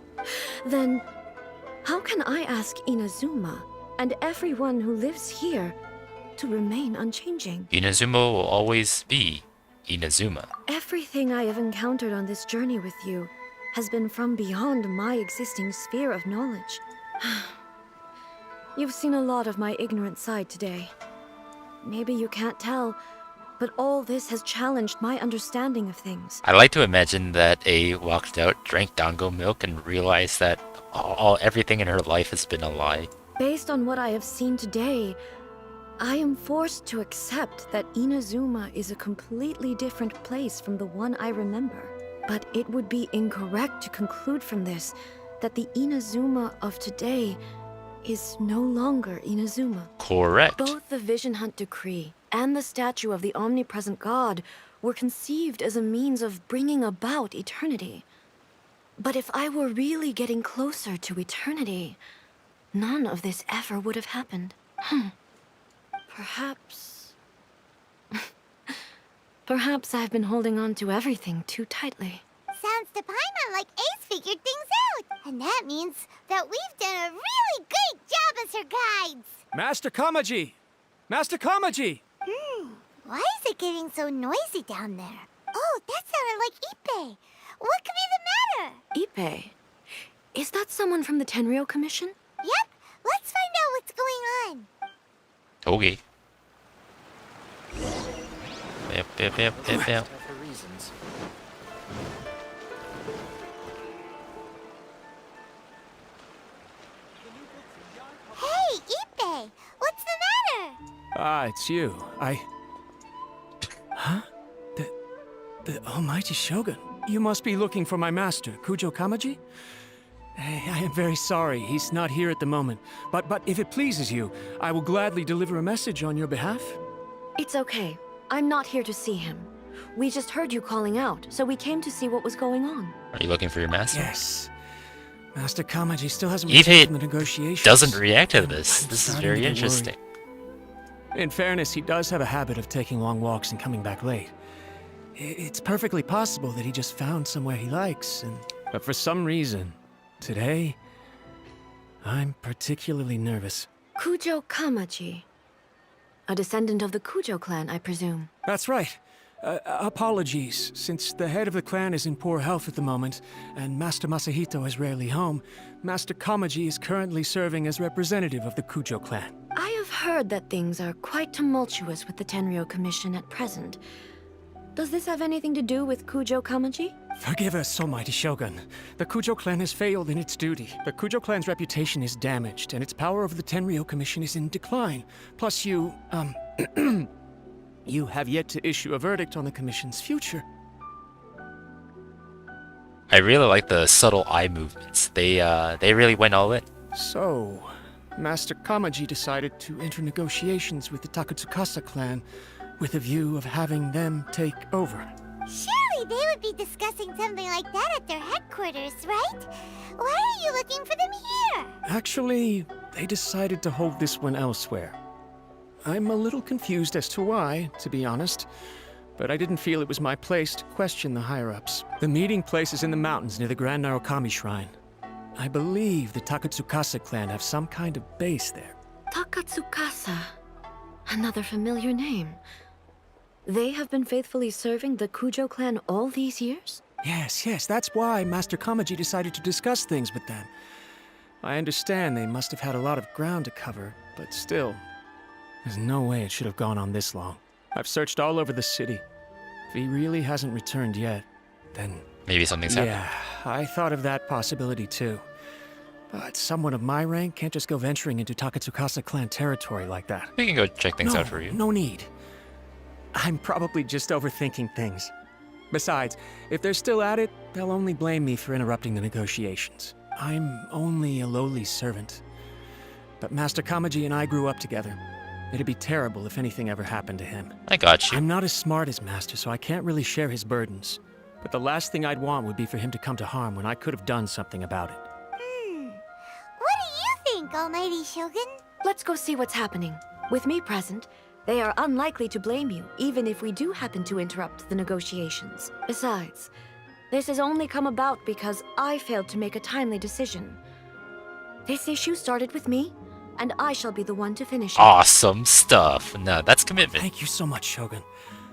Then, how can I ask Inazuma and everyone who lives here to remain unchanging? Inazuma will always be Inazuma. Everything I have encountered on this journey with you has been from beyond my existing sphere of knowledge. You've seen a lot of my ignorant side today. Maybe you can't tell, but all this has challenged my understanding of things. I like to imagine that A walked out, drank dango milk, and realized that everything in her life has been a lie. Based on what I have seen today, I am forced to accept that Inazuma is a completely different place from the one I remember. But it would be incorrect to conclude from this that the Inazuma of today is no longer Inazuma. Correct. Both the Vision Hunt Decree and the statue of the omnipresent god were conceived as a means of bringing about eternity. But if I were really getting closer to eternity, none of this ever would have happened. Perhaps... Perhaps I've been holding on to everything too tightly. Sounds to Paimon like Ace figured things out. And that means that we've done a really great job as her guides. Master Kamaji! Master Kamaji! Why is it getting so noisy down there? Oh, that sounded like Ippei. What could be the matter? Ippei? Is that someone from the Tenryou Commission? Yep, let's find out what's going on. Okay. Yep. Hey, Ippei, what's the matter? Ah, it's you. Huh? The almighty Shogun. You must be looking for my master, Kujo Kamaji? I am very sorry, he's not here at the moment. But if it pleases you, I will gladly deliver a message on your behalf. It's okay. I'm not here to see him. We just heard you calling out, so we came to see what was going on. Are you looking for your master? Yes. Master Kamaji still hasn't returned from the negotiations. Doesn't react to this. This is very starting to get interesting. In fairness, he does have a habit of taking long walks and coming back late. It's perfectly possible that he just found somewhere he likes, but for some reason, today, I'm particularly nervous. Kujo Kamaji. A descendant of the Kujo clan, I presume. That's right. Apologies, since the head of the clan is in poor health at the moment, and Master Masahito is rarely home, Master Kamaji is currently serving as representative of the Kujo clan. I have heard that things are quite tumultuous with the Tenryou Commission at present. Does this have anything to do with Kujo Kamaji? Forgive us, almighty Shogun. The Kujo clan has failed in its duty. The Kujo clan's reputation is damaged, and its power over the Tenryou Commission is in decline. Plus you, you have yet to issue a verdict on the Commission's future. I really like the subtle eye movements. They really went all in. So, Master Kamaji decided to enter negotiations with the Takatsukasa clan with a view of having them take over. Surely they would be discussing something like that at their headquarters, right? Why are you looking for them here? Actually, they decided to hold this one elsewhere. I'm a little confused as to why, to be honest, but I didn't feel it was my place to question the higher-ups. The meeting place is in the mountains near the Grand Narukami Shrine. I believe the Takatsukasa clan have some kind of base there. Takatsukasa. Another familiar name. They have been faithfully serving the Kujo clan all these years? Yes, that's why Master Kamaji decided to discuss things with them. I understand they must have had a lot of ground to cover, but still, there's no way it should have gone on this long. I've searched all over the city. If he really hasn't returned yet, then... Maybe something's happened. Yeah, I thought of that possibility too. But someone of my rank can't just go venturing into Takatsukasa clan territory like that. We can go check things out for you. No need. I'm probably just overthinking things. Besides, if they're still at it, they'll only blame me for interrupting the negotiations. I'm only a lowly servant. But Master Kamaji and I grew up together. It'd be terrible if anything ever happened to him. I got you. I'm not as smart as Master, so I can't really share his burdens. But the last thing I'd want would be for him to come to harm when I could have done something about it. What do you think, Almighty Shogun? Let's go see what's happening. With me present, they are unlikely to blame you, even if we do happen to interrupt the negotiations. Besides, this has only come about because I failed to make a timely decision. This issue started with me, and I shall be the one to finish it. Awesome stuff. No, that's commitment. Thank you so much, Shogun.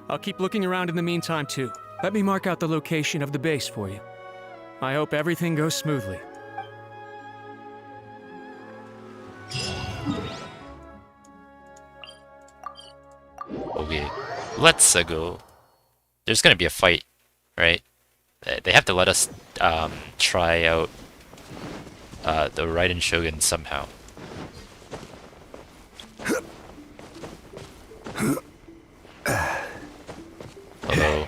I'll keep looking around in the meantime, too. Let me mark out the location of the base for you. I hope everything goes smoothly. Okay. Let's go. There's gonna be a fight, right? They have to let us try out the Raiden Shogun somehow. Although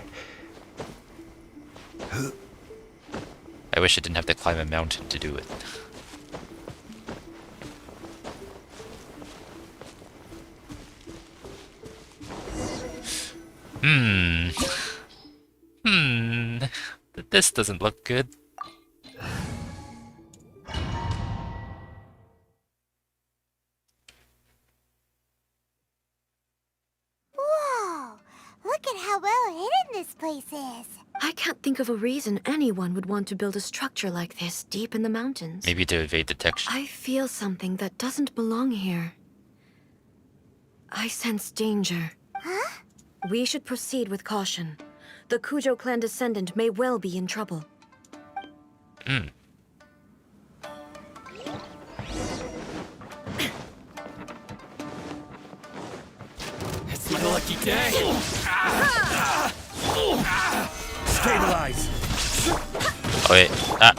I wish I didn't have to climb a mountain to do it. This doesn't look good. Whoa! Look at how well hidden this place is. I can't think of a reason anyone would want to build a structure like this deep in the mountains. Maybe to evade detection. I feel something that doesn't belong here. I sense danger. Huh? We should proceed with caution. The Kujo clan descendant may well be in trouble. It's my lucky day. Stabilize. Oh wait, ah.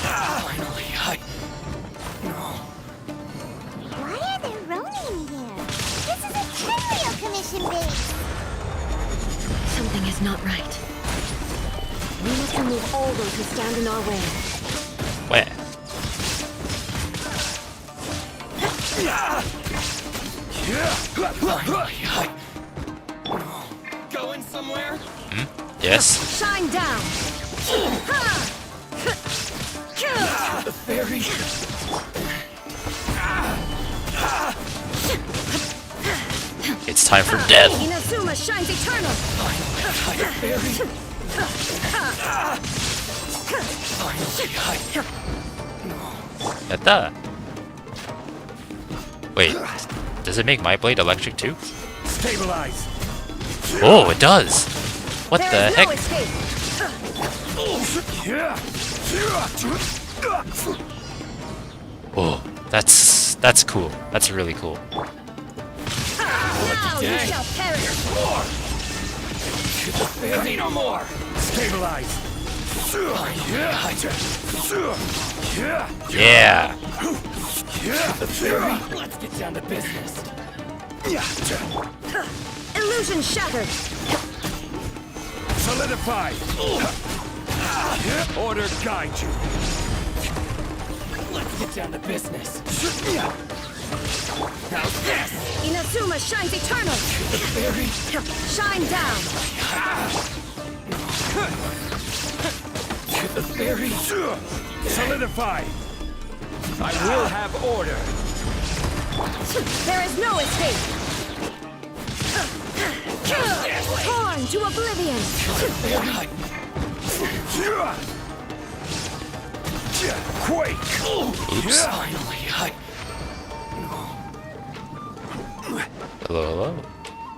Finally, Why are there Ronin here? This is a Tenryou Commission base. Something is not right. We must remove all those who stand in our way. Where? Going somewhere? Yes. Shine down! The fairy. It's time for death. Inazuma shines eternal! Yatta. Wait, does it make my blade electric too? Stabilize. Oh, it does. What the heck? Oh, that's cool. That's really cool. Now you shall perish! Fairy no more. Stabilize. Yeah. The fairy. Let's get down to business. Illusion shattered! Solidify. Order guide you. Let's get down to business. How's this? Inazuma shines eternal! The fairy. Shine down! The fairy. Solidify. I will have order. There is no escape! Torn to oblivion! Quake! Oops. Finally, Hello, hello.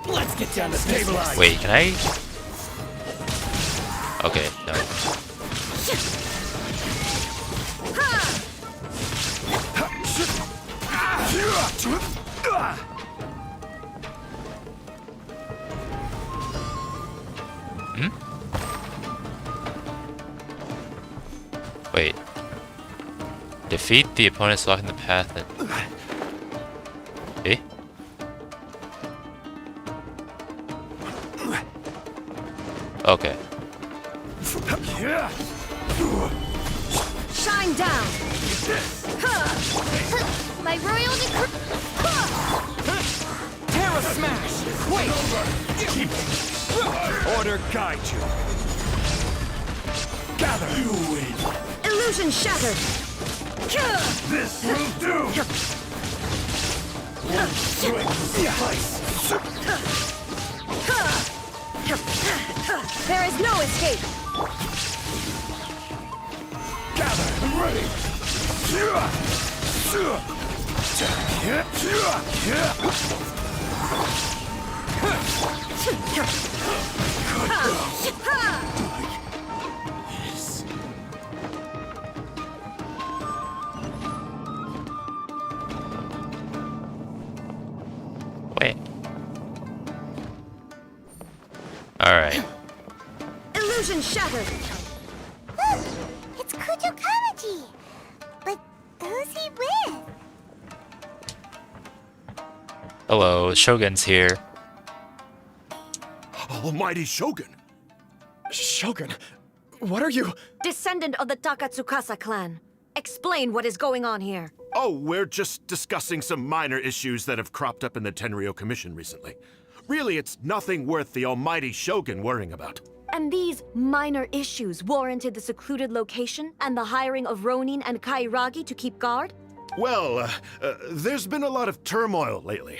Let's get down to Stabilize. Wait, can I? Okay, no. Wait. Defeat the opponents blocking the path and... Eh? Okay. Shine down! My royal decree. Terra smash! Wait! Order guide you. Gather. You win. Illusion shattered! This will do. One swing suffice. There is no escape! Gather. Ready. Alright. Illusion shattered! Look! It's Kujo Kamaji! But who's he with? Hello, Shogun's here. Almighty Shogun! Shogun, what are you? Descendant of the Takatsukasa clan. Explain what is going on here. Oh, we're just discussing some minor issues that have cropped up in the Tenryou Commission recently. Really, it's nothing worth the almighty Shogun worrying about. And these minor issues warranted the secluded location and the hiring of Ronin and Kairagi to keep guard? Well, there's been a lot of turmoil lately.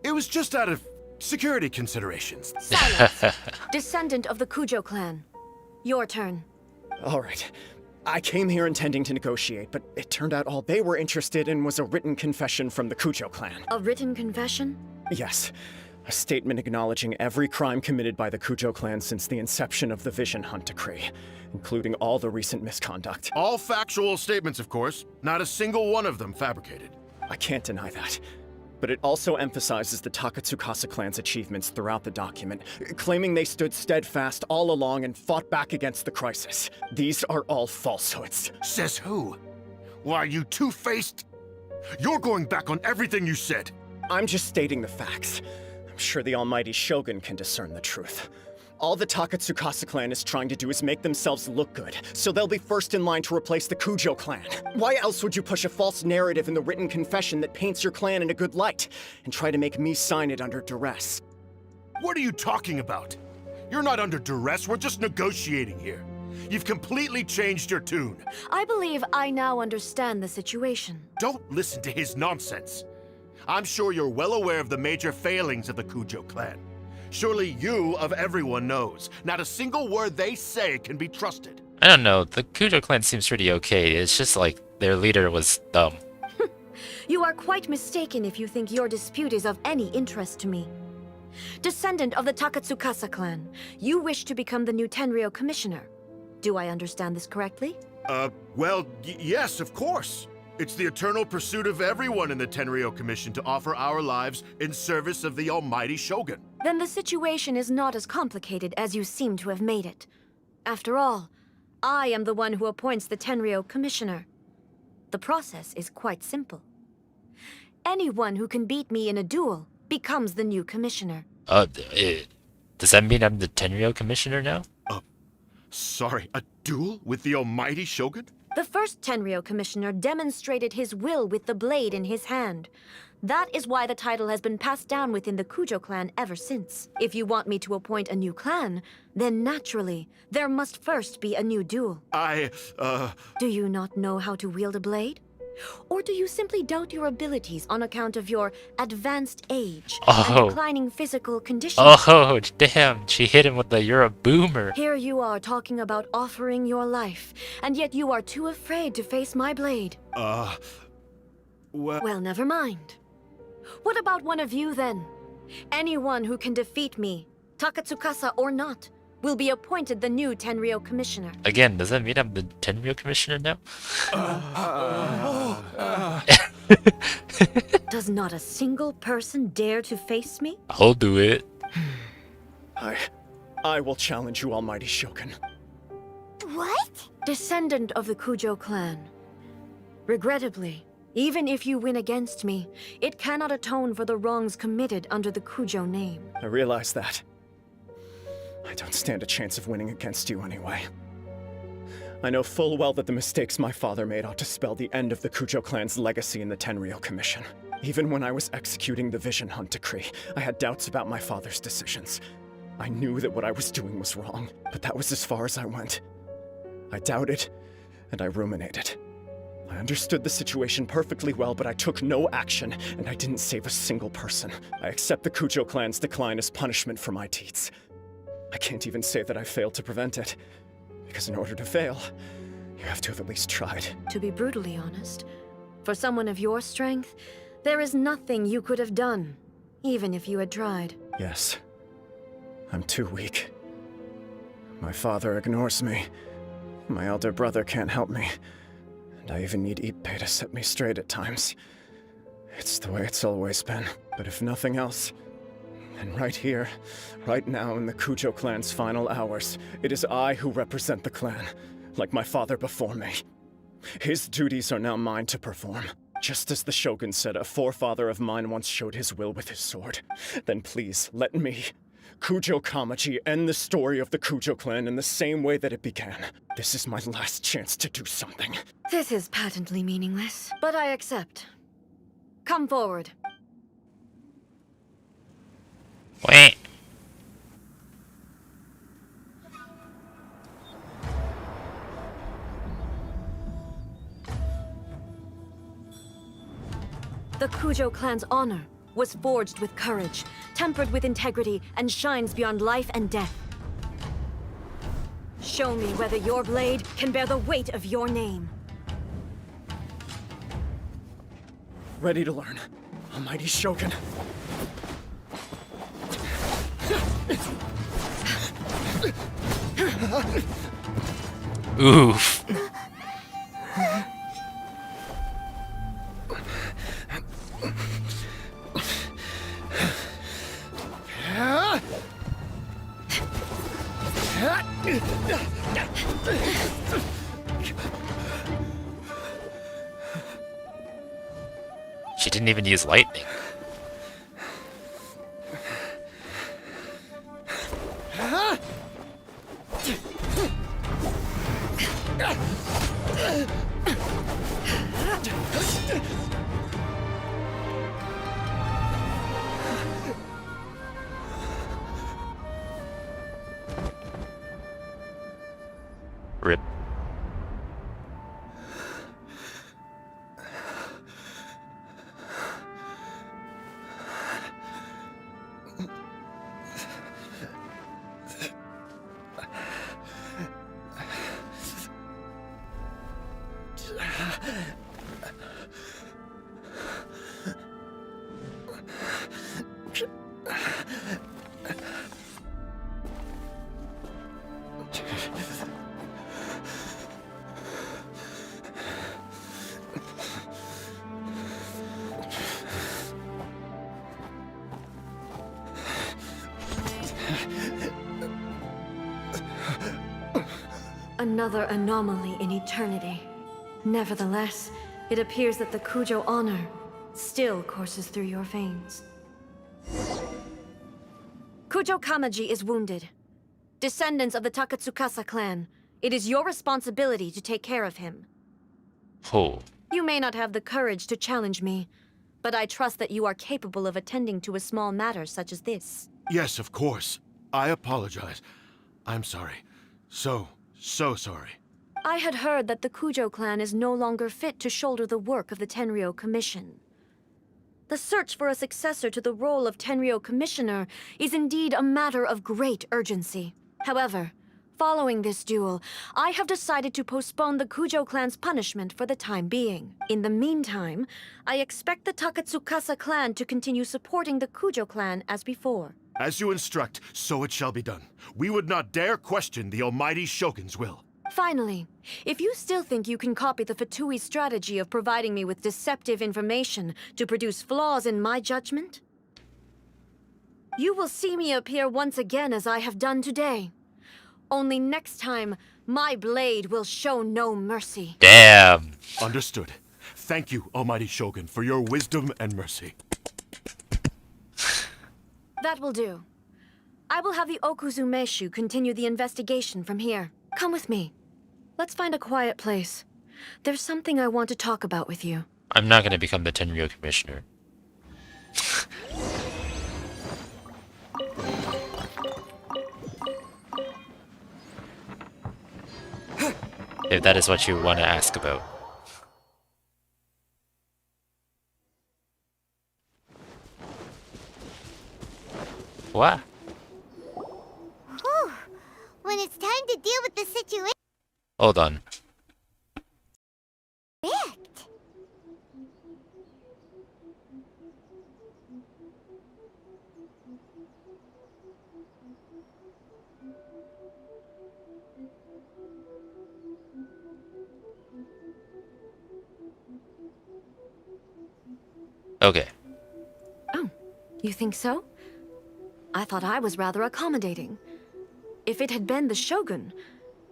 It was just out of security considerations. Silence. Descendant of the Kujo clan. Your turn. All right. I came here intending to negotiate, but it turned out all they were interested in was a written confession from the Kujo clan. A written confession? Yes. A statement acknowledging every crime committed by the Kujo clan since the inception of the Vision Hunt Decree, including all the recent misconduct. All factual statements, of course. Not a single one of them fabricated. I can't deny that. But it also emphasizes the Takatsukasa clan's achievements throughout the document, claiming they stood steadfast all along and fought back against the crisis. These are all falsehoods. Says who? Why, you two-faced... You're going back on everything you said. I'm just stating the facts. I'm sure the almighty Shogun can discern the truth. All the Takatsukasa clan is trying to do is make themselves look good, so they'll be first in line to replace the Kujo clan. Why else would you push a false narrative in the written confession that paints your clan in a good light, and try to make me sign it under duress? What are you talking about? You're not under duress, we're just negotiating here. You've completely changed your tune. I believe I now understand the situation. Don't listen to his nonsense. I'm sure you're well aware of the major failings of the Kujo clan. Surely you, of everyone, knows. Not a single word they say can be trusted. I don't know, the Kujo clan seems pretty okay. It's just like their leader was dumb. You are quite mistaken if you think your dispute is of any interest to me. Descendant of the Takatsukasa clan, you wish to become the new Tenryou commissioner. Do I understand this correctly? Well, yes, of course. It's the eternal pursuit of everyone in the Tenryou Commission to offer our lives in service of the almighty Shogun. Then the situation is not as complicated as you seem to have made it. After all, I am the one who appoints the Tenryou commissioner. The process is quite simple. Anyone who can beat me in a duel becomes the new commissioner. Does that mean I'm the Tenryou commissioner now? Sorry, a duel with the almighty Shogun? The first Tenryou commissioner demonstrated his will with the blade in his hand. That is why the title has been passed down within the Kujo clan ever since. If you want me to appoint a new clan, then naturally, there must first be a new duel. Do you not know how to wield a blade? Or do you simply doubt your abilities on account of your advanced age and declining physical condition? Oh, damn, she hit him with the "you're a boomer." Here you are talking about offering your life, and yet you are too afraid to face my blade. Well, never mind. What about one of you, then? Anyone who can defeat me, Takatsukasa or not, will be appointed the new Tenryou commissioner. Again, does that mean I'm the Tenryou commissioner now? Does not a single person dare to face me? I'll do it. I will challenge you, almighty Shogun. What? Descendant of the Kujo clan. Regrettably, even if you win against me, it cannot atone for the wrongs committed under the Kujo name. I realize that. I don't stand a chance of winning against you anyway. I know full well that the mistakes my father made ought to spell the end of the Kujo clan's legacy in the Tenryou Commission. Even when I was executing the Vision Hunt Decree, I had doubts about my father's decisions. I knew that what I was doing was wrong, but that was as far as I went. I doubted, and I ruminated. I understood the situation perfectly well, but I took no action, and I didn't save a single person. I accept the Kujo clan's decline as punishment for my deeds. I can't even say that I failed to prevent it, because in order to fail, you have to have at least tried. To be brutally honest, for someone of your strength, there is nothing you could have done, even if you had tried. Yes. I'm too weak. My father ignores me. My elder brother can't help me. And I even need Ippei to set me straight at times. It's the way it's always been. But if nothing else, And right here, right now in the Kujo clan's final hours, it is I who represent the clan, like my father before me. His duties are now mine to perform. Just as the shogun said a forefather of mine once showed his will with his sword. Then please, let me, Kujo Kamaji, end the story of the Kujo clan in the same way that it began. This is my last chance to do something. This is patently meaningless, but I accept. Come forward. Wait. The Kujo clan's honor was forged with courage, tempered with integrity, and shines beyond life and death. Show me whether your blade can bear the weight of your name. Ready to learn, Almighty Shogun. Oof. She didn't even use lightning. Rip. Another anomaly in eternity. Nevertheless, it appears that the Kujo honor still courses through your veins. Kujo Kamaji is wounded. Descendants of the Takatsukasa clan, it is your responsibility to take care of him. Oh. You may not have the courage to challenge me, but I trust that you are capable of attending to a small matter such as this. Yes, of course. I apologize. I'm sorry. So sorry. I had heard that the Kujo clan is no longer fit to shoulder the work of the Tenryou Commission. The search for a successor to the role of Tenryou Commissioner is indeed a matter of great urgency. However, following this duel, I have decided to postpone the Kujo clan's punishment for the time being. In the meantime, I expect the Takatsukasa clan to continue supporting the Kujo clan as before. As you instruct, so it shall be done. We would not dare question the Almighty Shogun's will. Finally, if you still think you can copy the Fatui strategy of providing me with deceptive information to produce flaws in my judgment, you will see me appear once again as I have done today. Only next time, my blade will show no mercy. Damn. Understood. Thank you, Almighty Shogun, for your wisdom and mercy. That will do. I will have the Okuzumeshu continue the investigation from here. Come with me. Let's find a quiet place. There's something I want to talk about with you. I'm not gonna become the Tenryou Commissioner. If that is what you want to ask about. What? Whew. When it's time to deal with the situation. Hold on. Okay. Oh, you think so? I thought I was rather accommodating. If it had been the shogun,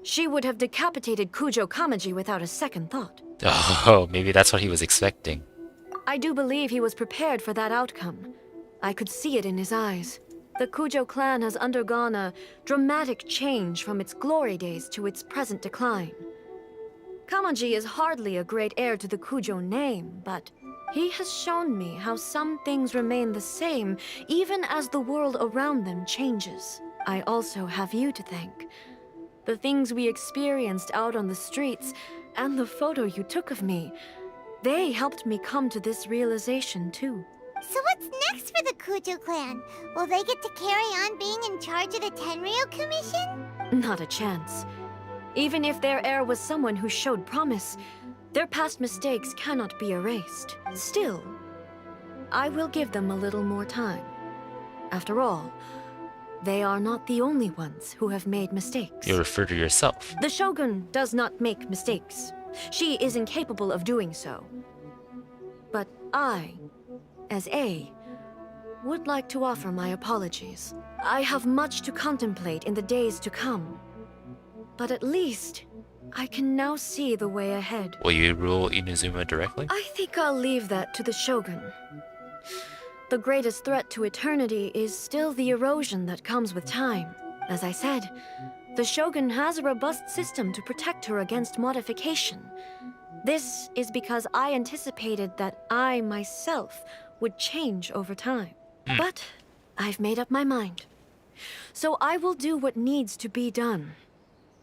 she would have decapitated Kujo Kamaji without a second thought. Oh, maybe that's what he was expecting. I do believe he was prepared for that outcome. I could see it in his eyes. The Kujo clan has undergone a dramatic change from its glory days to its present decline. Kamaji is hardly a great heir to the Kujo name, but he has shown me how some things remain the same even as the world around them changes. I also have you to thank. The things we experienced out on the streets and the photo you took of me, they helped me come to this realization too. So what's next for the Kujo clan? Will they get to carry on being in charge of the Tenryou Commission? Not a chance. Even if their heir was someone who showed promise, their past mistakes cannot be erased. Still, I will give them a little more time. After all, they are not the only ones who have made mistakes. You refer to yourself. The Shogun does not make mistakes. She is incapable of doing so. But I, as A, would like to offer my apologies. I have much to contemplate in the days to come. But at least, I can now see the way ahead. Will you rule Inazuma directly? I think I'll leave that to the Shogun. The greatest threat to eternity is still the erosion that comes with time. As I said, the Shogun has a robust system to protect her against modification. This is because I anticipated that I myself would change over time. But I've made up my mind. So I will do what needs to be done,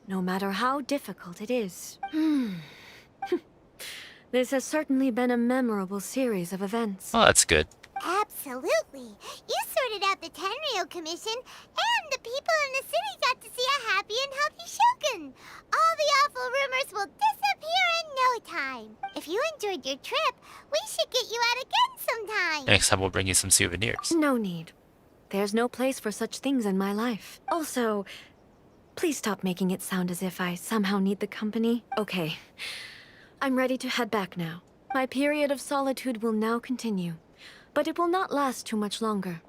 no matter how difficult it is. This has certainly been a memorable series of events. Oh, that's good. Absolutely. You sorted out the Tenryou Commission, and the people in the city got to see a happy and healthy shogun. All the awful rumors will disappear in no time. If you enjoyed your trip, we should get you out again sometime. Next time we'll bring you some souvenirs. No need. There's no place for such things in my life. Also, please stop making it sound as if I somehow need the company. Okay. I'm ready to head back now. My period of solitude will now continue, but it will not last too much longer.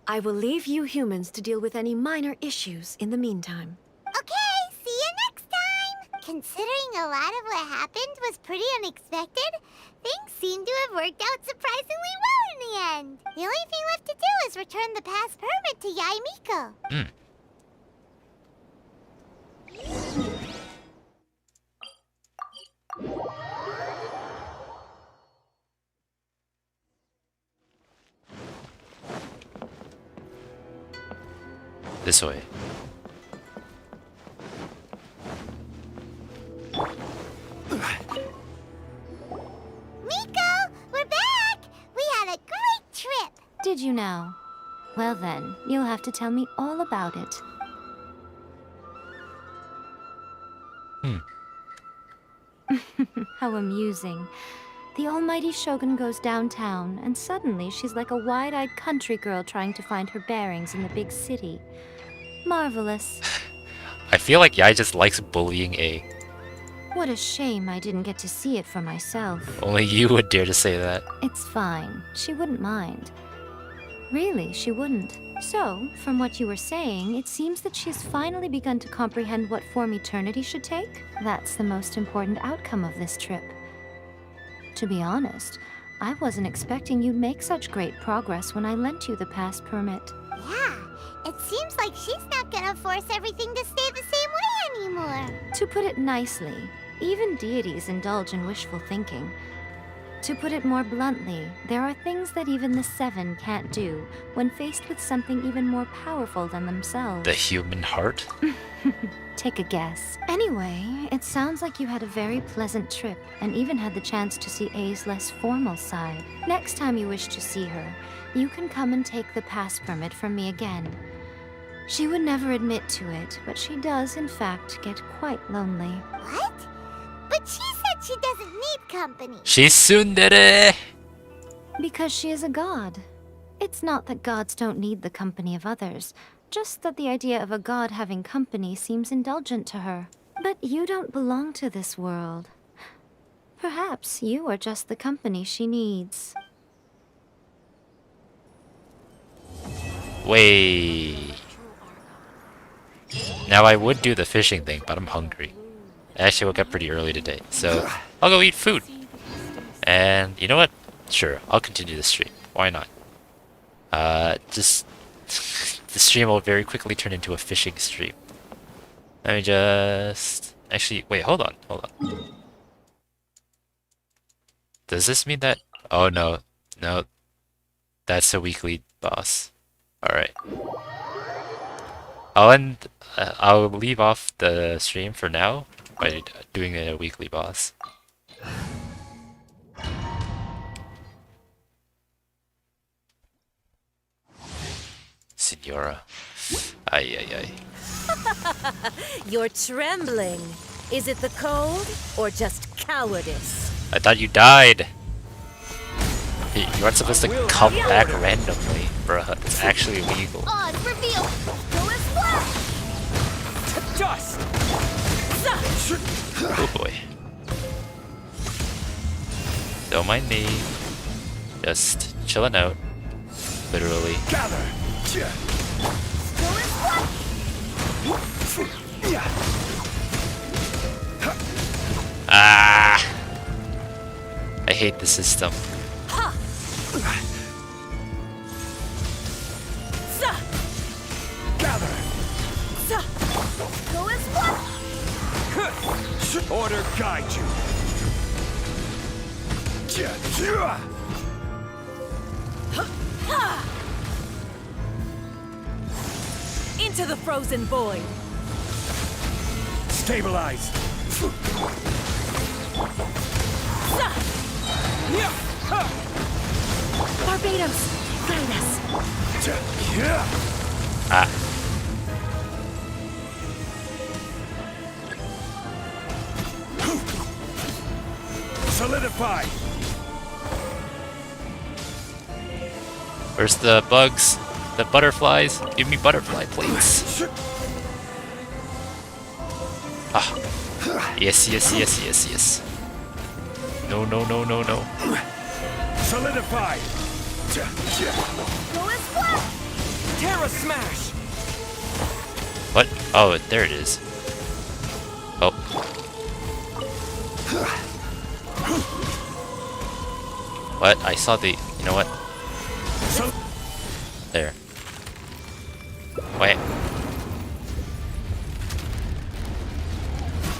I will leave you humans to deal with any minor issues in the meantime. Okay, see you next time! Considering a lot of what happened was pretty unexpected, things seem to have worked out surprisingly well in the end. The only thing left to do is return the pass permit to Yae Miko. This way. Miko, we're back! We had a great trip! Did you now? Well then, you'll have to tell me all about it. How amusing. The almighty Shogun goes downtown, and suddenly she's like a wide-eyed country girl trying to find her bearings in the big city. Marvelous. I feel like Yae just likes bullying A. What a shame I didn't get to see it for myself. Only you would dare to say that. It's fine. She wouldn't mind. Really, she wouldn't. So, from what you were saying, it seems that she's finally begun to comprehend what form eternity should take. That's the most important outcome of this trip. To be honest, I wasn't expecting you'd make such great progress when I lent you the pass permit. Yeah, it seems like she's not gonna force everything to stay the same way anymore. To put it nicely, even deities indulge in wishful thinking. To put it more bluntly, there are things that even the Seven can't do when faced with something even more powerful than themselves. The human heart? Take a guess. Anyway, it sounds like you had a very pleasant trip and even had the chance to see A's less formal side. Next time you wish to see her, you can come and take the pass permit from me again. She would never admit to it, but she does, in fact, get quite lonely. What? But she said she doesn't need company. She's tsundere! Because she is a god. It's not that gods don't need the company of others, just that the idea of a god having company seems indulgent to her. But you don't belong to this world. Perhaps you are just the company she needs. Wait. Now I would do the fishing thing, but I'm hungry. I actually woke up pretty early today, so I'll go eat food. And you know what? Sure, I'll continue the stream. Why not? Just the stream will very quickly turn into a fishing stream. Let me just actually wait. Hold on. Does this mean that? Oh no, that's a weekly boss. All right. I'll leave off the stream for now by doing a weekly boss. Senora. Ay. You're trembling. Is it the cold or just cowardice? I thought you died. You aren't supposed to come back randomly, bruh. It's actually illegal. Odds reveal. Go as flash. Dust. Oh boy. Don't mind me. Just chilling out. Literally. Gather. Go as flash. Ah! I hate the system. Gather. Go as flash. Order guide you. Into the frozen void. Stabilize. Barbados, guide us. Ah. Solidify. Where's the bugs? The butterflies? Give me butterfly, please. Ah. Yes. No. Solidify. Go as flash. Terra smash. What? Oh, there it is. Oh. What? I saw the... You know what? There. Wait.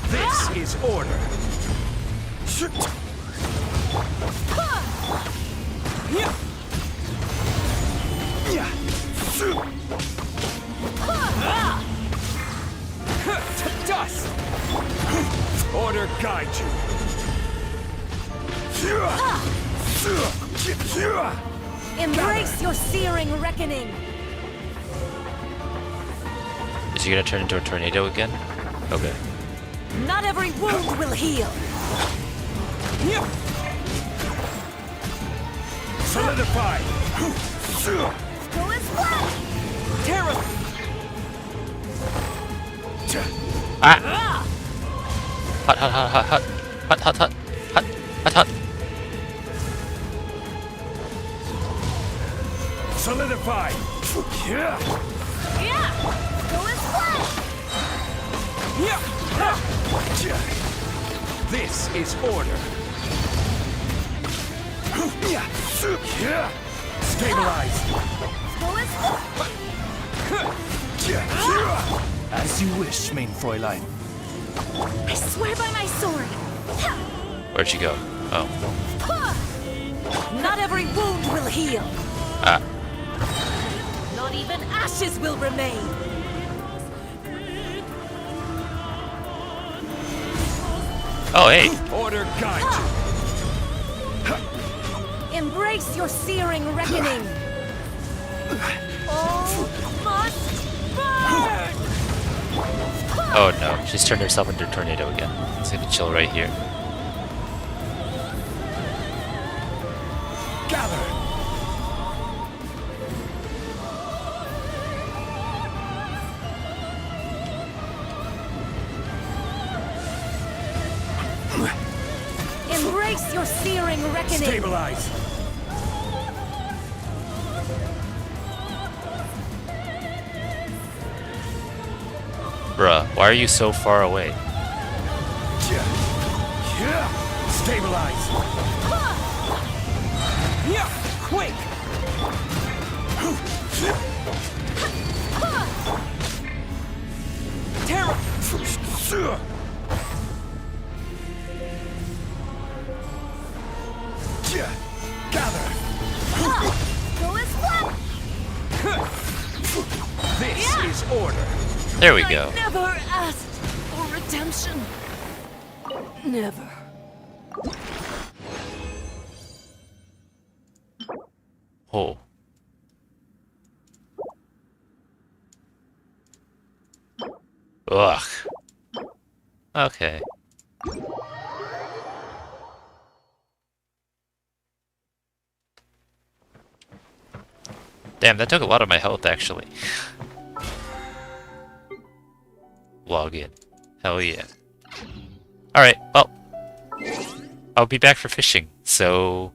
This is order. Dust. Order guide you. Embrace your searing reckoning. Is he gonna turn into a tornado again? Okay. Not every wound will heal. Solidify. Go as flash. Terra. Ah! Hot. Solidify. Yeah. Go as flash. This is order. Stabilize. Go as flash. As you wish, main Fräulein. I swear by my sword. Where'd she go? Oh. Not every wound will heal. Ah. Not even ashes will remain. Oh, hey. Order guide you. Embrace your searing reckoning. All must burn. Oh no, she's turned herself into a tornado again. It's gonna chill right here. Gather. Embrace your searing reckoning. Stabilize. Bruh, why are you so far away? Stabilize. Yeah, quick! Terra! Gather. This is order. There we go. I never asked for redemption. Never. Oh. Ugh. Okay. Damn, that took a lot of my health, actually. Log in. Hell yeah. Alright, well. I'll be back for fishing, so...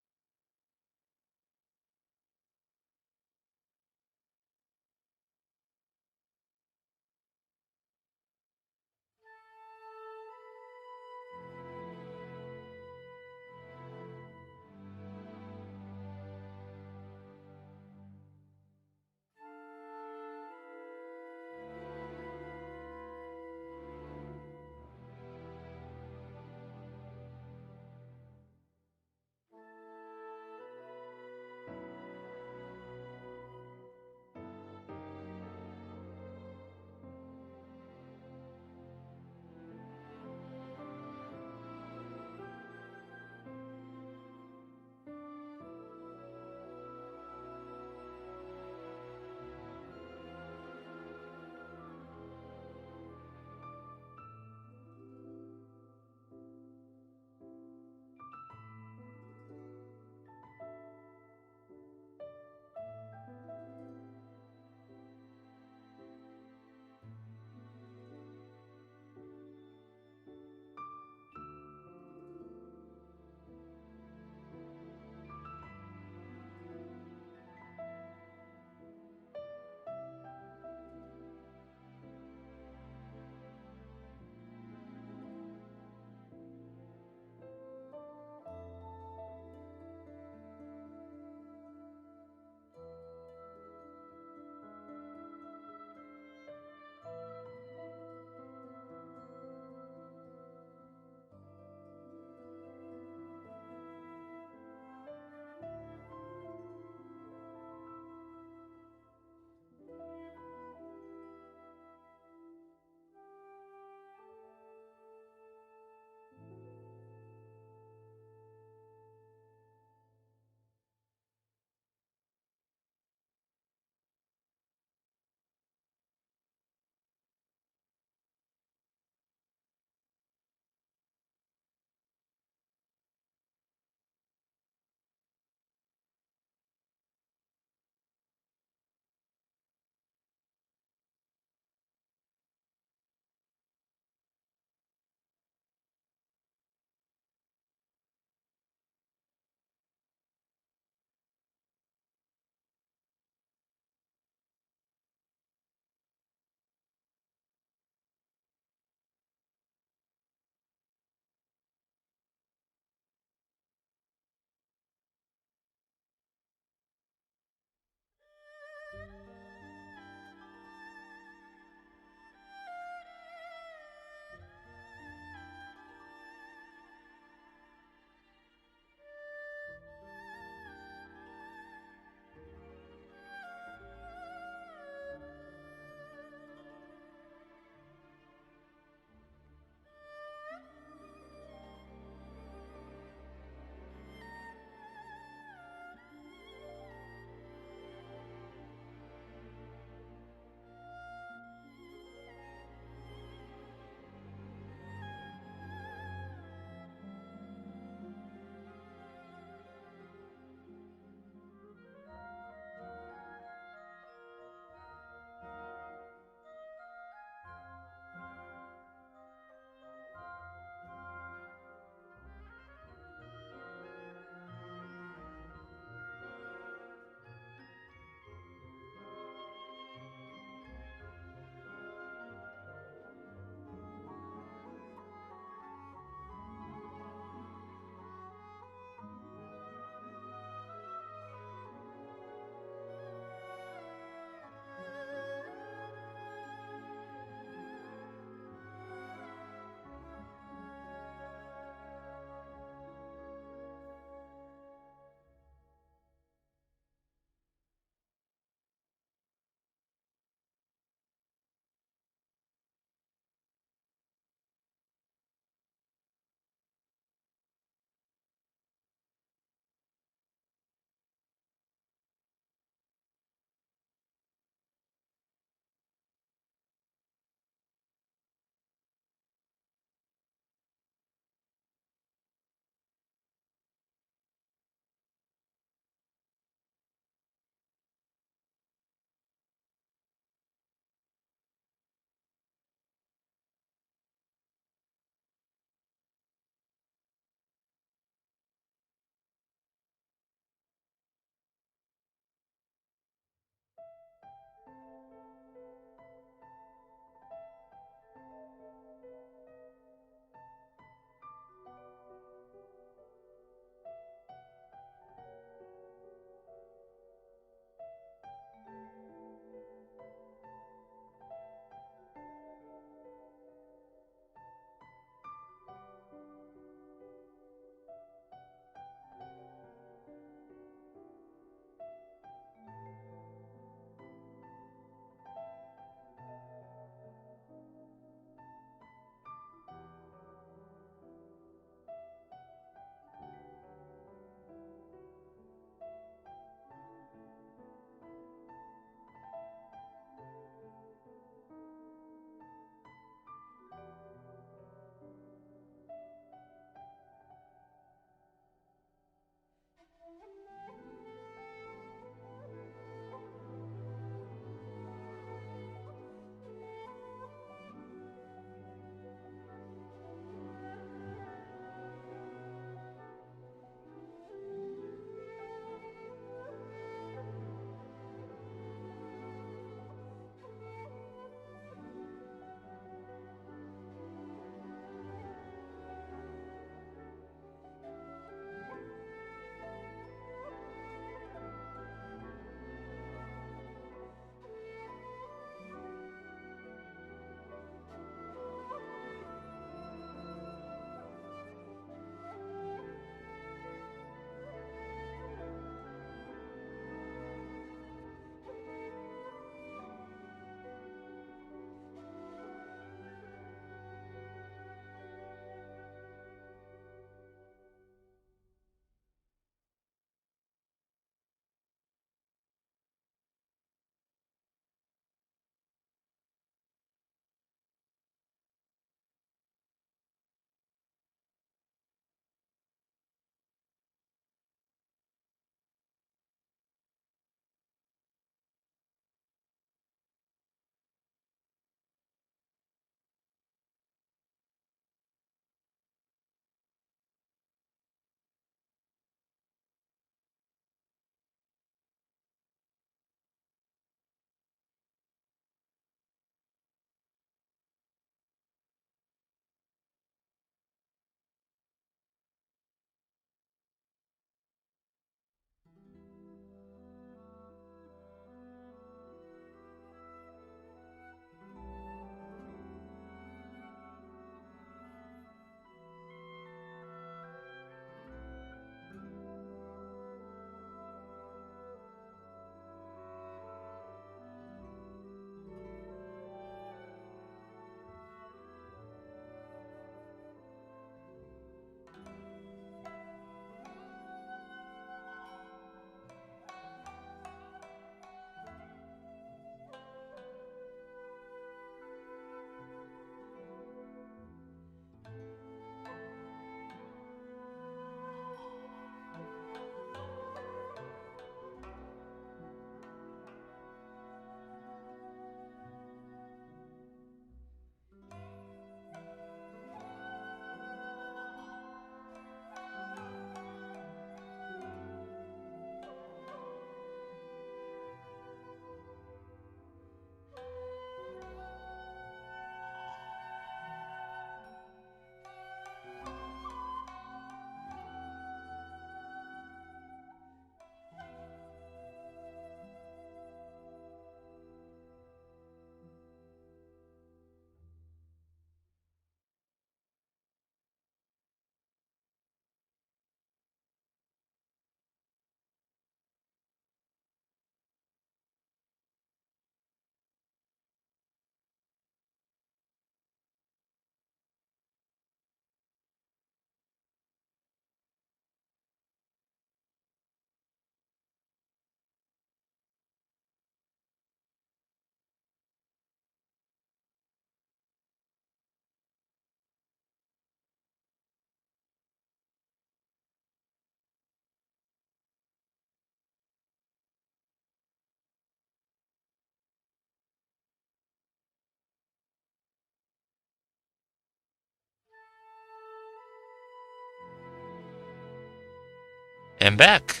And back.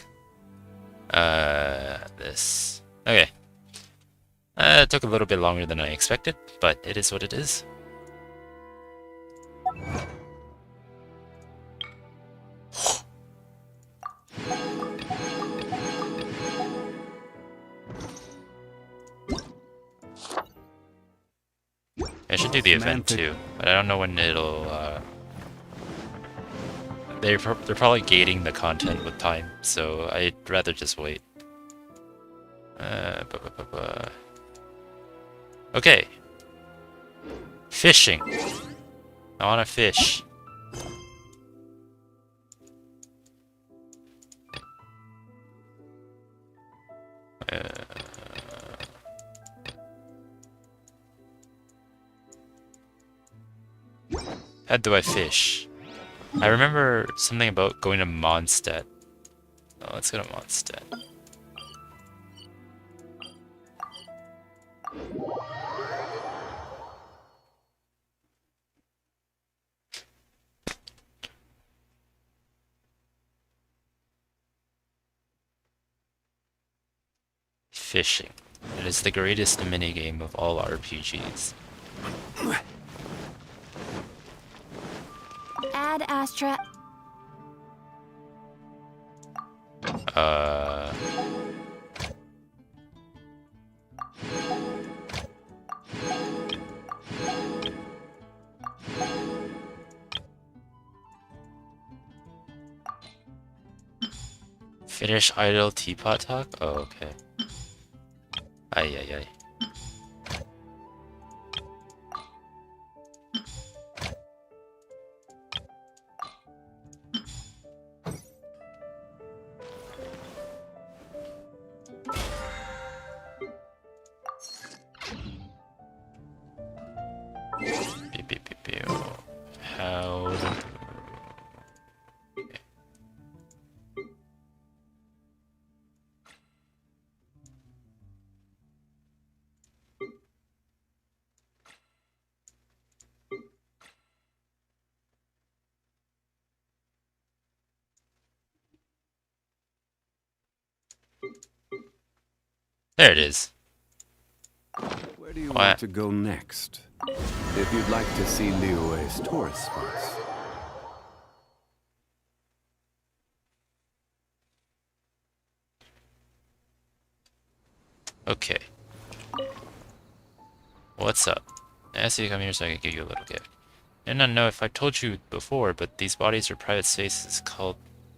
This. Okay. It took a little bit longer than I expected, but it is what it is. I should do the event too, but I don't know when it'll. They're probably gating the content with time, so I'd rather just wait. Okay. Fishing. I wanna fish. How do I fish? I remember something about going to Mondstadt. Oh, let's go to Mondstadt. Fishing. It is the greatest minigame of all RPGs. Add Astra. Finish idle teapot talk? Oh, okay. Ay, ay, ay. How do... Okay. There it is. Where do you want to go next? If you'd like to see Liyue's tourist spots. Okay. What's up? I asked you to come here so I could give you a little gift. I don't know if I told you before, but these bodies are private spaces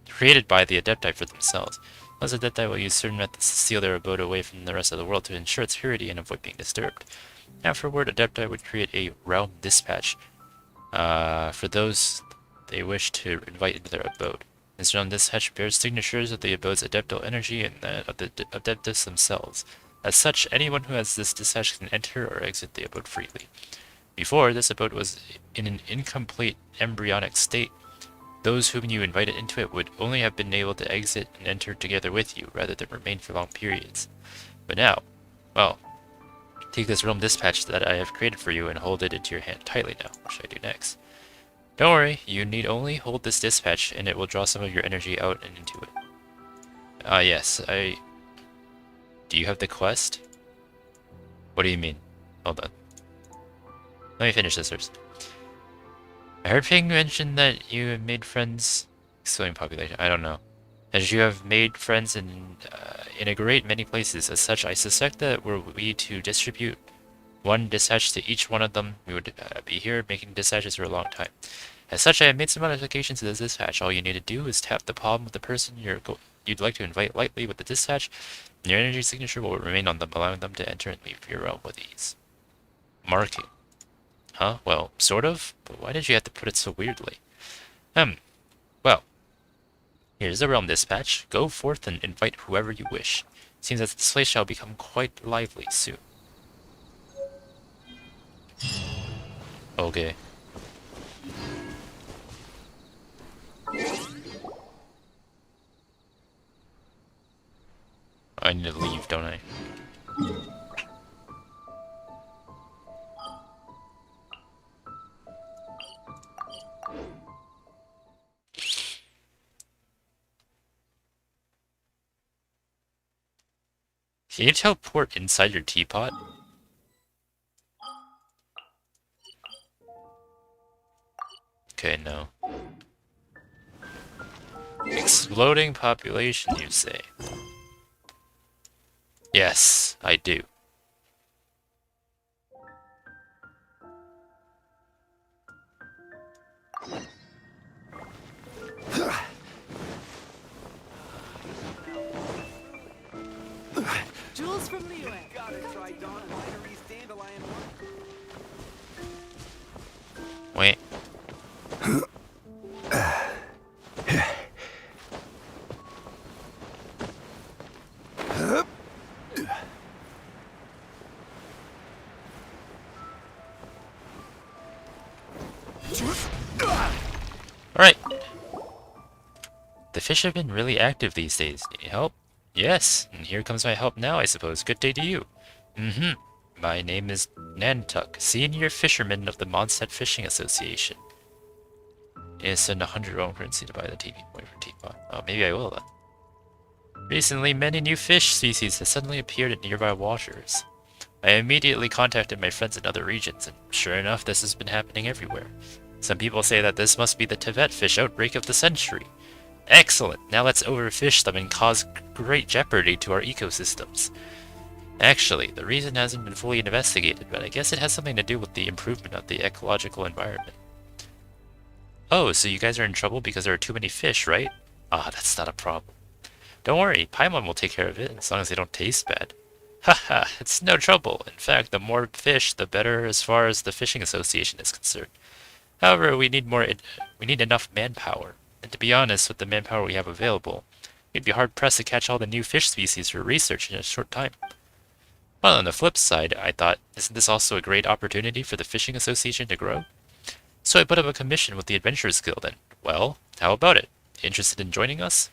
created by the Adepti for themselves. Those Adepti will use certain methods to steal their abode away from the rest of the world to ensure its purity and avoid being disturbed. Afterward, Adepti would create a realm dispatch for those they wish to invite into their abode. This realm dispatch bears signatures of the abode's adeptal energy and that of the adeptus themselves. As such, anyone who has this dispatch can enter or exit the abode freely. Before, this abode was in an incomplete embryonic state. Those whom you invited into it would only have been able to exit and enter together with you, rather than remain for long periods. But now, well, take this realm dispatch that I have created for you and hold it into your hand tightly now. What should I do next? Don't worry, you need only hold this dispatch and it will draw some of your energy out and into it. Yes, Do you have the quest? What do you mean? Hold on. Let me finish this first. I heard Ping mention that you have made friends... Excluding population, I don't know. As you have made friends in a great many places. As such, I suspect that were we to distribute one dispatch to each one of them, we would be here making dispatches for a long time. As such, I have made some modifications to this dispatch. All you need to do is tap the palm of the person you'd like to invite lightly with the dispatch, and your energy signature will remain on them, allowing them to enter and leave your realm with ease. Marking. Huh? Well, sort of, but why did you have to put it so weirdly? Well, here's the realm dispatch. Go forth and invite whoever you wish. It seems that this place shall become quite lively soon. Okay. I need to leave, don't I? Can you teleport inside your teapot? Okay, no. Exploding population, you say? Yes, I do. Jules from Liyue. Wait. Alright. The fish have been really active these days. Need help? Yes, and here comes my help now, I suppose. Good day to you. My name is Nantuck, Senior Fisherman of the Mondstadt Fishing Association. Yes, send 100 wrong currency to buy the TV point for teapot. Oh, maybe I will then. Recently, many new fish species have suddenly appeared in nearby waters. I immediately contacted my friends in other regions, and sure enough, this has been happening everywhere. Some people say that this must be the Tibet fish outbreak of the century. Excellent! Now let's overfish them and cause great jeopardy to our ecosystems. Actually, the reason hasn't been fully investigated, but I guess it has something to do with the improvement of the ecological environment. Oh, so you guys are in trouble because there are too many fish, right? Ah, that's not a problem. Don't worry, Paimon will take care of it, as long as they don't taste bad. Haha, it's no trouble. In fact, the more fish, the better as far as the fishing association is concerned. However, we need enough manpower. And to be honest, with the manpower we have available, we'd be hard-pressed to catch all the new fish species for research in a short time. Well, on the flip side, I thought, isn't this also a great opportunity for the fishing association to grow? So I put up a commission with the Adventurers Guild, and, well, how about it? Interested in joining us?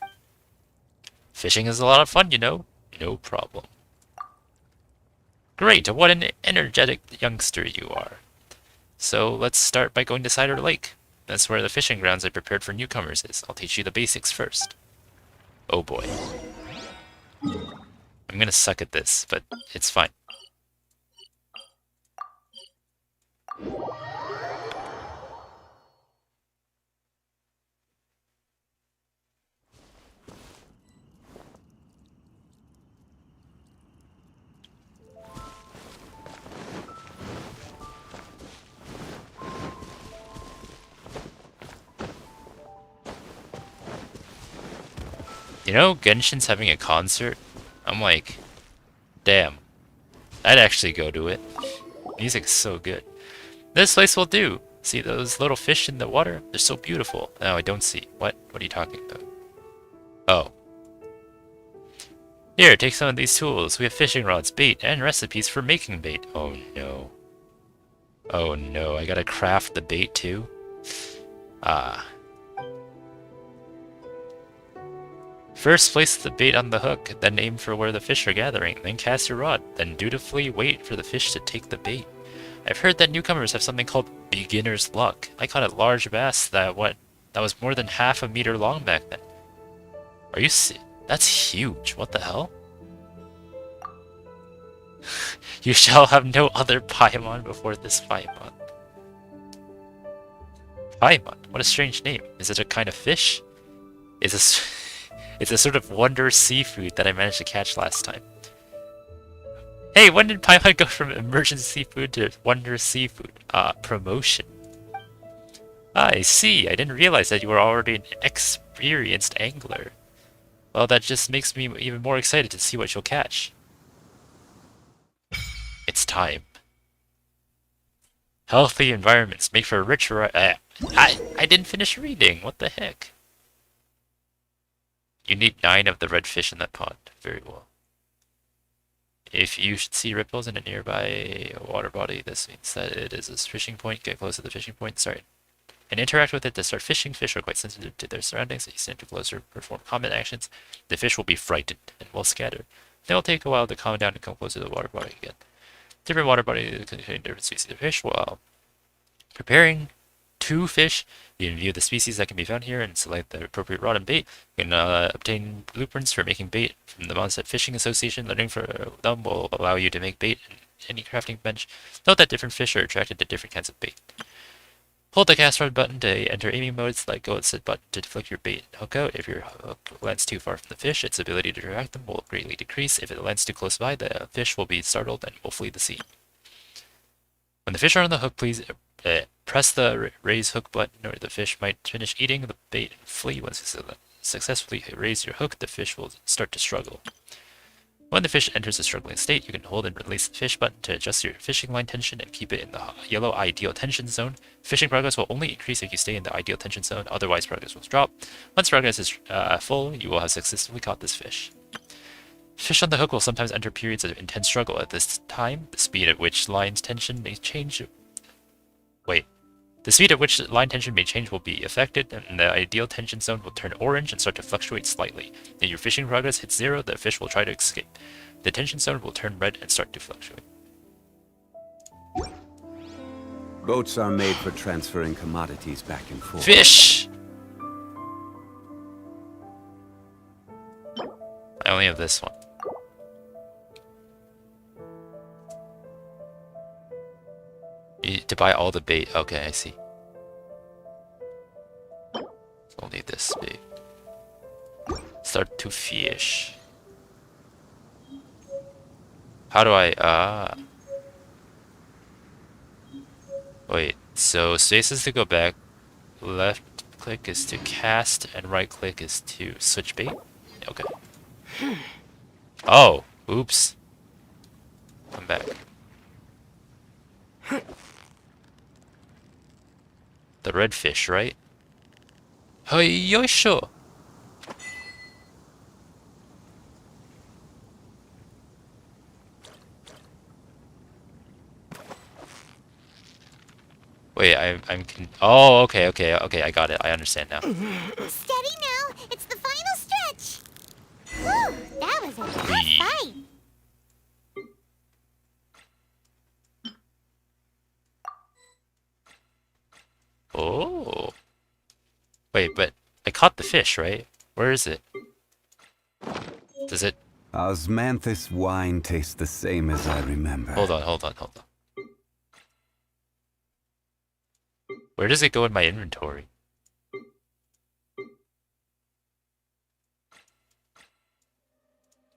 Fishing is a lot of fun, you know. No problem. Great, what an energetic youngster you are. So let's start by going to Cider Lake. That's where the fishing grounds I prepared for newcomers is. I'll teach you the basics first. Oh boy. I'm gonna suck at this, but it's fine. You know, Genshin's having a concert. I'm like, damn. I'd actually go to it. Music's so good. This place will do. See those little fish in the water? They're so beautiful. No, I don't see. What? What are you talking about? Oh. Here, take some of these tools. We have fishing rods, bait, and recipes for making bait. Oh no. Oh no, I gotta craft the bait too? Ah. First, place the bait on the hook, then aim for where the fish are gathering, then cast your rod, then dutifully wait for the fish to take the bait. I've heard that newcomers have something called beginner's luck. I caught a large bass that was more than half a meter long back then. Are you That's huge. What the hell? You shall have no other Paimon before this Paimon. Paimon? What a strange name. Is it a kind of fish? It's a sort of wonder seafood that I managed to catch last time. Hey, when did Paimon go from emergency food to wonder seafood? Promotion. I see. I didn't realize that you were already an experienced angler. Well, that just makes me even more excited to see what you'll catch. It's time. Healthy environments make for a rich I didn't finish reading. What the heck? You need 9 of the red fish in that pond. Very well. If you should see ripples in a nearby water body, this means that it is a fishing point. Get close to the fishing point. Sorry. And interact with it to start fishing. Fish are quite sensitive to their surroundings. If you stand too close or perform common actions, the fish will be frightened and will scatter. They will take a while to calm down and come close to the water body again. Different water bodies contain different species of fish. While preparing 2 fish. You can view the species that can be found here and select the appropriate rod and bait. You can obtain blueprints for making bait from the Monset Fishing Association. Learning for them will allow you to make bait in any crafting bench. Note that different fish are attracted to different kinds of bait. Hold the cast rod button to enter aiming mode. Select go and set button to deflect your bait and hook out. If your hook lands too far from the fish, its ability to track them will greatly decrease. If it lands too close by, the fish will be startled and will flee the sea. When the fish are on the hook, please press the raise hook button, or the fish might finish eating the bait and flee. Once you successfully raise your hook, the fish will start to struggle. When the fish enters a struggling state, you can hold and release the fish button to adjust your fishing line tension and keep it in the yellow ideal tension zone. Fishing progress will only increase if you stay in the ideal tension zone, otherwise progress will drop. Once progress is full, you will have successfully caught this fish. Fish on the hook will sometimes enter periods of intense struggle. At this time, the speed at which line tension may change... The speed at which line tension may change will be affected, and the ideal tension zone will turn orange and start to fluctuate slightly. If your fishing progress hits 0, the fish will try to escape. The tension zone will turn red and start to fluctuate. Boats are made for transferring commodities back and forth. Fish! I only have this one. To buy all the bait. Okay, I see. Only this bait. Start to fish. How do I, Wait, so space is to go back, left click is to cast, and right click is to switch bait? Okay. Oh, oops. Come back. The red fish, right? Yoisho! Wait, oh, okay, I got it. I understand now. Steady now, it's the final stretch. Whew, that was a tough fight. Oh. Wait, but I caught the fish, right? Where is it? Does it... Osmanthus wine tastes the same as I remember. Hold on. Where does it go in my inventory?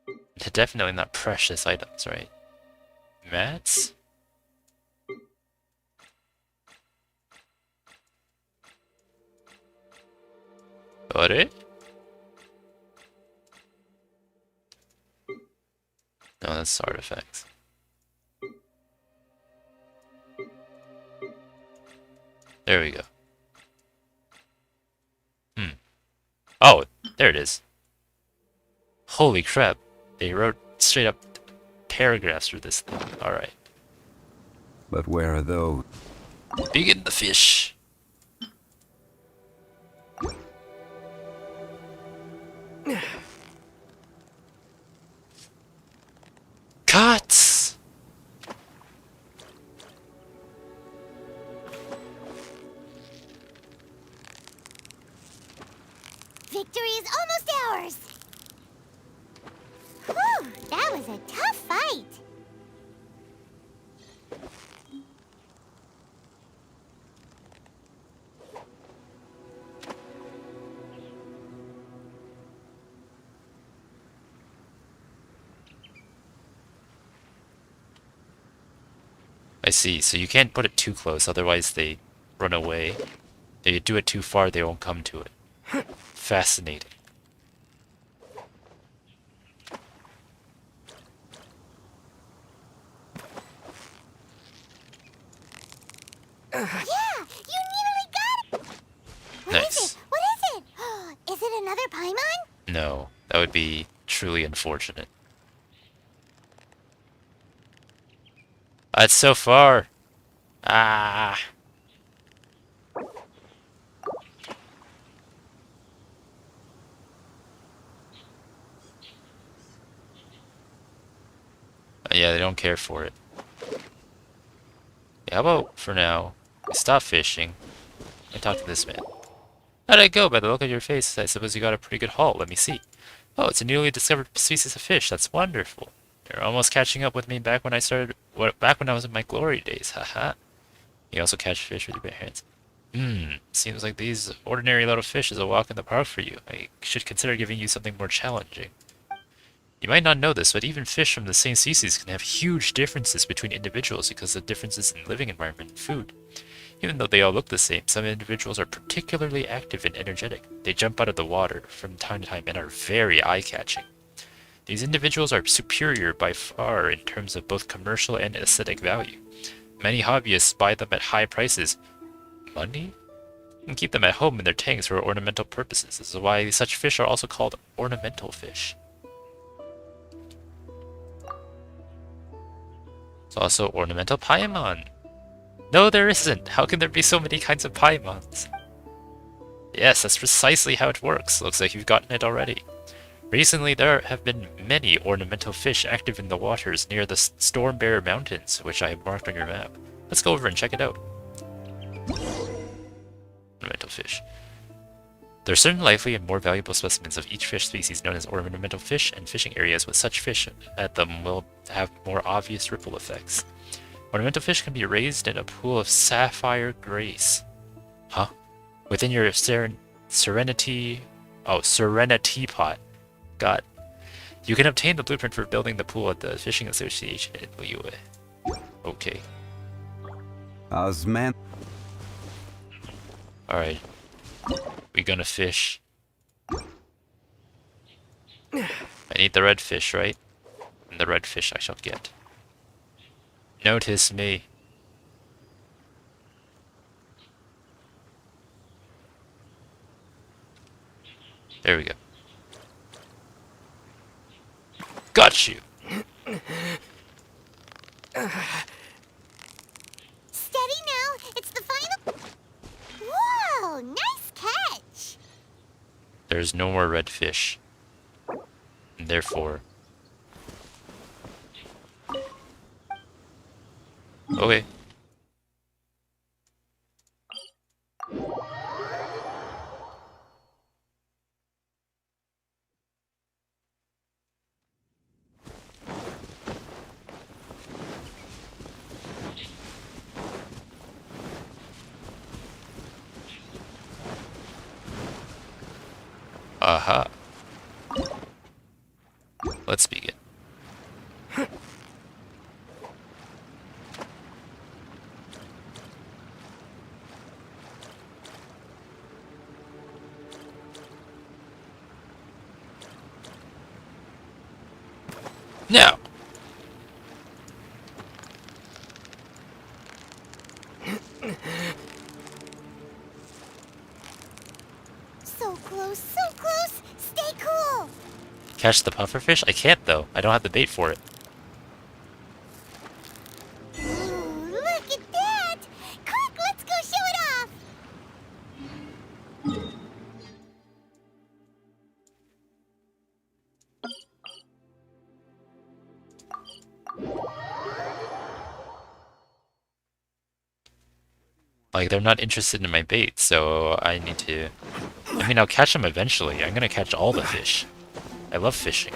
They're definitely not precious items, right? Mats? Got it? No, that's artifacts. There we go. Oh, there it is. Holy crap. They wrote straight up paragraphs for this thing. Alright. But where are those? Begin the fish. Cuts! Victory is almost ours. Whew, that was a tough fight. I see, so you can't put it too close, otherwise they run away. If you do it too far, they won't come to it. Fascinating. Yeah, you nearly got it. Nice. What is it? Is it another Paimon? No, that would be truly unfortunate. It's so far. Ah. Yeah, they don't care for it. Yeah, how about for now, we stop fishing, and talk to this man. How'd it go? By the look on your face, I suppose you got a pretty good haul. Let me see. Oh, it's a newly discovered species of fish. That's wonderful. You're almost catching up with me back when I was in my glory days. Haha. You also catch fish with your bare hands. Seems like these ordinary little fish is a walk in the park for you. I should consider giving you something more challenging. You might not know this, but even fish from the same species can have huge differences between individuals because of differences in living environment and food. Even though they all look the same, some individuals are particularly active and energetic. They jump out of the water from time to time and are very eye-catching. These individuals are superior by far in terms of both commercial and aesthetic value. Many hobbyists buy them at high prices. Money? And keep them at home in their tanks for ornamental purposes. This is why such fish are also called ornamental fish. It's also ornamental paimon. No, there isn't. How can there be so many kinds of paimons? Yes, that's precisely how it works. Looks like you've gotten it already. Recently, there have been many ornamental fish active in the waters near the Stormbearer Mountains, which I have marked on your map. Let's go over and check it out. Ornamental fish. There are certain lively and more valuable specimens of each fish species known as ornamental fish, and fishing areas with such fish at them will have more obvious ripple effects. Ornamental fish can be raised in a pool of sapphire grace. Huh? Within your serenity pot. God. You can obtain the blueprint for building the pool at the Fishing Association in Liyue. Okay. Osman. Alright. We gonna fish. I need the red fish, right? And the red fish I shall get. Notice me. There we go. Got you! Steady now, it's the final... Whoa, nice catch! There's no more red fish. And therefore... Okay. Aha. Let's begin. Now. So close, so close! Stay cool! Catch the pufferfish? I can't though. I don't have the bait for it. Ooh, look at that! Quick, let's go show it off! Like, they're not interested in my bait, so I need to... I mean, I'll catch them eventually. I'm gonna catch all the fish. I love fishing.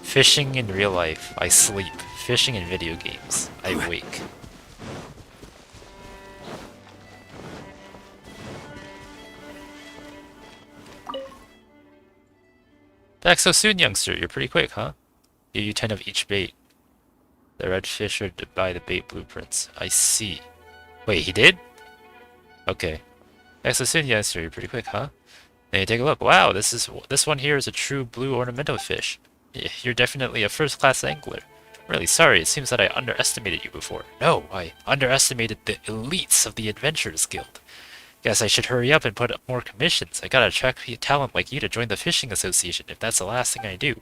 Fishing in real life. I sleep. Fishing in video games. I wake. Back so soon, youngster. You're pretty quick, huh? Give you 10 of each bait. The red fish are to buy the bait blueprints. I see. Wait, he did? Okay. Back so soon, youngster. You're pretty quick, huh? Hey, take a look. Wow, this one here is a true blue ornamental fish. You're definitely a first-class angler. Really sorry, it seems that I underestimated you before. No, I underestimated the elites of the Adventurers Guild. Guess I should hurry up and put up more commissions. I gotta attract talent like you to join the Fishing Association if that's the last thing I do.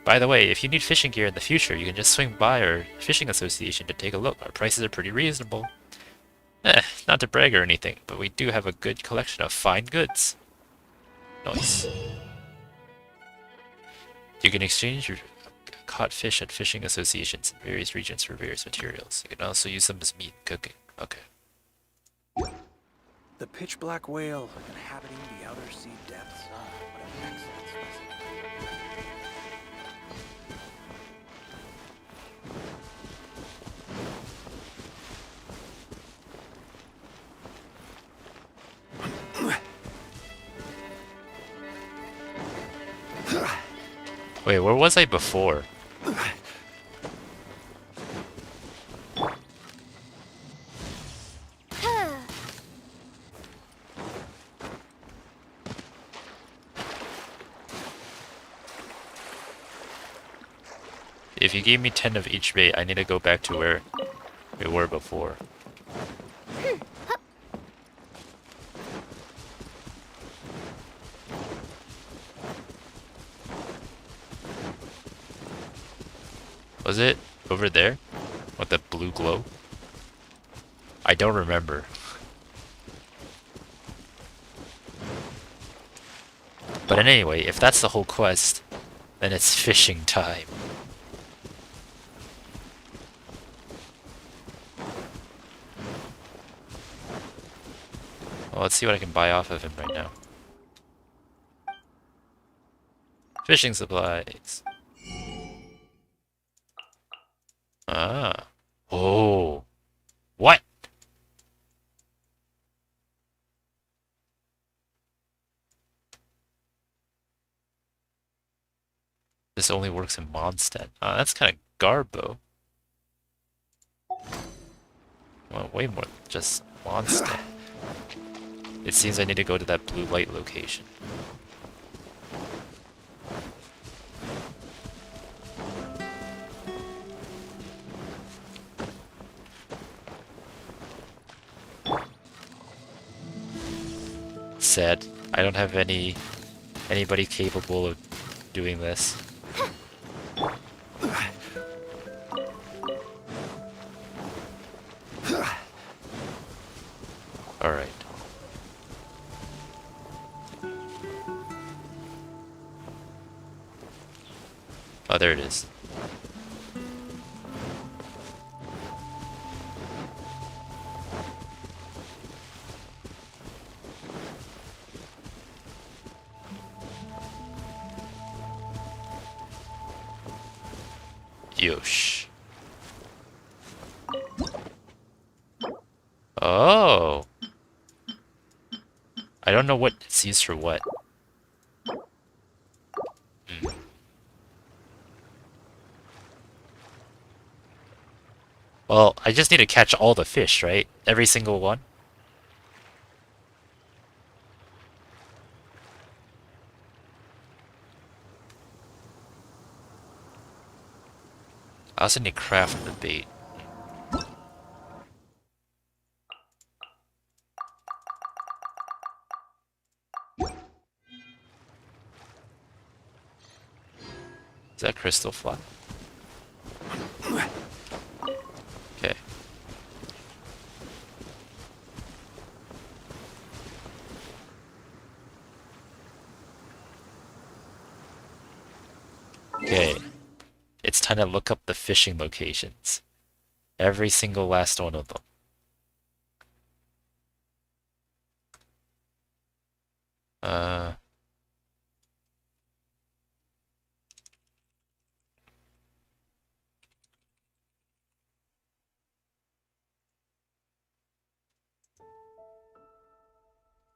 By the way, if you need fishing gear in the future, you can just swing by our Fishing Association to take a look. Our prices are pretty reasonable. Not to brag or anything, but we do have a good collection of fine goods. Nice. You can exchange your caught fish at fishing associations in various regions for various materials. You can also use them as meat in cooking. Okay. The pitch black whale inhabiting the outer sea depths. What an excellent specimen. Wait, where was I before? If you gave me 10 of each bait, I need to go back to where we were before. Was it over there? With the blue glow? I don't remember. But anyway, if that's the whole quest, then it's fishing time. Well, let's see what I can buy off of him right now. Fishing supplies. Ah. Oh. What? This only works in Mondstadt. That's kind of garbo. Well, way more than just Mondstadt. It seems I need to go to that blue light location. Sad. I don't have anybody capable of doing this. Alright. Oh, there it is. Yosh. Oh. I don't know what it's used for what. Well, I just need to catch all the fish, right? Every single one? I also need to craft the bait. Is that crystal fly? Okay. Okay. It's time to look up the fishing locations. Every single last one of them.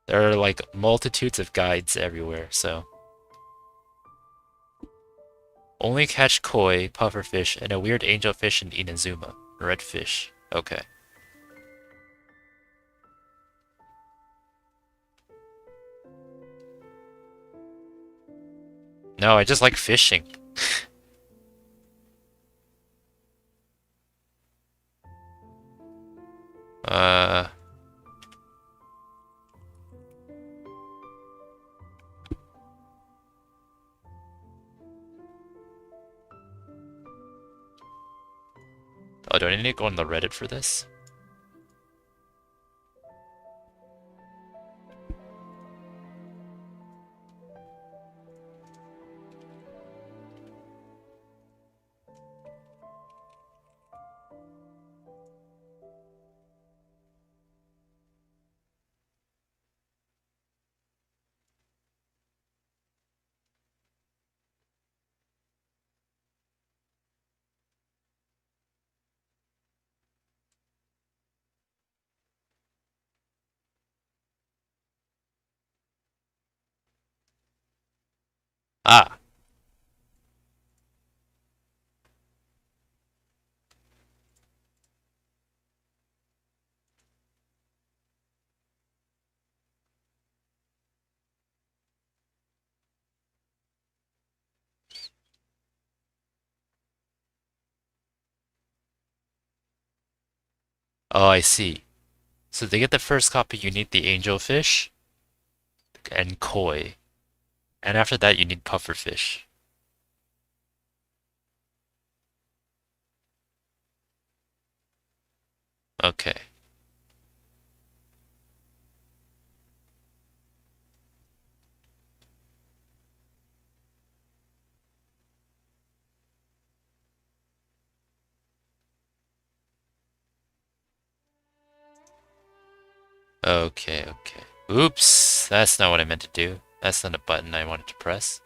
There are like multitudes of guides everywhere, so. Only catch koi, pufferfish, and a weird angelfish in Inazuma. Redfish. Okay. No, I just like fishing. Oh, do I need to go on the Reddit for this? Oh, I see. So to get the first copy, you need the angelfish and koi. And after that, you need pufferfish. Okay. Okay, okay. Oops, that's not what I meant to do. That's not a button I wanted to press.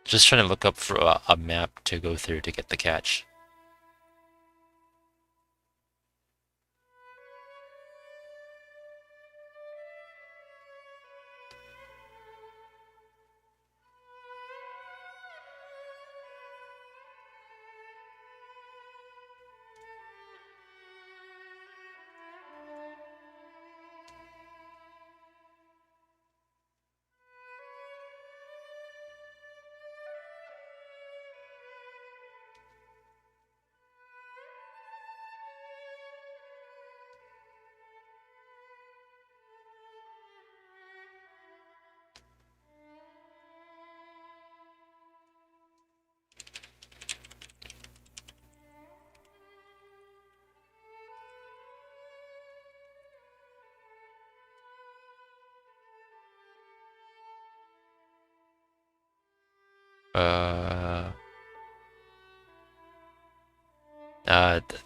Just trying to look up for a map to go through to get the catch.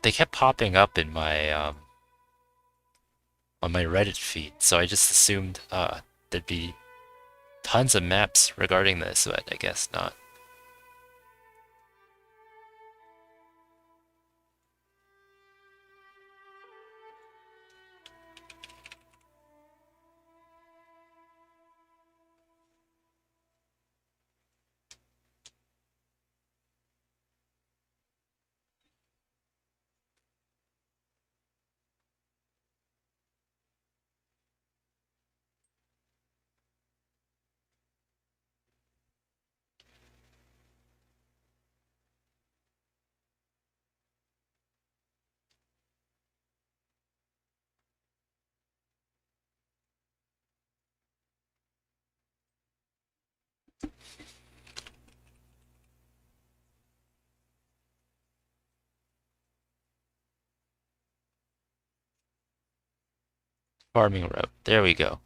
They kept popping up in my on my Reddit feed, so I just assumed there'd be tons of maps regarding this, but I guess not. Farming road. There we go.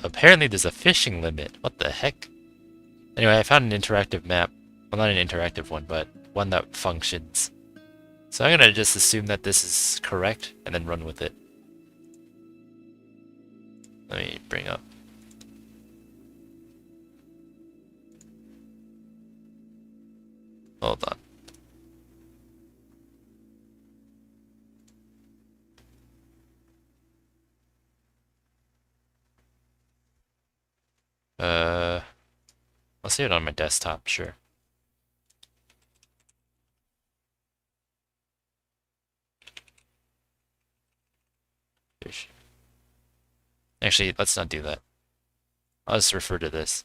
Apparently there's a fishing limit. What the heck? Anyway, I found an interactive map. Well, not an interactive one, but one that functions. So I'm gonna just assume that this is correct and then run with it. Let me bring up. Hold on. I'll see it on my desktop, sure. Actually, let's not do that. I'll just refer to this.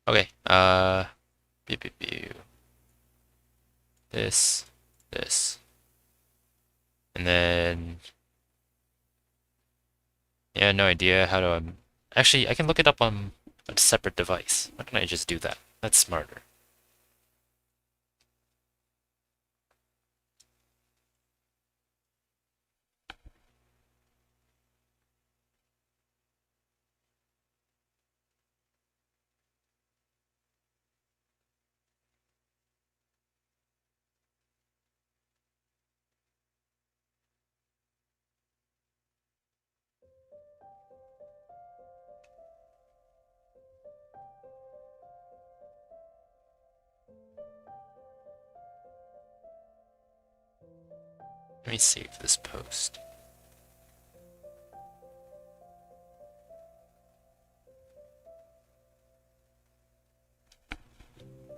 Okay, pew, pew, pew. This. And then... Yeah, no idea how to... Actually, I can look it up on a separate device. Why don't I just do that? That's smarter. Let me save this post.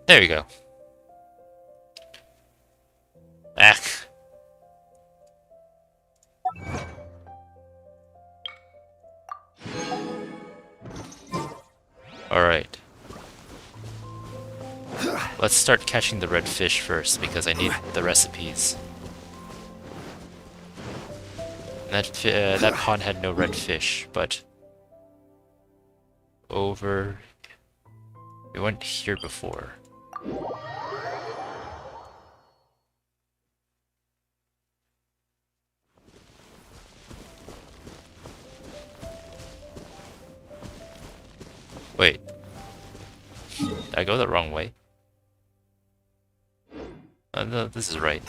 There you go. Ach. Alright. Let's start catching the red fish first, because I need the recipes. That pond had no red fish, but... Over... We went here before. Wait. Did I go the wrong way? No, this is right.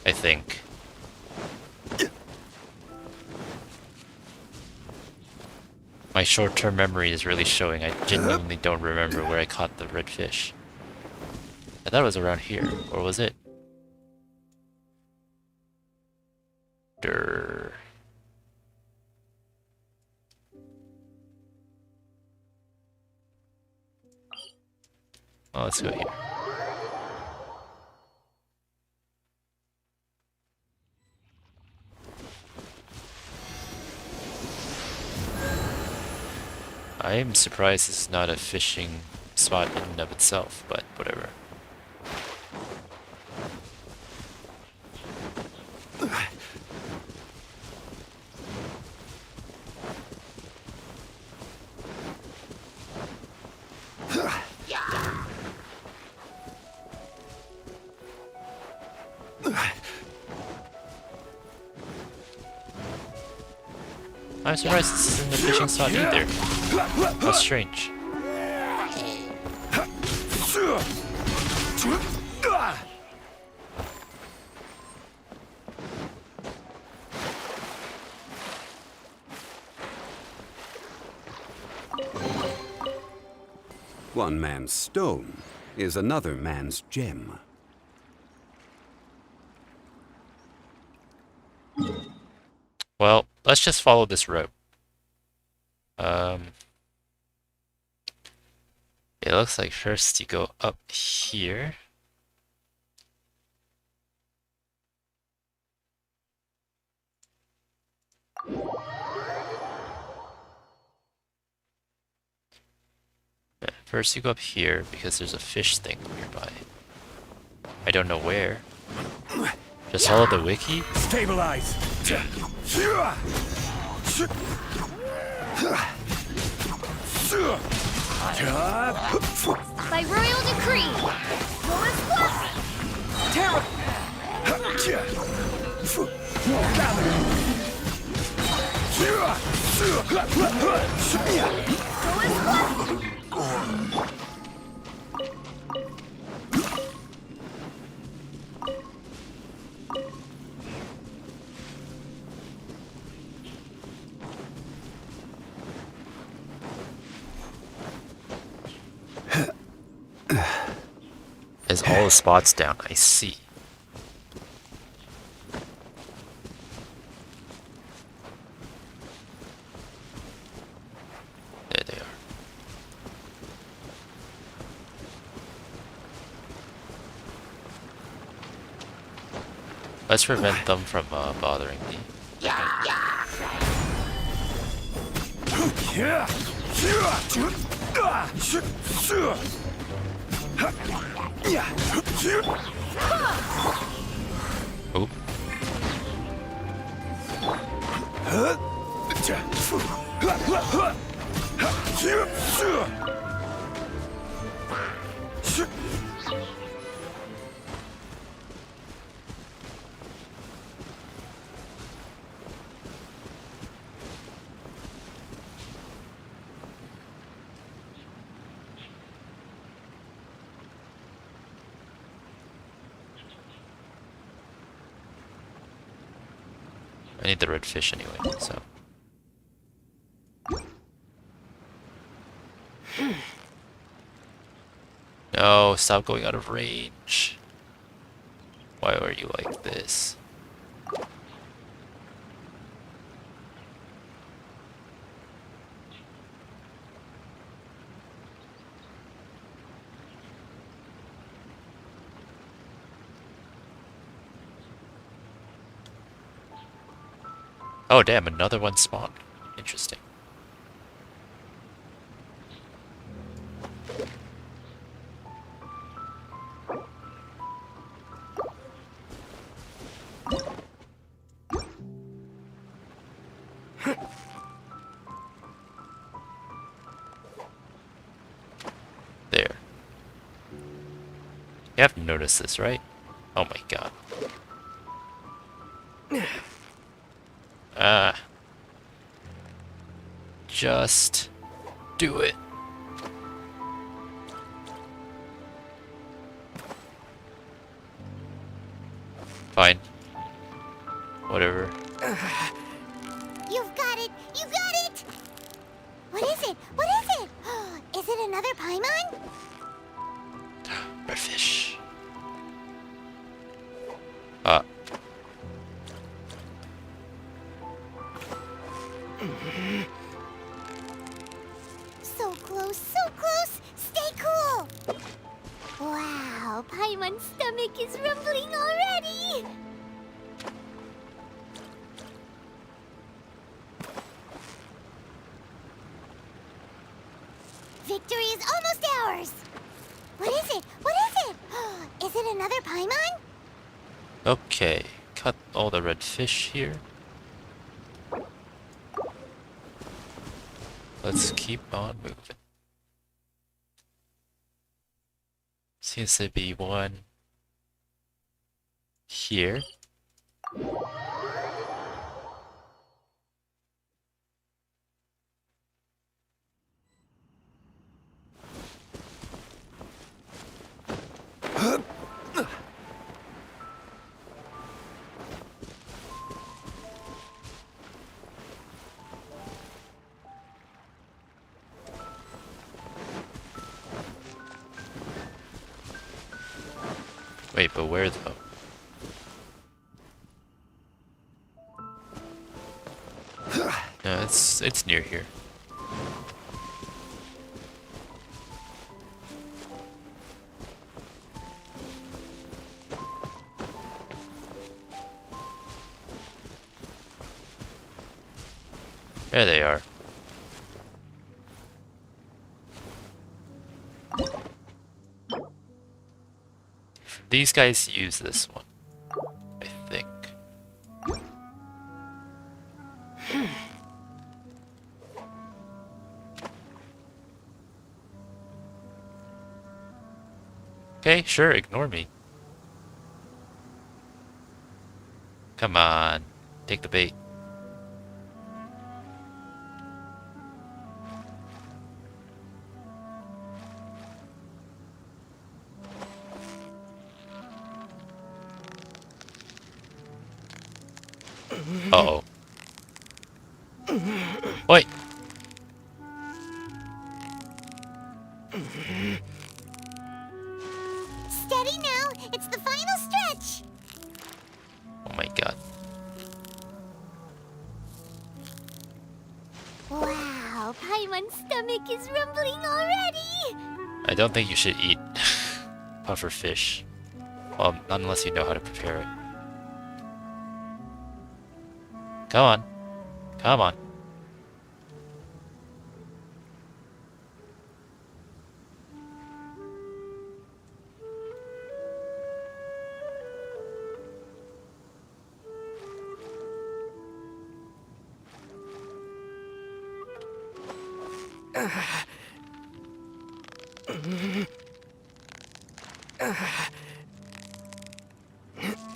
I think. My short-term memory is really showing. I genuinely don't remember where I caught the red fish. I thought it was around here, or was it? Durr. Oh, let's go here. I am surprised this is not a fishing spot in and of itself, but whatever. I'm surprised this isn't the fishing spot either. How strange. One man's stone is another man's gem. Well, let's just follow this road. It looks like first you go up here. Yeah, first you go up here because there's a fish thing nearby. I don't know where. Just follow the wiki? Stabilize! By royal decree, yours was Is all the spots down, I see. There they are. Let's prevent them from bothering me. Oop. I need the red fish anyway, so. No, stop going out of range. Why are you like this? Oh damn, another one spawned. Interesting. There. You have noticed this, right? Oh my god. Just do it. Fine. Whatever. You've got it! You got it! What is it? What is it? Is it another Paimon? Redfish. So close, so close! Stay cool! Wow, Paimon's stomach is rumbling already! Victory is almost ours! What is it? What is it? Is it another Paimon? Okay, cut all the red fish here. Let's keep on moving. Seems to be one here. Wait, but where though? No, it's near here. There they are. These guys use this one, I think. Okay, sure, ignore me. Come on, take the bait. Uh-oh. Wait. Steady now! It's the final stretch! Oh my god. Wow, Paimon's stomach is rumbling already! I don't think you should eat puffer fish. Well, not unless you know how to prepare it. Come on. Come on.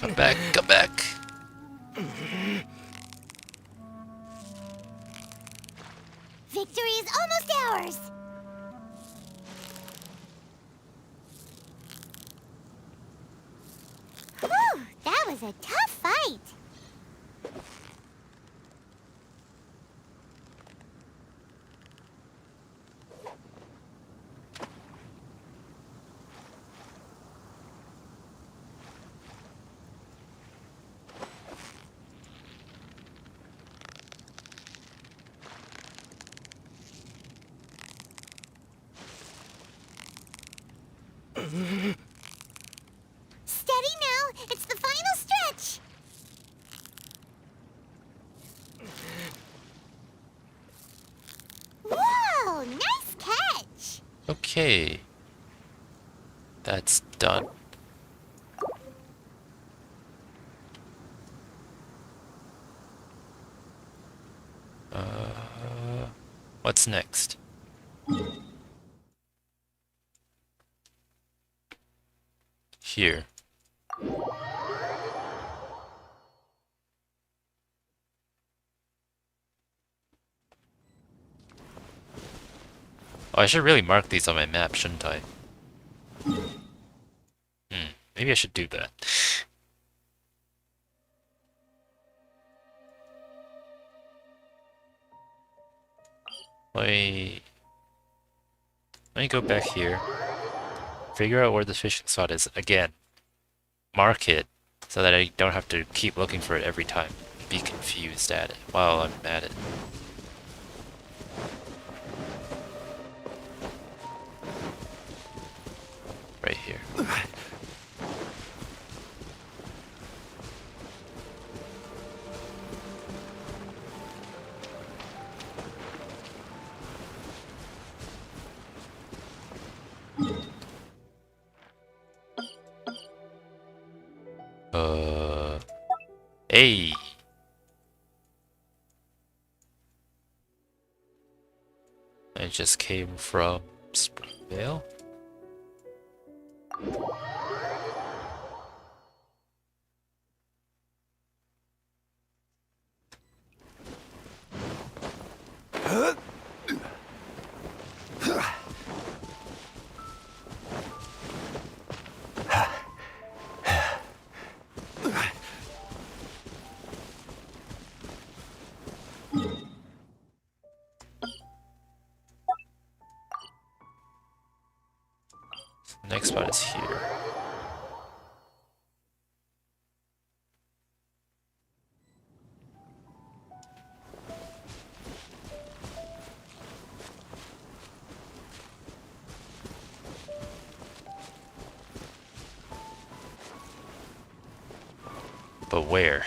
Come back, come back. Victory is almost ours! Whew, that was a tough fight! Steady now! It's the final stretch! Whoa! Nice catch! Okay. That's done. What's next? Here. Oh, I should really mark these on my map, shouldn't I? Maybe I should do that. Let me go back here. Figure out where the fishing spot is. Again, mark it so that I don't have to keep looking for it every time. Be confused at it while I'm at it. Right here. Hey. I just came from Springvale. Next spot is here. But where?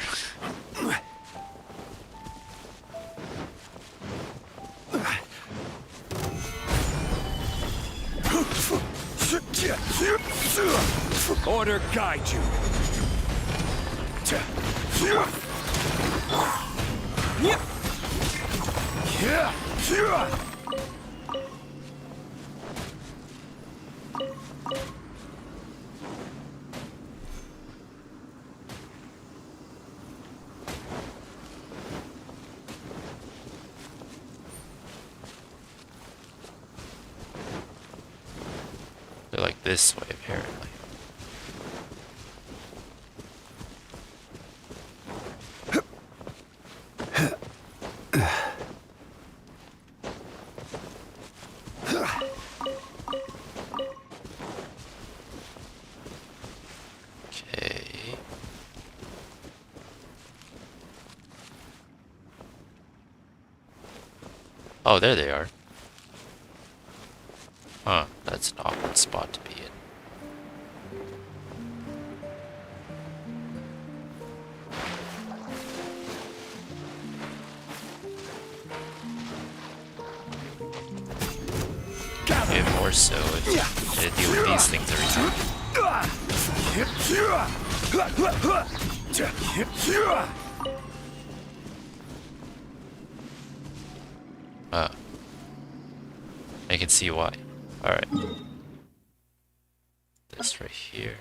Order guide you. They're like this way, apparently. Okay. Oh, there they are. Huh, that's an awkward spot to be in. Maybe more so if I deal with these things every time. I can see why. Alright. This right here.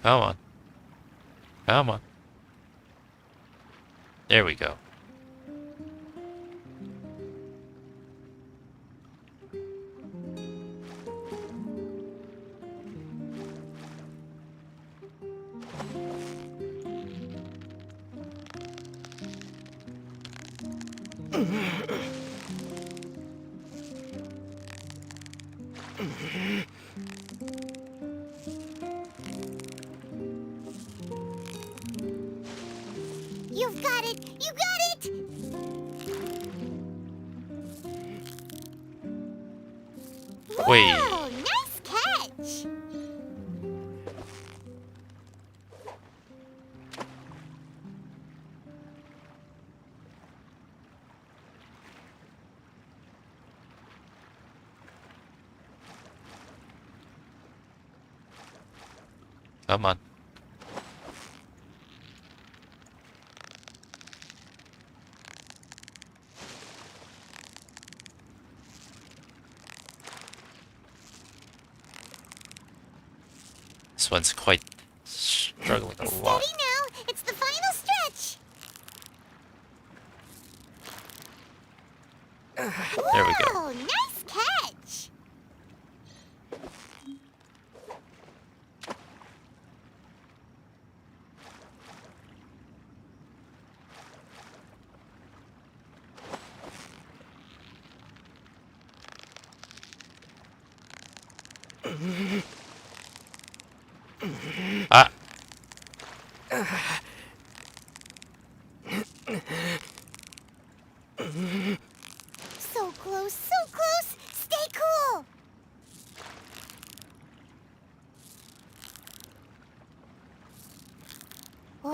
Come on. Come on. There we go. You've got it! You got it! Wait. Whoa, nice catch! Come on. This one's quite struggling a lot. Steady now! It's the final stretch! There we go. Whoa, nice catch! Ah! So close, so close! Stay cool!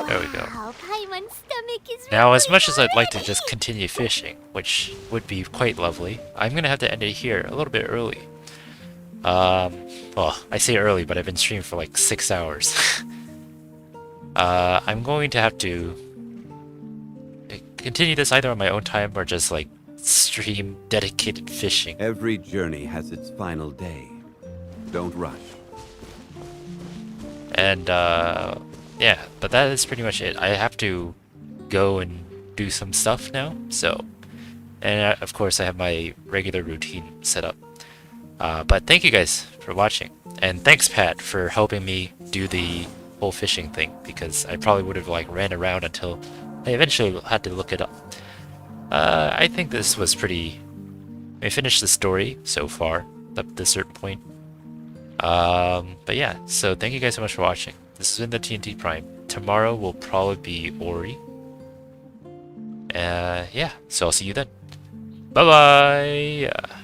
There we go. Wow, Paimon's stomach is Now, as really much as I'd like to hard. just continue fishing, which would be quite lovely, I'm gonna have to end it here a little bit early. Well, I say early, but I've been streaming for like 6 hours. I'm going to have to continue this either on my own time or just like stream dedicated fishing. Every journey has its final day. Don't rush. And yeah, but that is pretty much it. I have to go and do some stuff now, so, and of course I have my regular routine set up. But thank you guys for watching, and thanks Pat for helping me do the whole fishing thing, because I probably would have like ran around until I eventually had to look it up. I think this was pretty. I finished the story so far up to a certain point. But yeah, so thank you guys so much for watching. This has been the TNT Prime. Tomorrow will probably be Ori. Yeah, so I'll see you then. Bye bye.